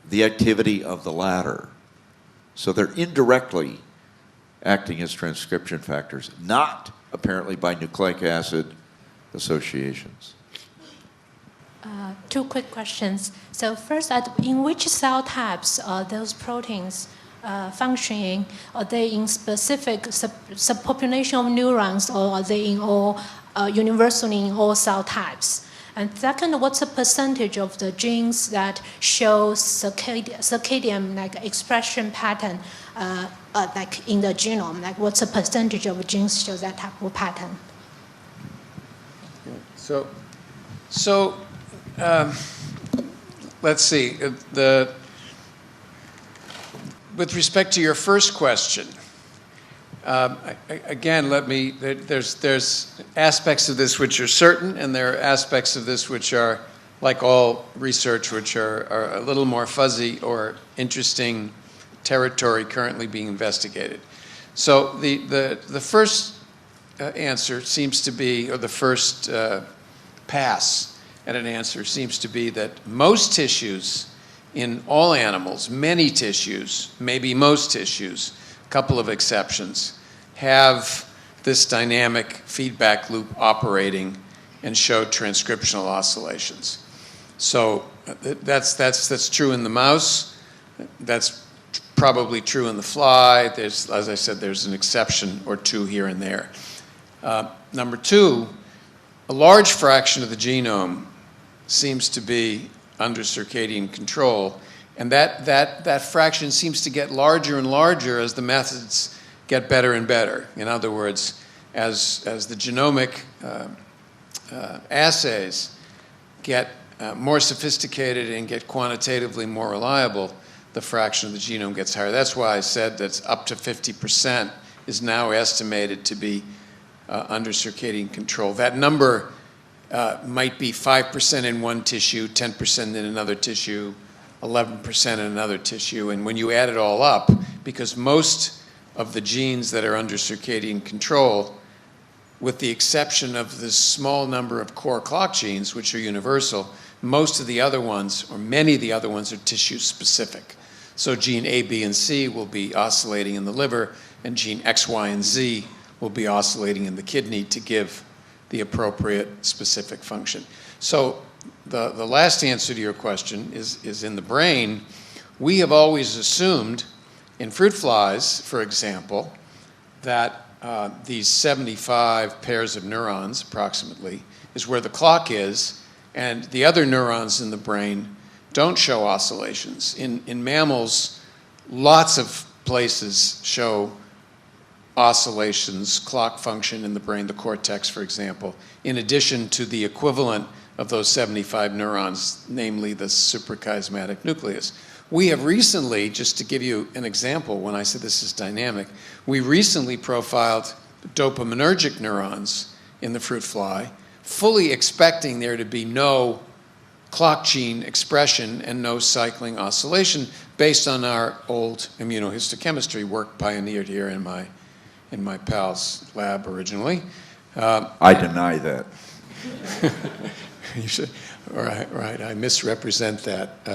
the activity of the latter. So they're indirectly acting as transcription factors, not apparently by nucleic acid associations. Two quick questions. So first, in which cell types are those proteins functioning? Are they in specific subpopulation of neurons, or are they in all universally in all cell types? And second, what's the percentage of the genes that show circadian like expression pattern, like in the genome? Like, what's the percentage of genes show that type of pattern? So let's see. With respect to your first question, again, there's aspects of this which are certain, and there are aspects of this which are, like all research, which are a little more fuzzy or interesting territory currently being investigated. So the first answer seems to be, or the first pass at an answer seems to be that most tissues in all animals, many tissues, maybe most tissues, a couple of exceptions, have this dynamic feedback loop operating and show transcriptional oscillations. So that's true in the mouse. That's probably true in the fly. There's, as I said, there's an exception or two here and there. Number two, a large fraction of the genome seems to be under circadian control, and that fraction seems to get larger and larger as the methods get better and better. In other words, as the genomic assays get more sophisticated and get quantitatively more reliable, the fraction of the genome gets higher. That's why I said that up to 50% is now estimated to be under circadian control. That number might be 5% in one tissue, 10% in another tissue, 11% in another tissue. And when you add it all up, because most of the genes that are under circadian control, with the exception of this small number of core clock genes, which are universal, most of the other ones, or many of the other ones, are tissue specific. So gene A, B, and C will be oscillating in the liver, and gene X, Y, and Z will be oscillating in the kidney to give the appropriate specific function. So the last answer to your question is in the brain. We have always assumed in fruit flies, for example, that these 75 pairs of neurons, approximately, is where the clock is, and the other neurons in the brain don't show oscillations. In mammals, lots of places show oscillations, clock function in the brain, the cortex, for example, in addition to the equivalent of those 75 neurons, namely the suprachiasmatic nucleus. We have recently, just to give you an example, when I said this is dynamic, we recently profiled dopaminergic neurons in the fruit fly, fully expecting there to be no clock gene expression and no cycling oscillation based on our old immunohistochemistry work pioneered here in my pal's lab originally. I deny that. You should, right. I misrepresent that.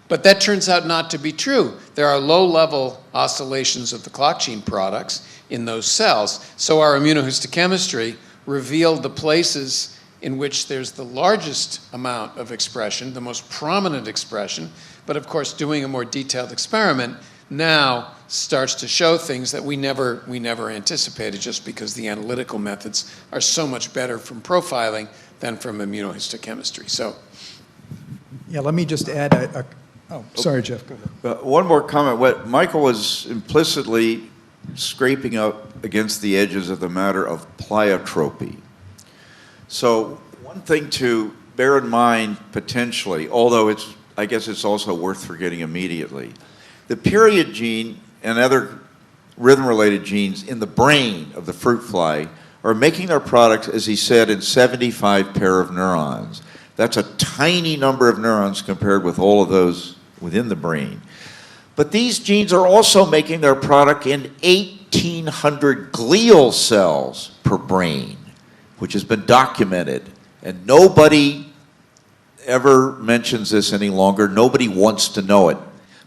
But that turns out not to be true. There are low-level oscillations of the clock gene products in those cells. So our immunohistochemistry revealed the places in which there's the largest amount of expression, the most prominent expression. But of course, doing a more detailed experiment now starts to show things that we never anticipated, just because the analytical methods are so much better from profiling than from immunohistochemistry. So, yeah, let me just add sorry, Jeff, go ahead. One more comment. What Michael was implicitly scraping up against the edges of the matter of pleiotropy. So one thing to bear in mind potentially, although I guess it's also worth forgetting immediately, the period gene and other rhythm-related genes in the brain of the fruit fly are making their products, as he said, in 75 pair of neurons. That's a tiny number of neurons compared with all of those within the brain. But these genes are also making their product in 1,800 glial cells per brain, which has been documented. And nobody ever mentions this any longer. Nobody wants to know it.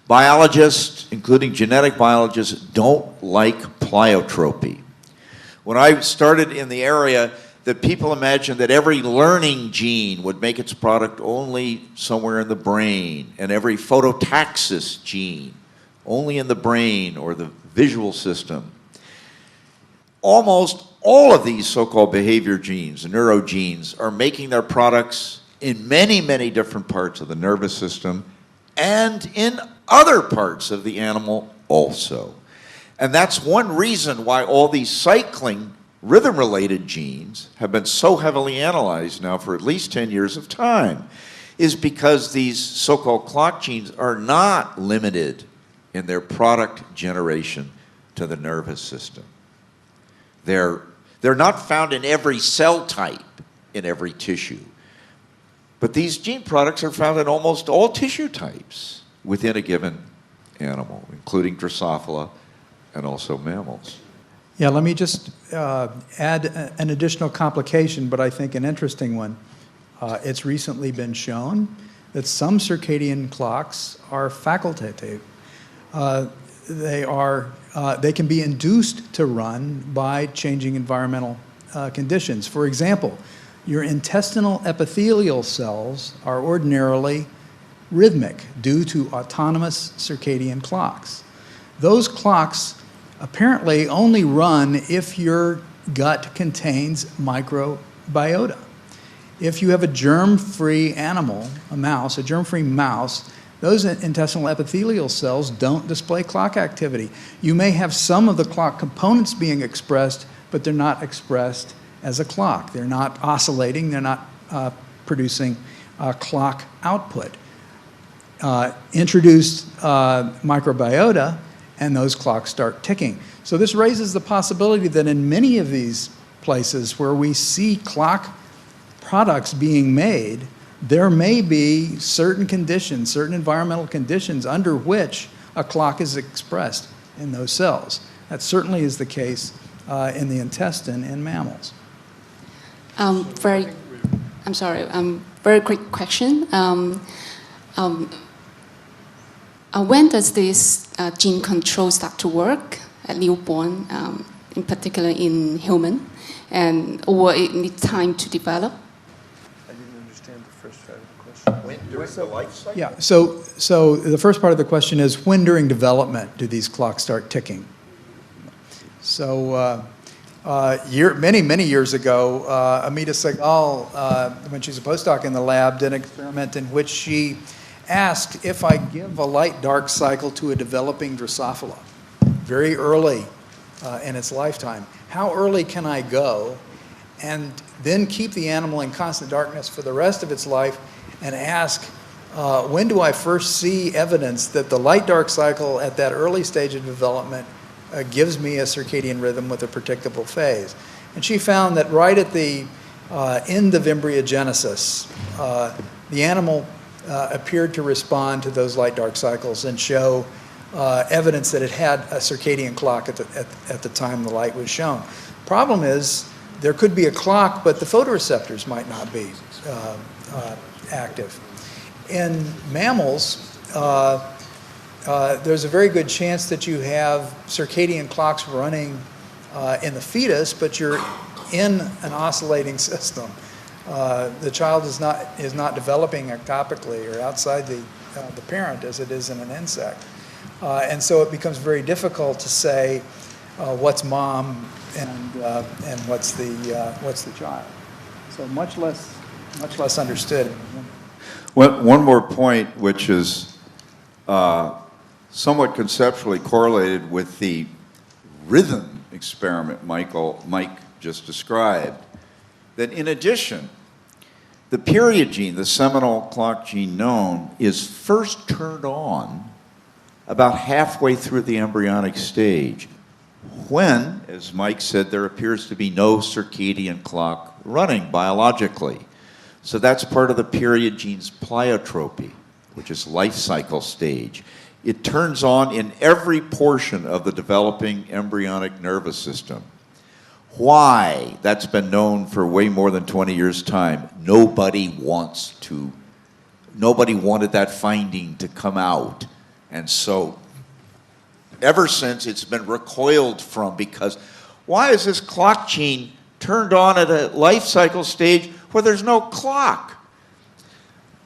Biologists, including genetic biologists, don't like pleiotropy. When I started in the area, that people imagined that every learning gene would make its product only somewhere in the brain, and every phototaxis gene only in the brain or the visual system. Almost all of these so-called behavior genes, neurogenes, are making their products in many, many different parts of the nervous system and in other parts of the animal also. And that's one reason why all these cycling rhythm-related genes have been so heavily analyzed now for at least 10 years of time, is because these so-called clock genes are not limited in their product generation to the nervous system. They're not found in every cell type in every tissue. But these gene products are found in almost all tissue types within a given animal, including Drosophila and also mammals. Yeah, let me just add an additional complication, but I think an interesting one. It's recently been shown that some circadian clocks are facultative. They can be induced to run by changing environmental conditions. For example, your intestinal epithelial cells are ordinarily rhythmic due to autonomous circadian clocks. Those clocks apparently only run if your gut contains microbiota. If you have a germ-free animal, a germ-free mouse, those intestinal epithelial cells don't display clock activity. You may have some of the clock components being expressed, but they're not expressed as a clock. They're not oscillating, they're not producing clock output. Introduce microbiota, and those clocks start ticking. So this raises the possibility that in many of these places where we see clock products being made, there may be certain conditions, certain environmental conditions under which a clock is expressed in those cells. That certainly is the case in the intestine in mammals. Very quick question. When does this gene control start to work at newborn, in particular in human, or it needs time to develop? I didn't understand the first part of the question. When during the life cycle? Yeah, so the first part of the question is, when during development do these clocks start ticking? So many years ago, Amita Sehgal, when she was a postdoc in the lab, did an experiment in which she asked, if I give a light-dark cycle to a developing Drosophila very early in its lifetime, how early can I go and then keep the animal in constant darkness for the rest of its life and ask, when do I first see evidence that the light-dark cycle at that early stage of development gives me a circadian rhythm with a predictable phase? And she found that right at the end of embryogenesis, the animal appeared to respond to those light-dark cycles and show evidence that it had a circadian clock at the time the light was shown. Problem is, there could be a clock, but the photoreceptors might not be active. In mammals, there's a very good chance that you have circadian clocks running in the fetus, but you're in an oscillating system. The child is not developing ectopically or outside the parent as it is in an insect. And so it becomes very difficult to say what's mom and what's the child. So much less understood. One more point, which is somewhat conceptually correlated with the rhythm experiment Mike just described, that in addition, the period gene, the seminal clock gene known, is first turned on about halfway through the embryonic stage, when, as Mike said, there appears to be no circadian clock running biologically. So that's part of the period gene's pleiotropy, which is life cycle stage. It turns on in every portion of the developing embryonic nervous system. Why? That's been known for way more than 20 years' time. Nobody wanted that finding to come out. And so ever since, it's been recoiled from, because why is this clock gene turned on at a life cycle stage where there's no clock?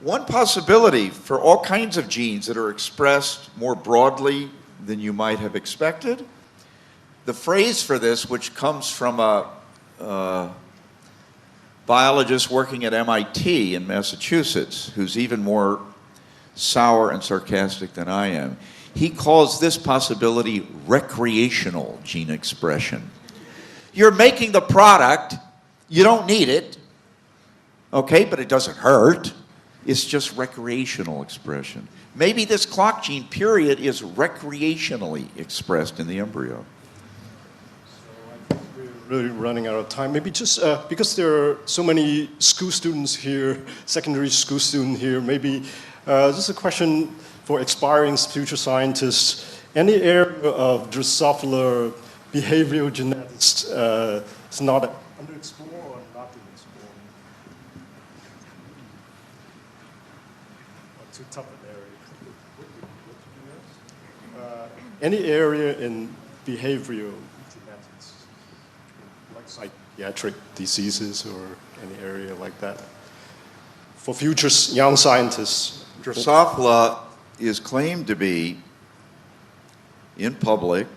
One possibility for all kinds of genes that are expressed more broadly than you might have expected, the phrase for this, which comes from a biologist working at MIT in Massachusetts, who's even more sour and sarcastic than I am, he calls this possibility recreational gene expression. You're making the product, you don't need it, okay, but it doesn't hurt. It's just recreational expression. Maybe this clock gene, period, is recreationally expressed in the embryo. Really running out of time. Maybe just because there are so many school students here, secondary school students here, maybe just a question for aspiring future scientists. Any area of Drosophila behavioral genetics is not underexplored or not being explored? Or too tough an area? Any area in behavioral genetics, like psychiatric diseases or any area like that, for future young scientists? Drosophila is claimed to be in public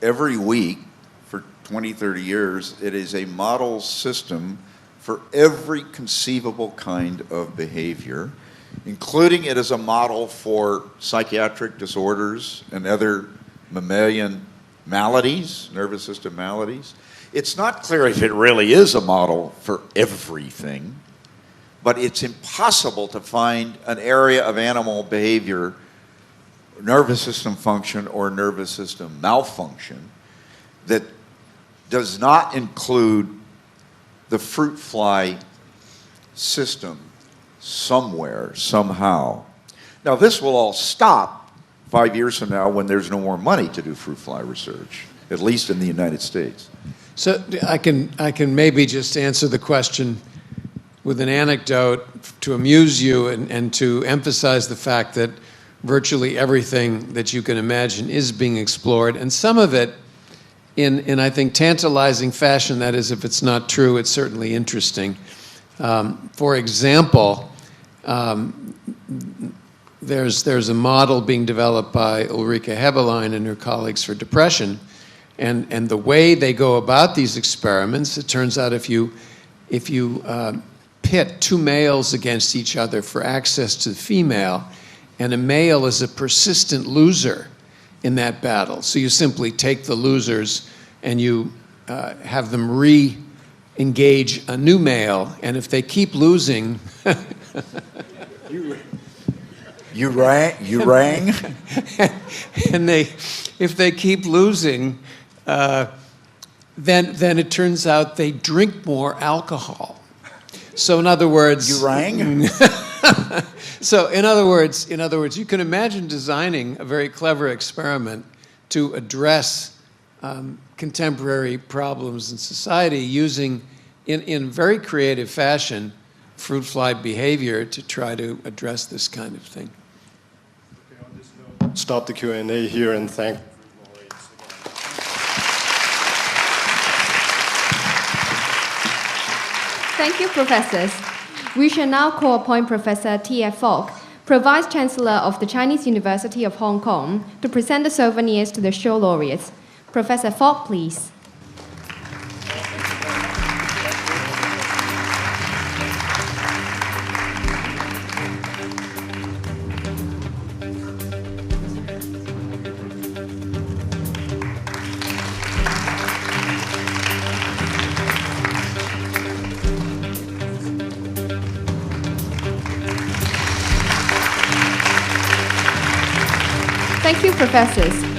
every week for 20, 30 years. It is a model system for every conceivable kind of behavior, including it as a model for psychiatric disorders and other mammalian maladies, nervous system maladies. It's not clear if it really is a model for everything, but it's impossible to find an area of animal behavior, nervous system function, or nervous system malfunction that does not include the fruit fly system somewhere, somehow. Now, this will all stop 5 years from now when there's no more money to do fruit fly research, at least in the United States. So I can maybe just answer the question with an anecdote to amuse you and to emphasize the fact that virtually everything that you can imagine is being explored, and some of it in I think, tantalizing fashion. That is, if it's not true, it's certainly interesting. For example, there's a model being developed by Ulrike Heberlein and her colleagues for depression, and the way they go about these experiments, it turns out if you pit two males against each other for access to the female, and a male is a persistent loser in that battle. So you simply take the losers and you have them re-engage a new male, and if they keep losing... You rang? And if they keep losing, then it turns out they drink more alcohol. So in other words... You rang? So in other words, you can imagine designing a very clever experiment to address contemporary problems in society using, in very creative fashion, fruit fly behavior to try to address this kind of thing. Okay, on this note, stop the Q&A here and thank Thank you, professors. We shall now call upon Professor T.F. Falk, Pro-Vice Chancellor of the Chinese University of Hong Kong, to present the souvenirs to the show laureates. Professor Falk, please. Thank you, professors.